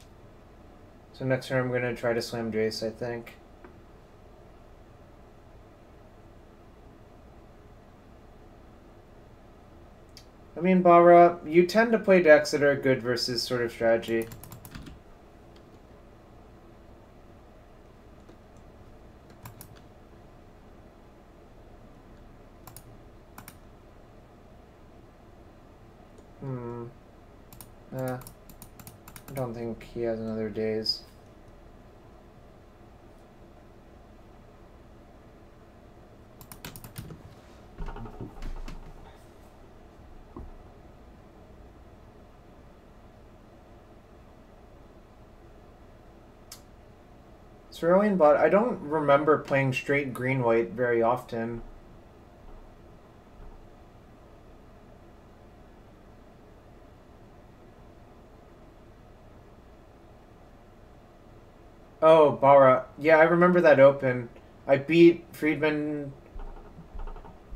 So next turn I'm going to try to slam Jace, I think. I mean, Bara, you tend to play decks that are good versus sort of strategy. I don't think he has another Daze. Cerulean bot, I don't remember playing straight green-white very often. Oh, Bara. Yeah, I remember that open. I beat Friedman.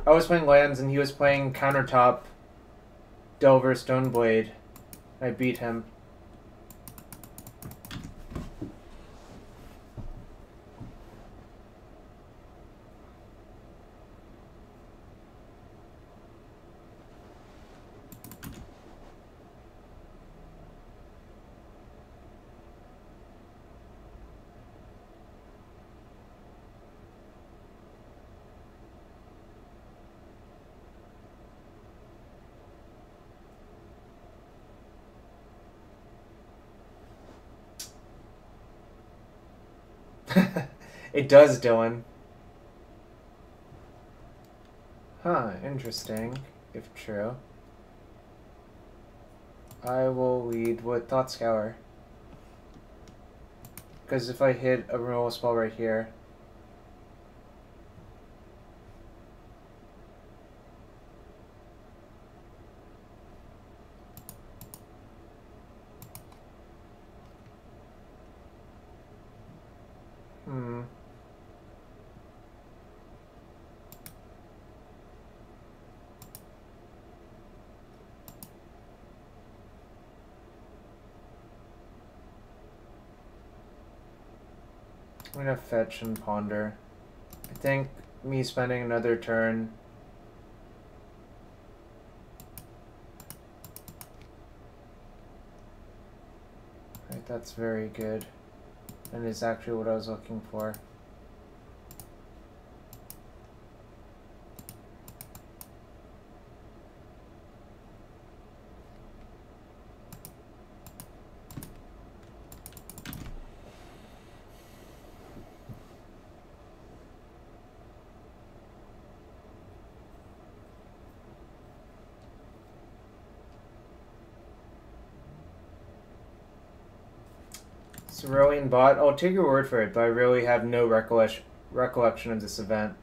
I was playing lands and he was playing countertop Delver Stoneblade. I beat him. It does, Dylan. Huh, interesting, if true. I will lead with Thought Scour. Because if I hit a removal spell right here... I'm gonna fetch and ponder. I think me spending another turn... Right, that's very good. And it's actually what I was looking for. Cerulean bot. I'll take your word for it, but I really have no recollection of this event.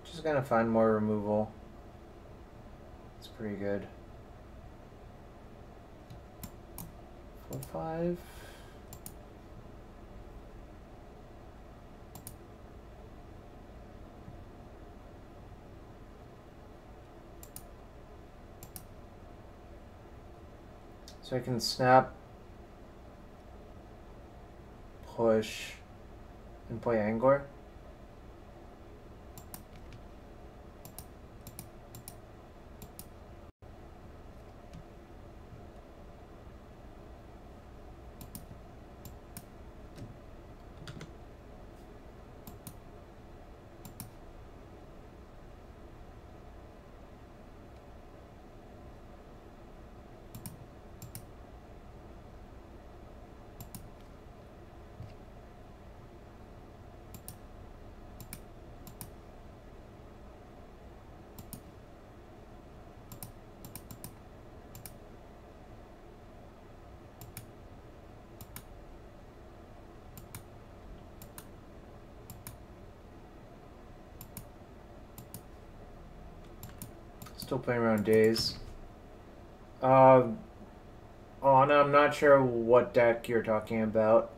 Just gonna find more removal. It's pretty good. 4-5. So I can snap, push, and play Angler. Still playing around days. Anna, I'm not sure what deck you're talking about.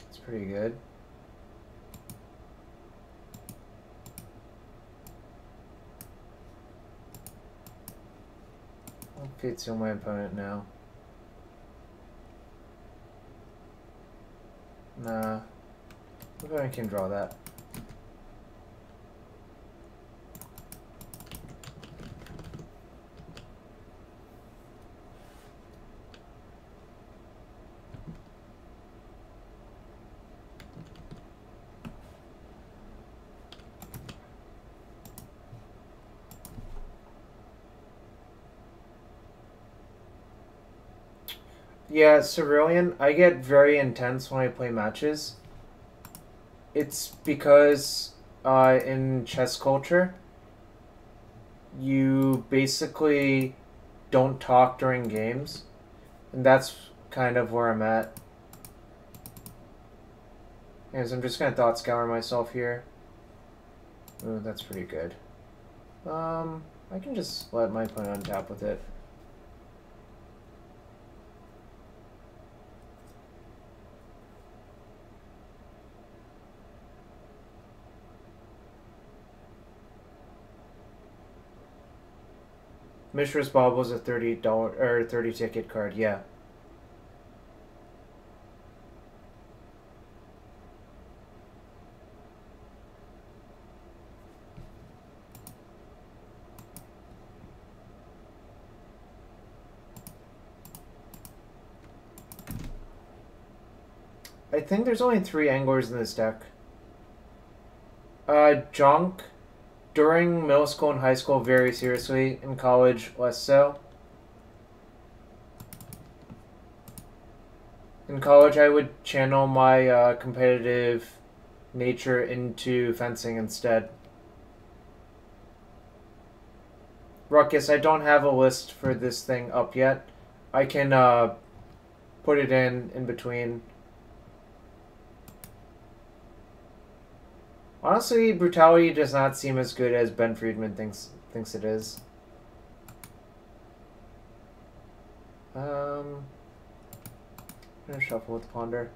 It's pretty good. I'll fate seal my opponent now. Nah. Maybe I can draw that. Yeah, Cerulean, I get very intense when I play matches. It's because in chess culture, you basically don't talk during games. And that's kind of where I'm at. Anyways, I'm just gonna thought scour myself here. Ooh, that's pretty good. I can just let my opponent untap with it. Mishra's Bob was a $30 or 30 ticket card, yeah. I think there's only 3 anglers in this deck. Junk, during middle school and high school, very seriously. In college, less so. In college, I would channel my competitive nature into fencing instead. Ruckus, I don't have a list for this thing up yet. I can put it in between. Honestly, Brutality does not seem as good as Ben Friedman thinks it is. I'm gonna shuffle with Ponder.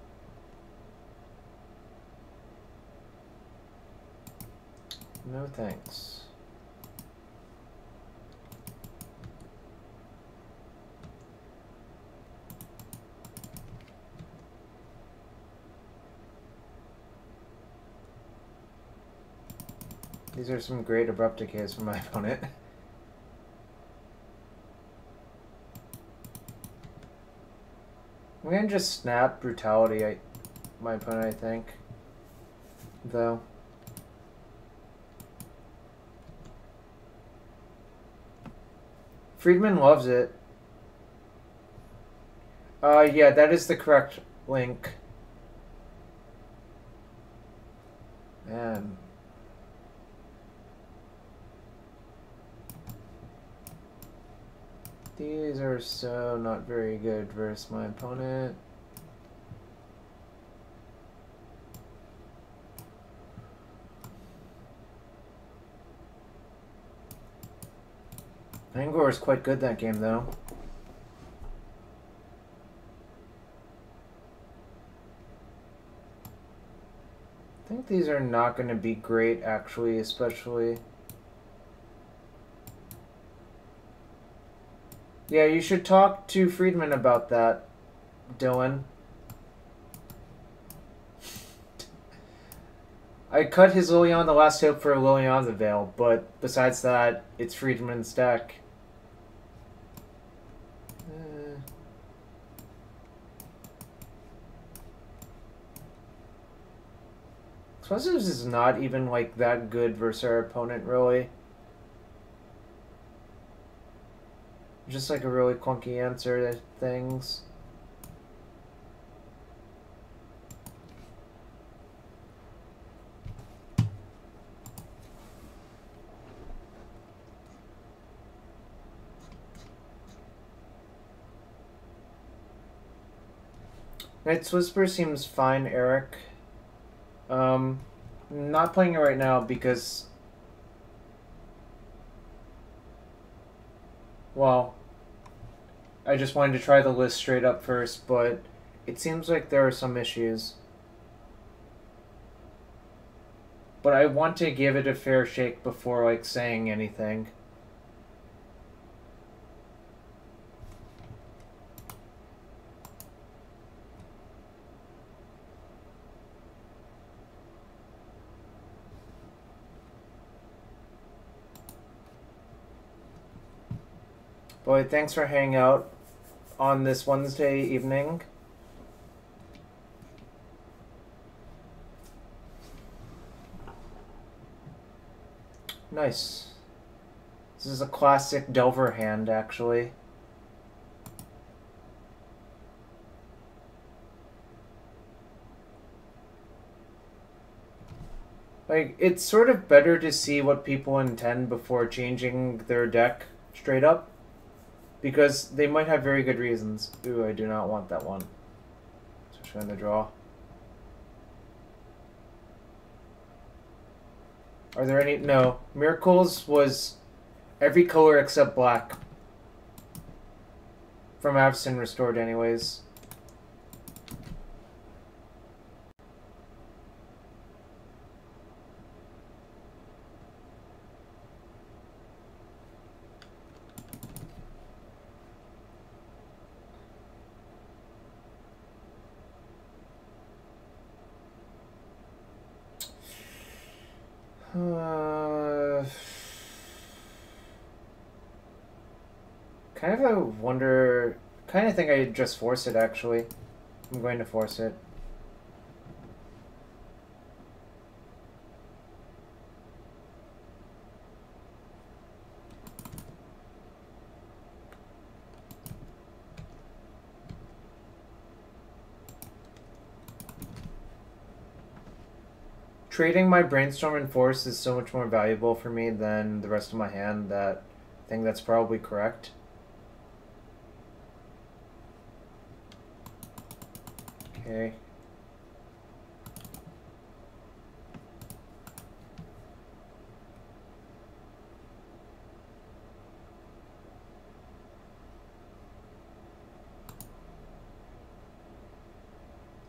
No thanks. These are some great abrupt decays from my opponent. I'm gonna just snap Brutality, my opponent, I think. Though. Friedman loves it. Yeah, that is the correct link. Man. These are so not very good versus my opponent. Angor is quite good that game, though. I think these are not going to be great, actually, especially... Yeah, you should talk to Friedman about that, Dylan. I cut his Liliana the Last Hope for Liliana the Veil, but besides that, it's Friedman's deck. Explosives is not even like that good versus our opponent, really. Just like a really clunky answer to things. Knight's Whisper seems fine, Eric. Not playing it right now because... Well, I just wanted to try the list straight up first, but it seems like there are some issues. But I want to give it a fair shake before, like, saying anything. Boy, thanks for hanging out on this Wednesday evening. Nice. This is a classic Delver hand, actually. Like, it's sort of better to see what people intend before changing their deck straight up. Because they might have very good reasons. Ooh, I do not want that one. Especially on the draw. Are there any? No. Miracles was every color except black. From Avacyn Restored anyways. Kind of a wonder... Kind of think I just force it, actually. I'm going to force it. Trading my Brainstorm and Force is so much more valuable for me than the rest of my hand that I think that's probably correct. Okay.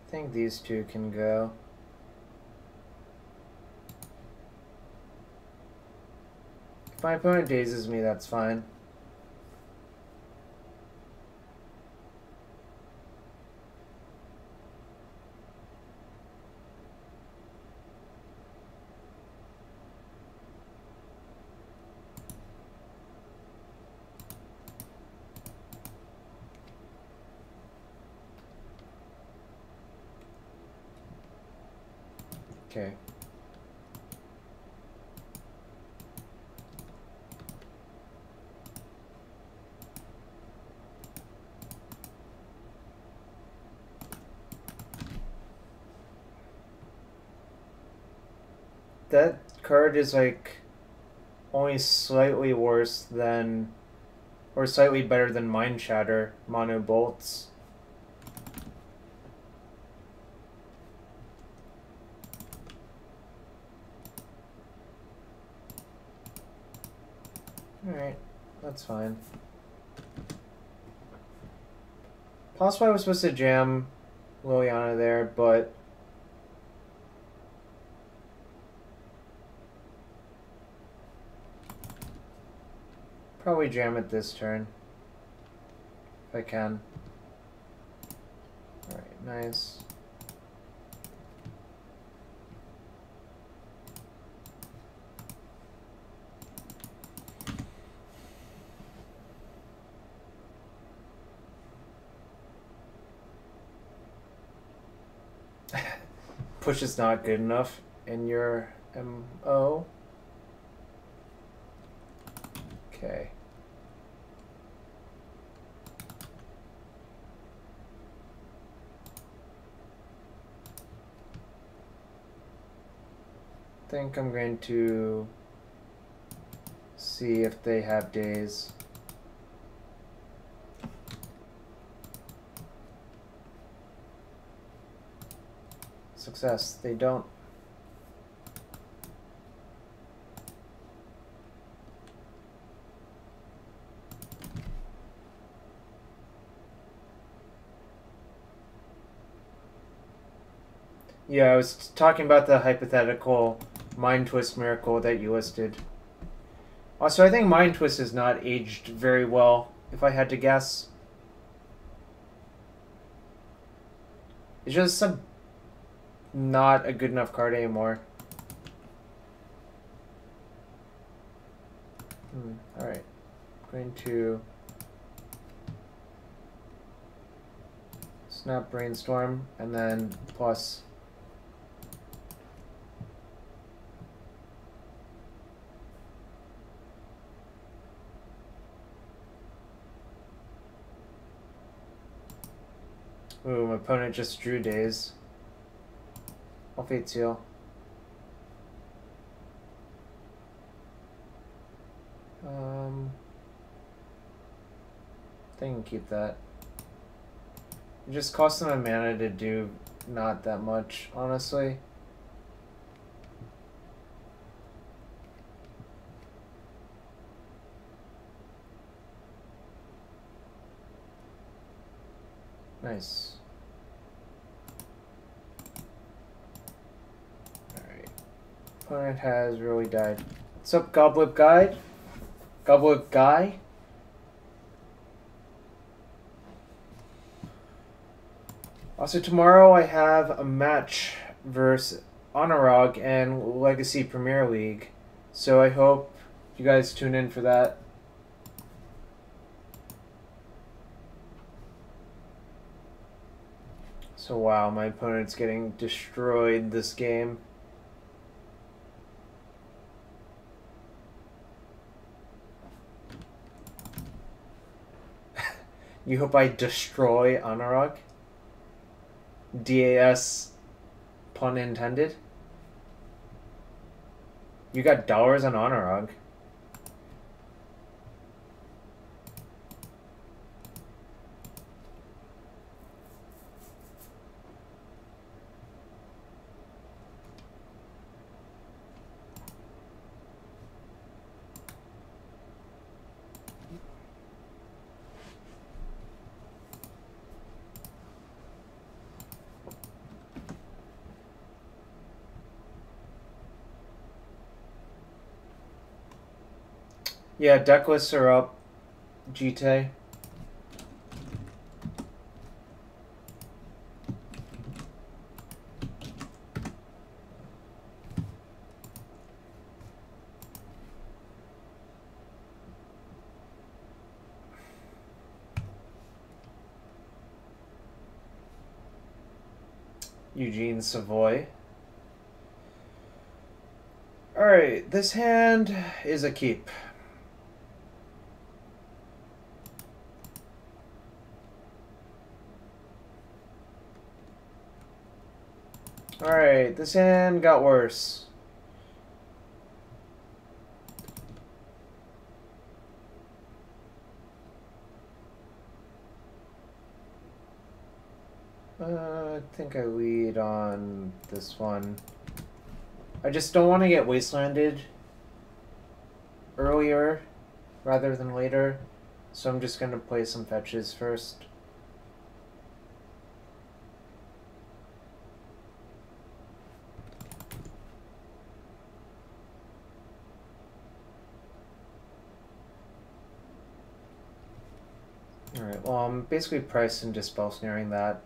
I think these two can go. If my opponent dazes me, that's fine. Okay. That card is like only slightly worse than, or slightly better than Mind Shatter, Mono Bolts. Alright, that's fine. Possibly I was supposed to jam Liliana there, but probably jam it this turn. If I can. Alright, nice. Push is not good enough in your MO. Okay. I think I'm going to see if they have days. Success. They don't. Yeah, I was talking about the hypothetical Mind Twist miracle that you listed. Also, I think Mind Twist is not aged very well, if I had to guess. It's just not a good enough card anymore. Alright. Going to snap Brainstorm and then plus. Ooh, my opponent just drew days. I'll Fate Seal. They can keep that. It just costs them a mana to do not that much, honestly. Nice. Alright. Opponent has really died. What's up, Goblet Guide? Goblet Guy? Also, tomorrow I have a match versus Honorog and Legacy Premier League. So I hope you guys tune in for that. So wow, my opponent's getting destroyed this game. You hope I destroy Honorog? DAS, pun intended. You got dollars on Honorog. Yeah, deck lists are up. GT. Eugene Savoy. Alright, this hand is a keep. Alright, this hand got worse. I think I lead on this one. I just don't want to get wastelanded earlier rather than later, so I'm just going to play some fetches first. Alright, well, I'm basically priced and dispel snaring that.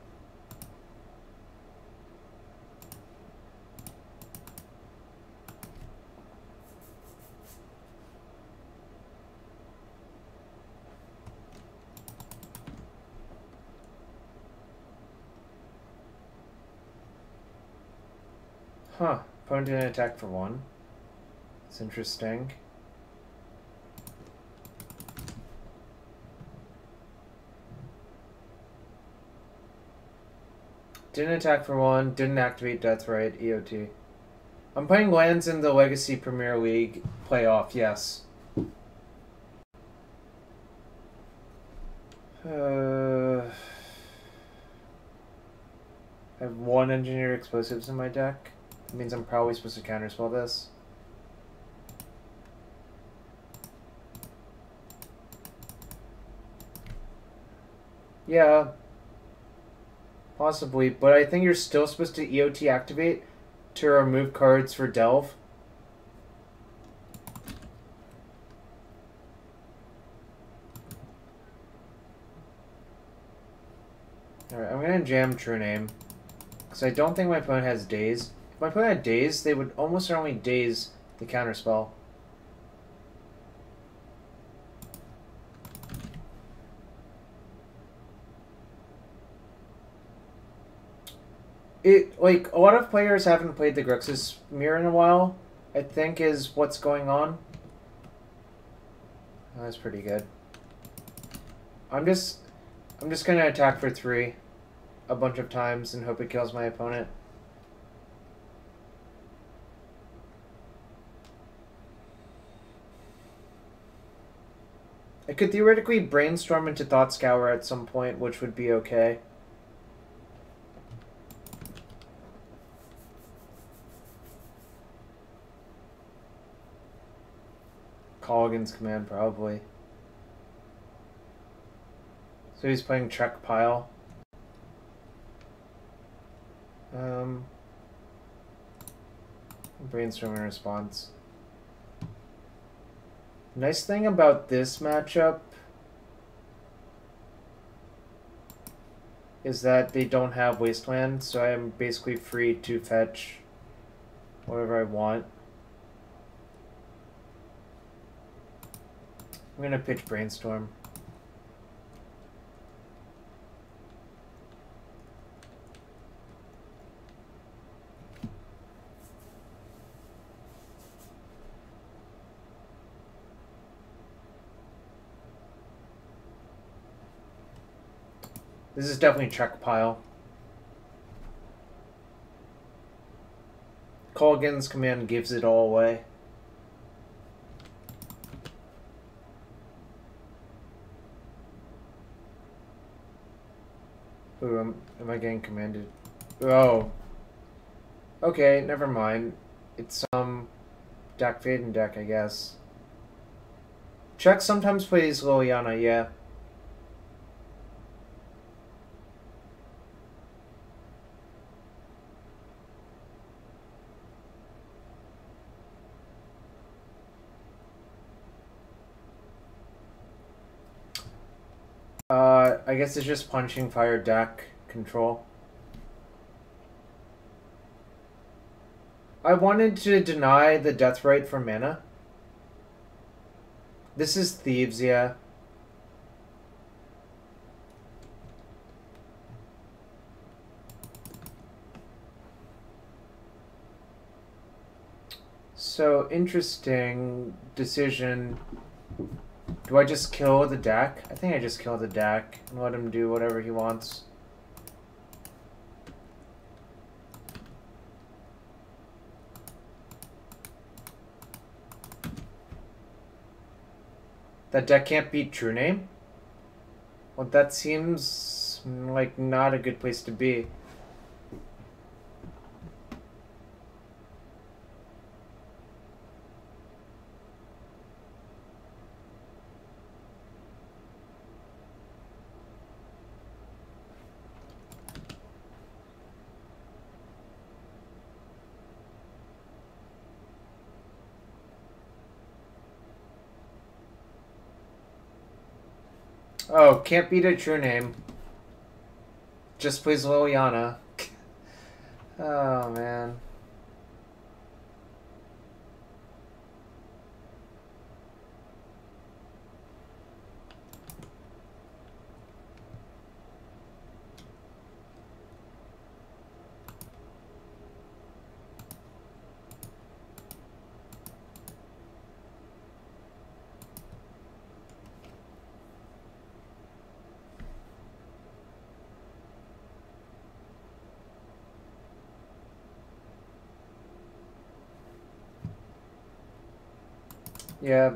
Huh, opponent didn't attack for one. It's interesting. Didn't attack for one, didn't activate Deathrite, EOT. I'm playing lands in the Legacy Premier League playoff, yes. I have one Engineered Explosives in my deck. That means I'm probably supposed to counterspell this. Yeah. Possibly, but I think you're still supposed to EOT activate to remove cards for Delve. Alright, I'm gonna jam True Name. Because I don't think my opponent has Daze. If my opponent had Daze, they would almost certainly Daze the counterspell. Like, a lot of players haven't played the Grixis Mirror in a while, I think is what's going on. Oh, that's pretty good. I'm just gonna attack for 3 a bunch of times and hope it kills my opponent. I could theoretically brainstorm into Thought Scour at some point, which would be okay. Colligan's Command, probably. So he's playing Trek Pile. Brainstorming response. Nice thing about this matchup is that they don't have Wasteland, so I am basically free to fetch whatever I want. I'm gonna pitch Brainstorm. This is definitely Trek Pile. Colligan's Command gives it all away. Ooh, am I getting commanded? Oh. Okay, never mind. It's deck Fade and deck, I guess. Trek sometimes plays Liliana, yeah. I guess it's just punching fire deck control. I wanted to deny the death right for mana. This is Thieves, yeah. So, interesting decision. Do I just kill the deck? I think I just kill the deck and let him do whatever he wants. That deck can't beat True Name? Well, that seems like not a good place to be. Oh, can't beat a True Name. Just plays Liliana. Oh, man. Yeah,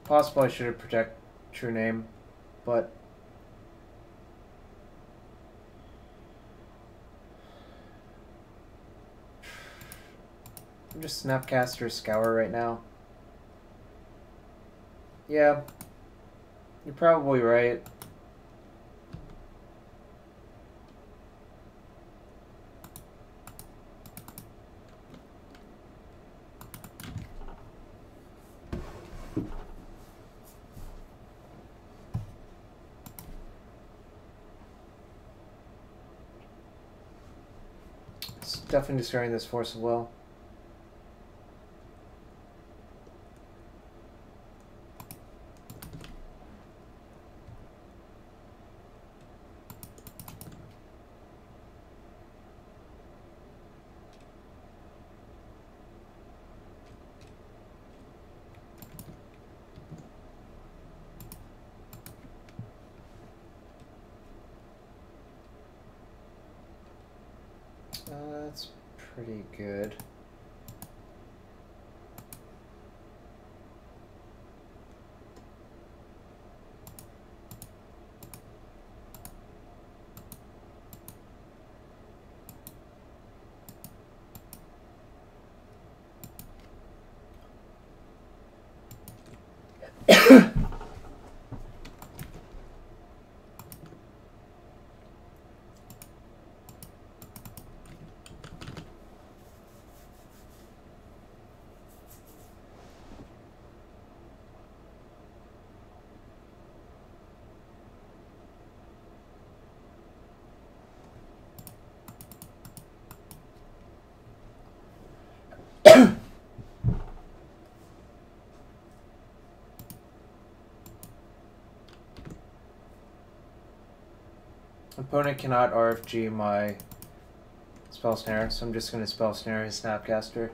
possible I should have protect True Name, but I'm just Snapcaster Scour right now. Yeah, you're probably right. It's definitely destroying this Force of Will. That's pretty good. Opponent cannot RFG my Spell Snare, so I'm just going to Spell Snare his Snapcaster.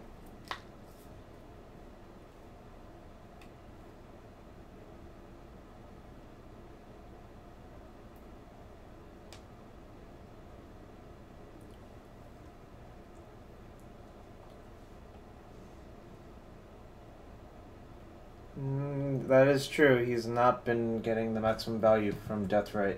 That is true. He's not been getting the maximum value from Deathrite.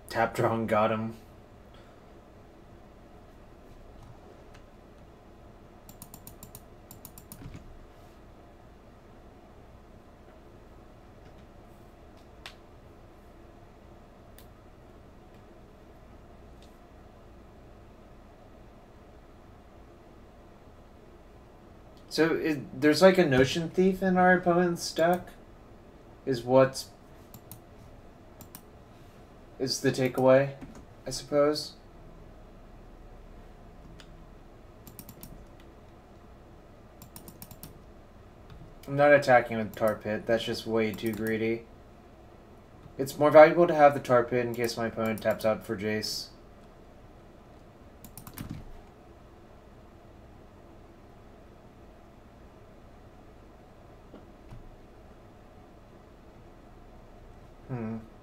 Tap drawn got him. So there's like a Notion Thief in our opponent's deck? Is the takeaway, I suppose? I'm not attacking with Tar Pit, that's just way too greedy. It's more valuable to have the Tar Pit in case my opponent taps out for Jace.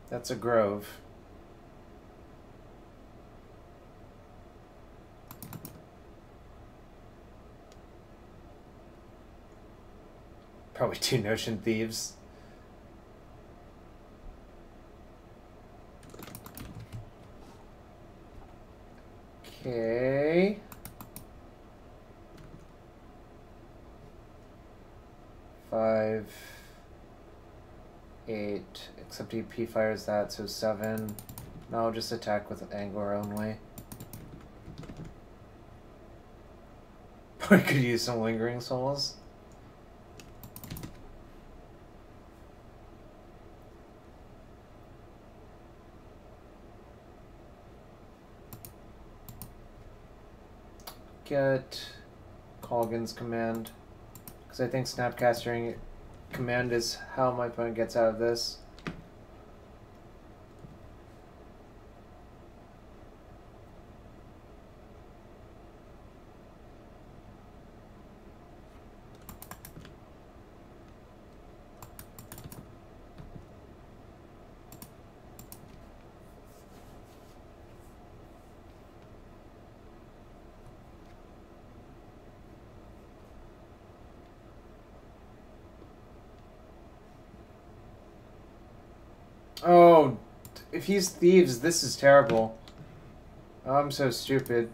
That's a Grove. Probably 2 Notion Thieves. Okay. 5, 8. Except he P-fires that, so 7. No, I'll just attack with Angler only. Probably could use some Lingering Souls. Get Colgan's command, because I think Snapcastering command is how my opponent gets out of this. Oh, if he's Thieves, this is terrible. Oh, I'm so stupid.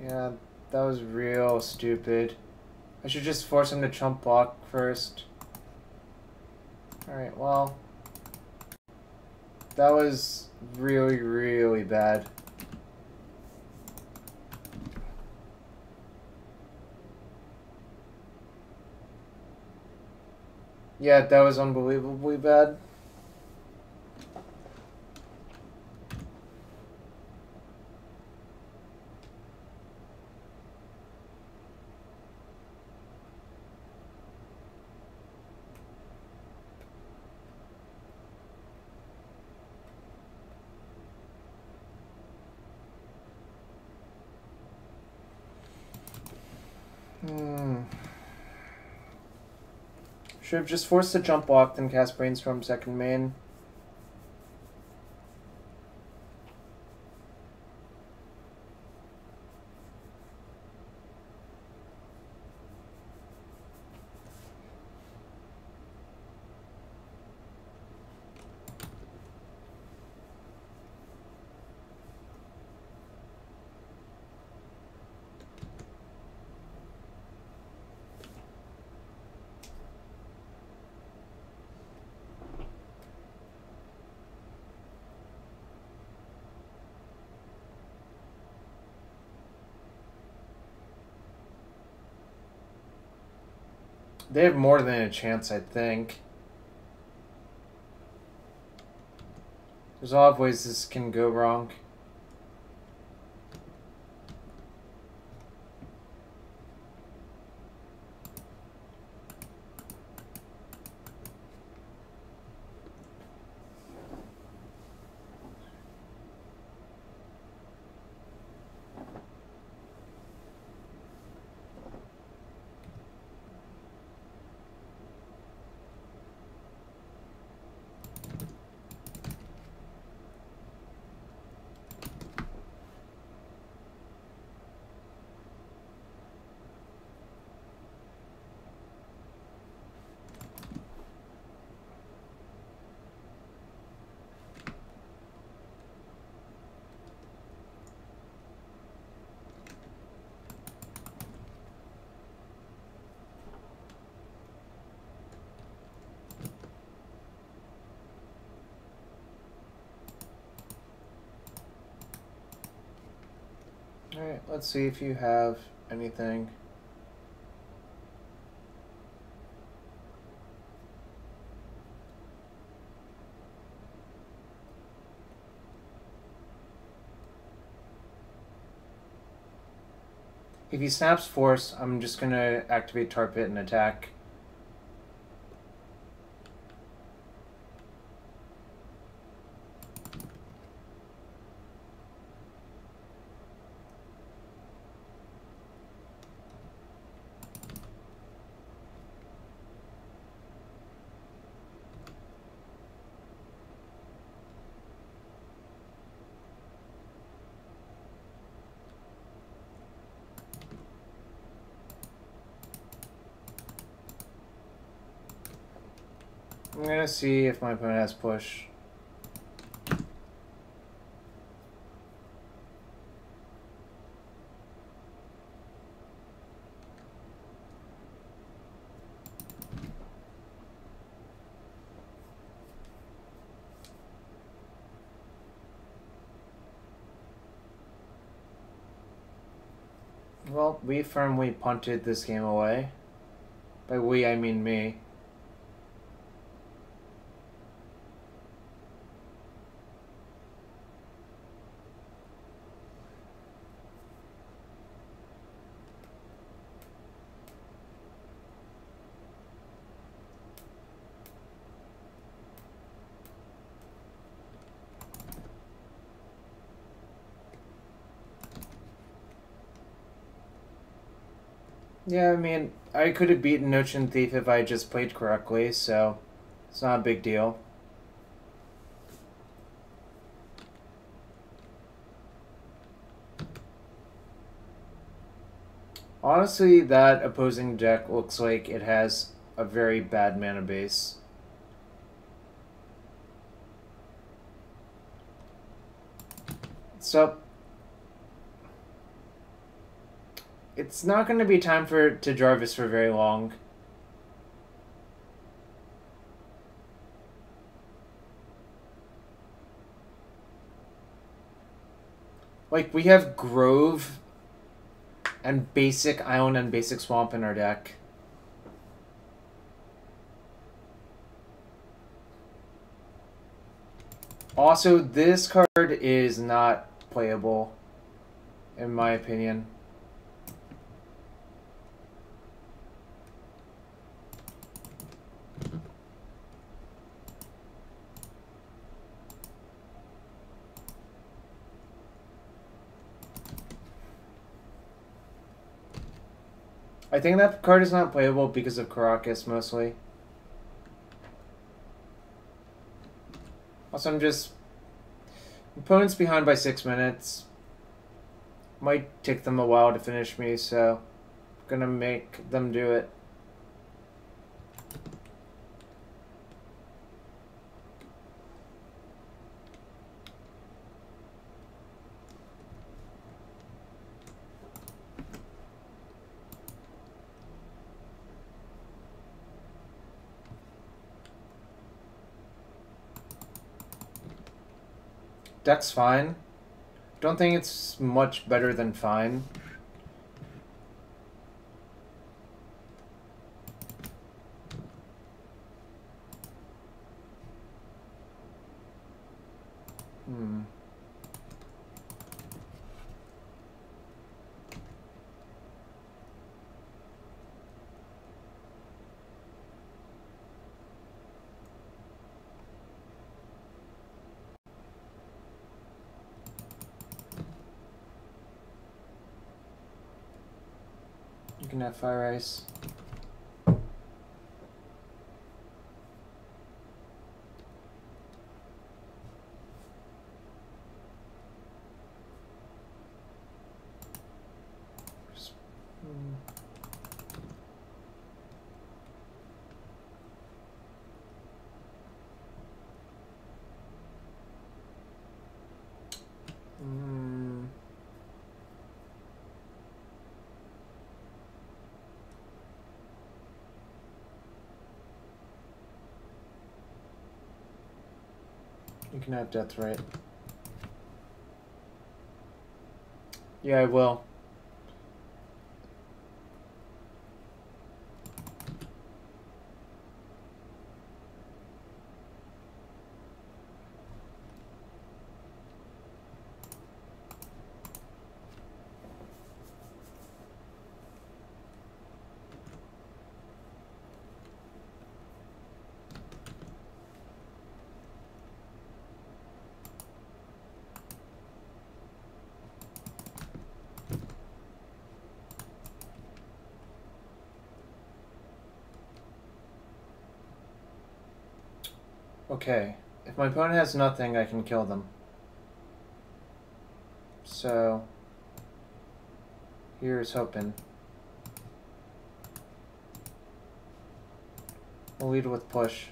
Yeah, that was real stupid. I should just force him to chump block first. Alright, well. That was really, really bad. Yeah, that was unbelievably bad. Should have just forced the jump block, then cast Brainstorm second main. They have more than a chance, I think. There's a lot of ways this can go wrong. let's see if you have anything. If he snaps Force, I'm just gonna activate Tar Pit and attack. I'm gonna see if my opponent has push. Well, we firmly punted this game away. By we, I mean me. Yeah, I mean, I could have beaten Ocean Thief if I just played correctly, so it's not a big deal. Honestly, that opposing deck looks like it has a very bad mana base. So it's not going to be time to Jarvis for very long. Like, we have Grove and basic Island and basic Swamp in our deck. Also, this card is not playable, in my opinion. I think that card is not playable because of Caracas, mostly. Also, I'm just... Opponent's behind by 6 minutes. Might take them a while to finish me, so... I'm gonna make them do it. Deck's fine. Don't think it's much better than fine. You can have Fire Ice. You can have Death Right. Yeah, I will. Okay. If my opponent has nothing, I can kill them. So, here's hoping. We'll lead with push.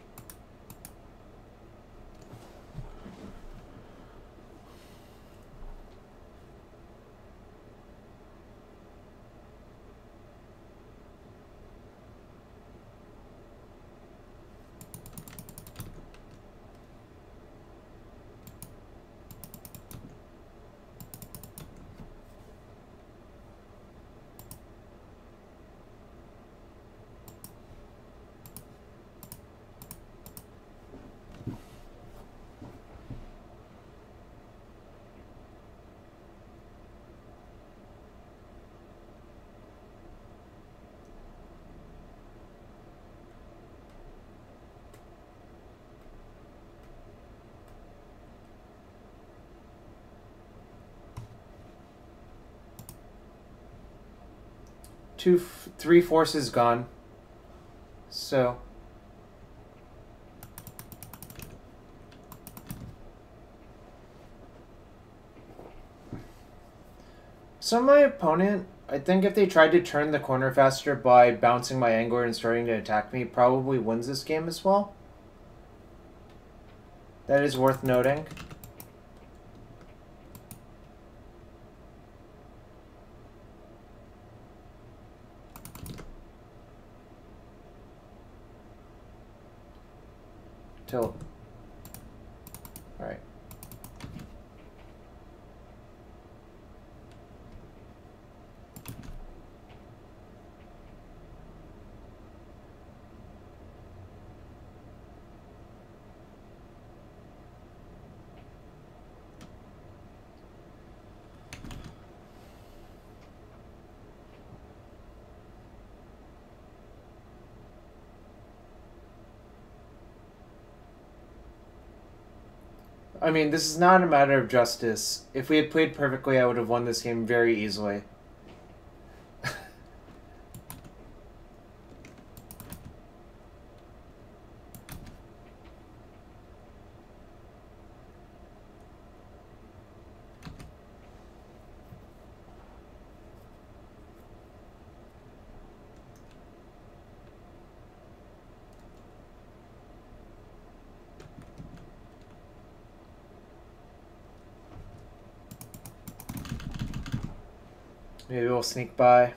Three forces gone. So my opponent, I think if they tried to turn the corner faster by bouncing my angler and starting to attack me, probably wins this game as well. That is worth noting. Tilt. Alright. I mean, this is not a matter of justice. If we had played perfectly, I would have won this game very easily. Maybe we'll sneak by.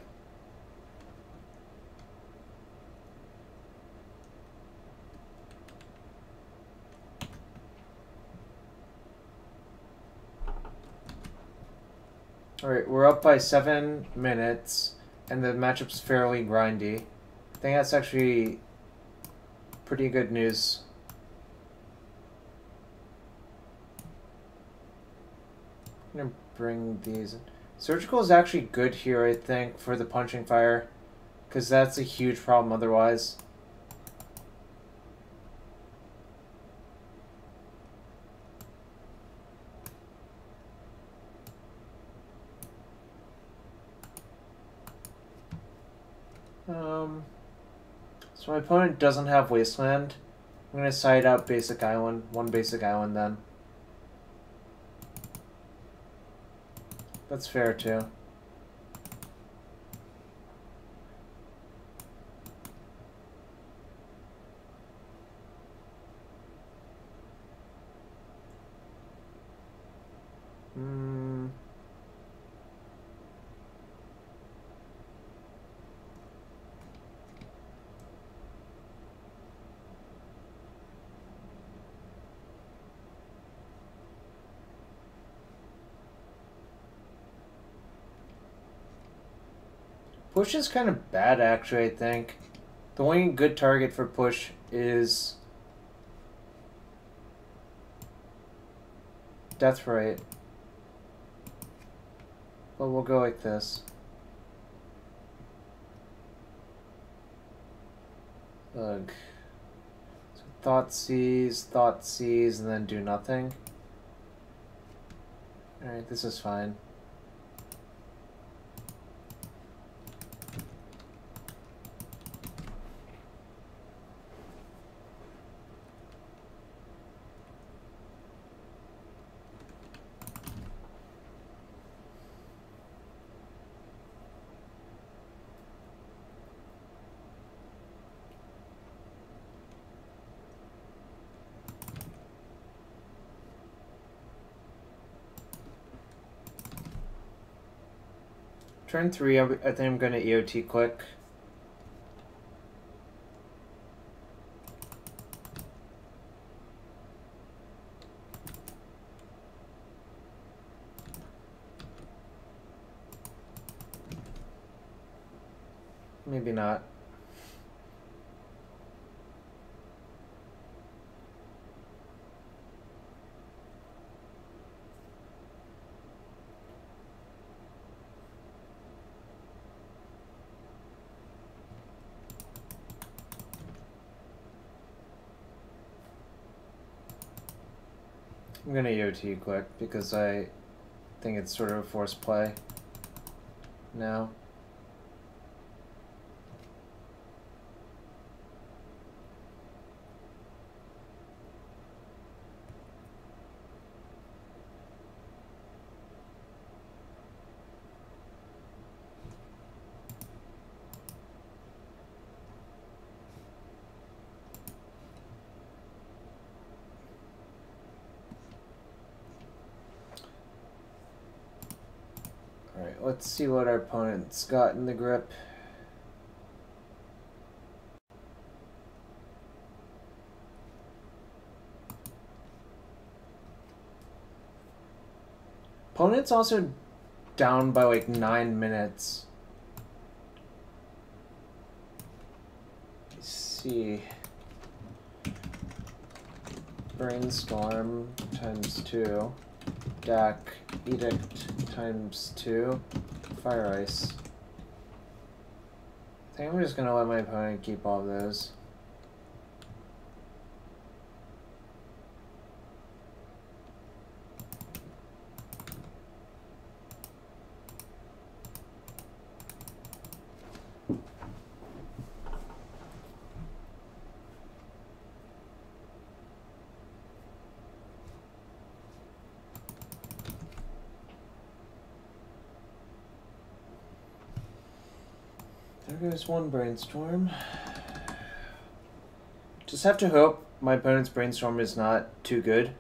Alright, we're up by 7 minutes, and the matchup's fairly grindy. I think that's actually pretty good news. I'm gonna bring these in. Surgical is actually good here, I think, for the punching fire, because that's a huge problem otherwise. So my opponent doesn't have Wasteland. I'm going to side out Basic Island, one Basic Island then. That's fair too. Push is kind of bad, actually, I think. The only good target for push is Death Rate. But we'll go like this. Ugh. So thought seize, and then do nothing. Alright, this is fine. Turn 3, I think I'm going to EOT click. Maybe not. I'm gonna EOT click because I think it's sort of a forced play now. Alright, let's see what our opponent's got in the grip. Opponent's also down by like 9 minutes. Let's see. Brainstorm times 2. DAC Edict times 2. Fire Ice. I think I'm just gonna let my opponent keep all those. There goes one brainstorm. Just have to hope my opponent's brainstorm is not too good.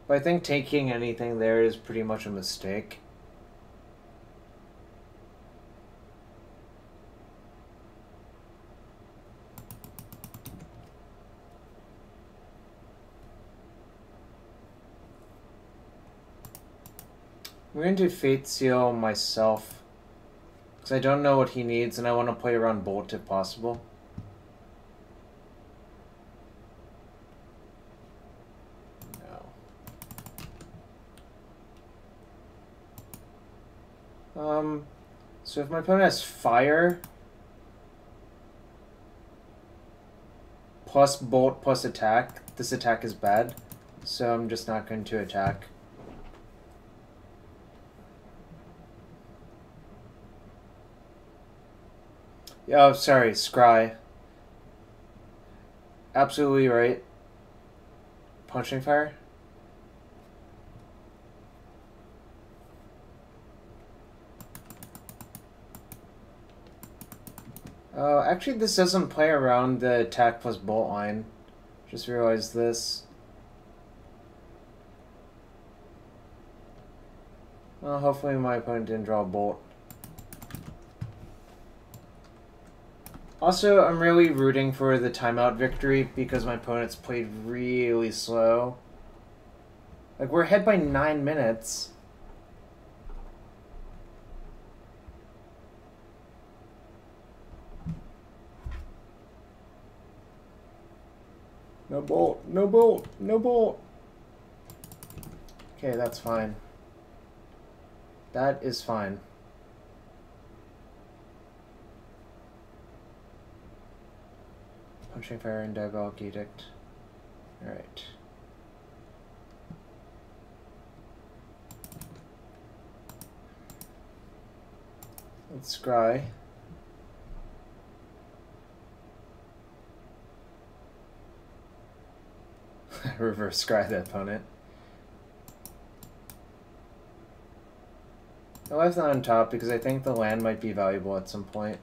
But I think taking anything there is pretty much a mistake. I'm going to Fate Seal myself, because I don't know what he needs and I want to play around Bolt if possible. No. So if my opponent has Fire, plus Bolt plus attack, this attack is bad, so I'm just not going to attack. Oh, sorry, Scry. Absolutely right. Punching Fire? Oh, actually this doesn't play around the attack plus bolt line. Just realized this. Well, hopefully my opponent didn't draw a bolt. Also, I'm really rooting for the timeout victory because my opponent's played really slow. Like, we're ahead by 9 minutes. No bolt, no bolt, no bolt. Okay, that's fine. That is fine. Punching Fire and Diabolic Edict. Alright. Let's scry. Reverse scry the opponent. I left that on top because I think the land might be valuable at some point.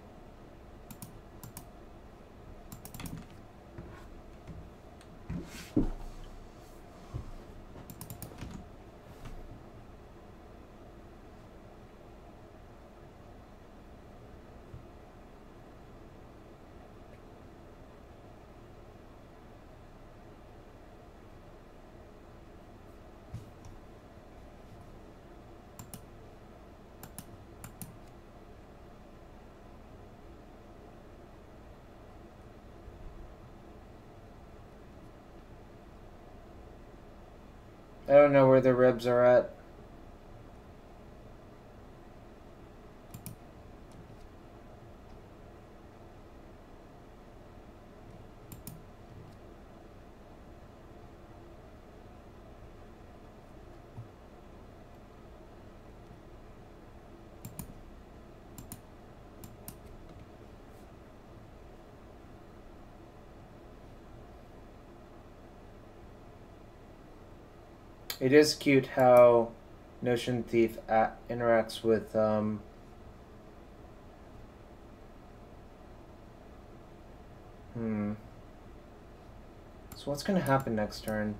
I don't know where the ribs are at. It is cute how Notion Thief interacts with So what's gonna happen next turn?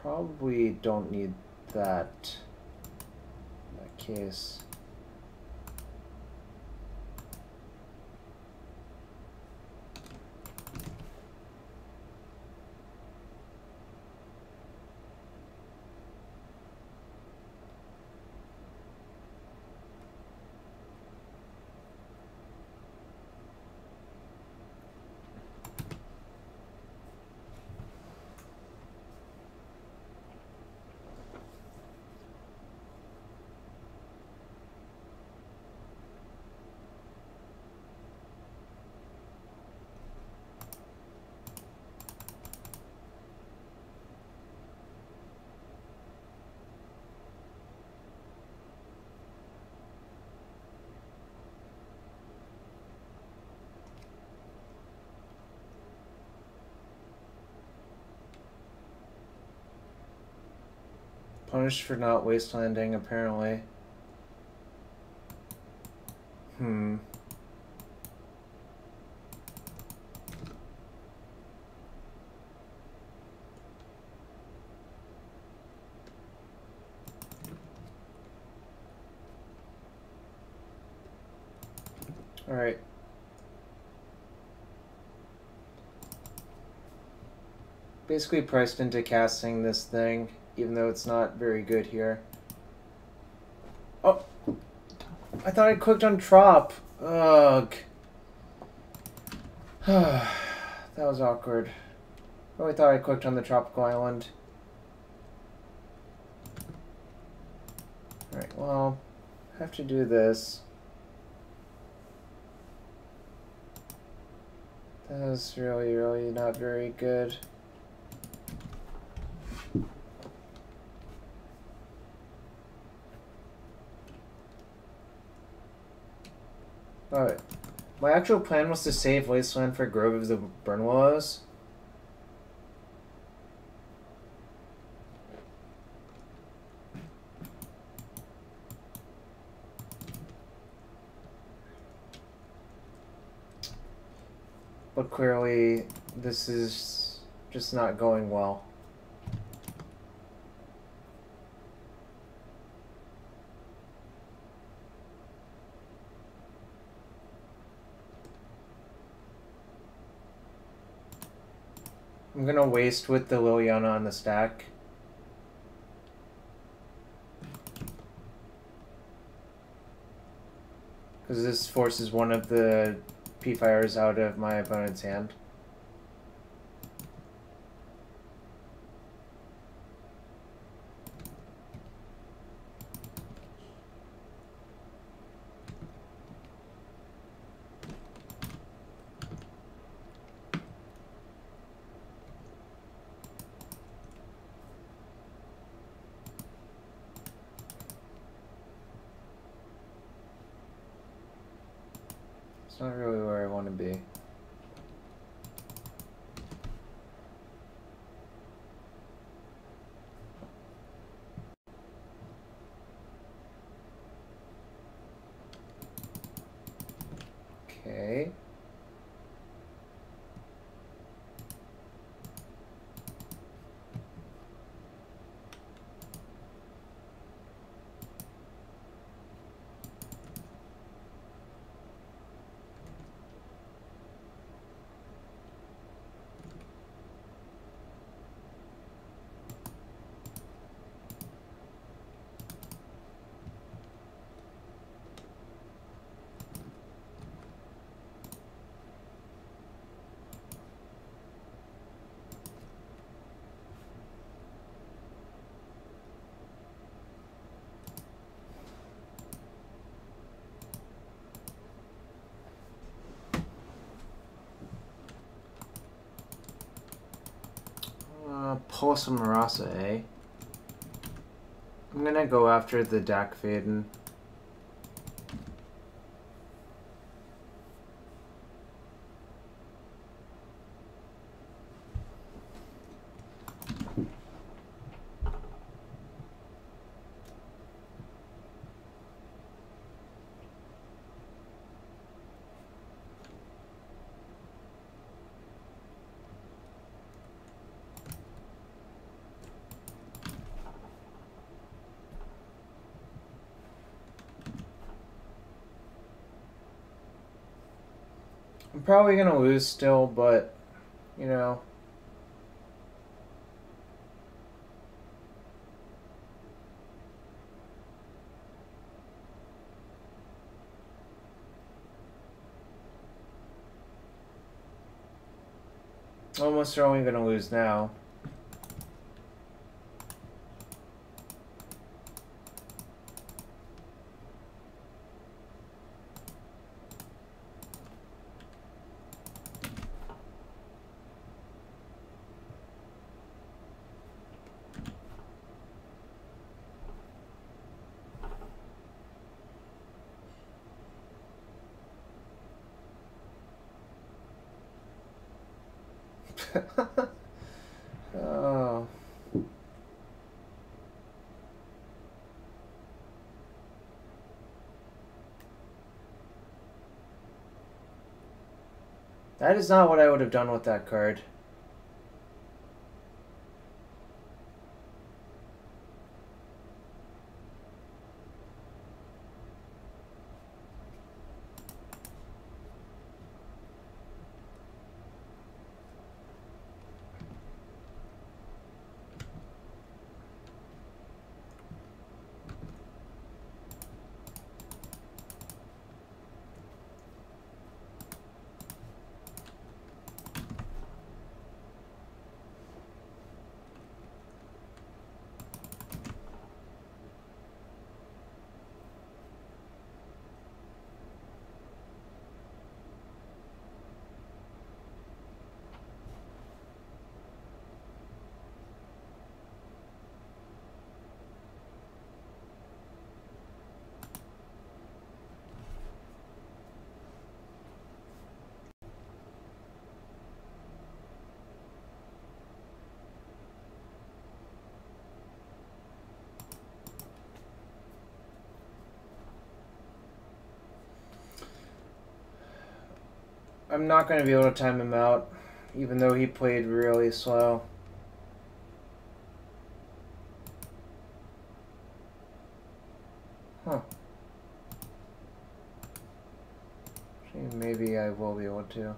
Probably don't need that in that case. Punished for not wastelanding, apparently. Alright. Basically priced into casting this thing, even though it's not very good here. Oh! I thought I clicked on Trop. Ugh. That was awkward. Oh, I thought I clicked on the tropical island. Alright, well, I have to do this. That was really, really not very good. Alright. My actual plan was to save Wasteland for Grove of the Burnwillows. But clearly, this is just not going well. I'm gonna waste with the Liliana on the stack. Because this forces one of the P-Fires out of my opponent's hand. It's not really where I want to be. Okay. pull some Marasa, eh? I'm gonna go after the Dak Faden. I'm probably gonna lose still, but, you know. Almost certainly gonna lose now. Oh. That is not what I would have done with that card. I'm not going to be able to time him out, even though he played really slow. Huh. Maybe I will be able to.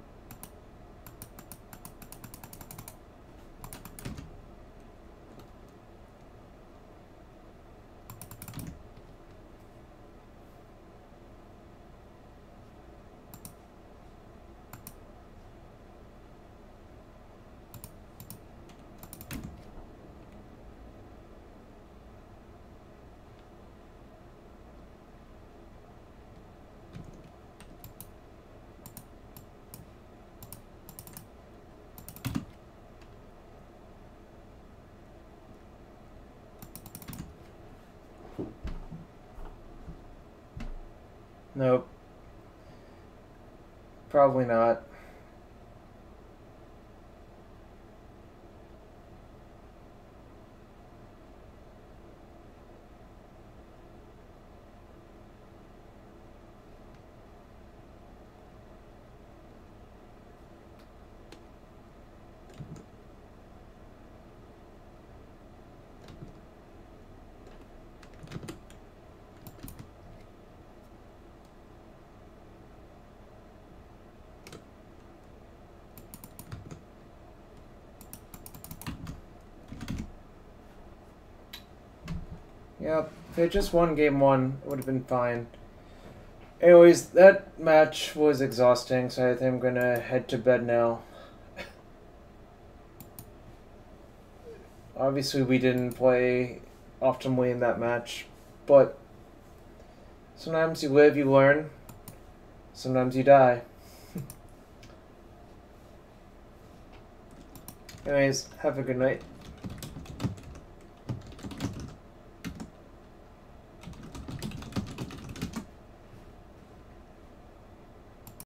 Nope. Probably not. Yep, if they just won game one, it would have been fine. Anyways, that match was exhausting, so I think I'm gonna head to bed now. Obviously, we didn't play optimally in that match, but sometimes you live, you learn. Sometimes you die. Anyways, have a good night.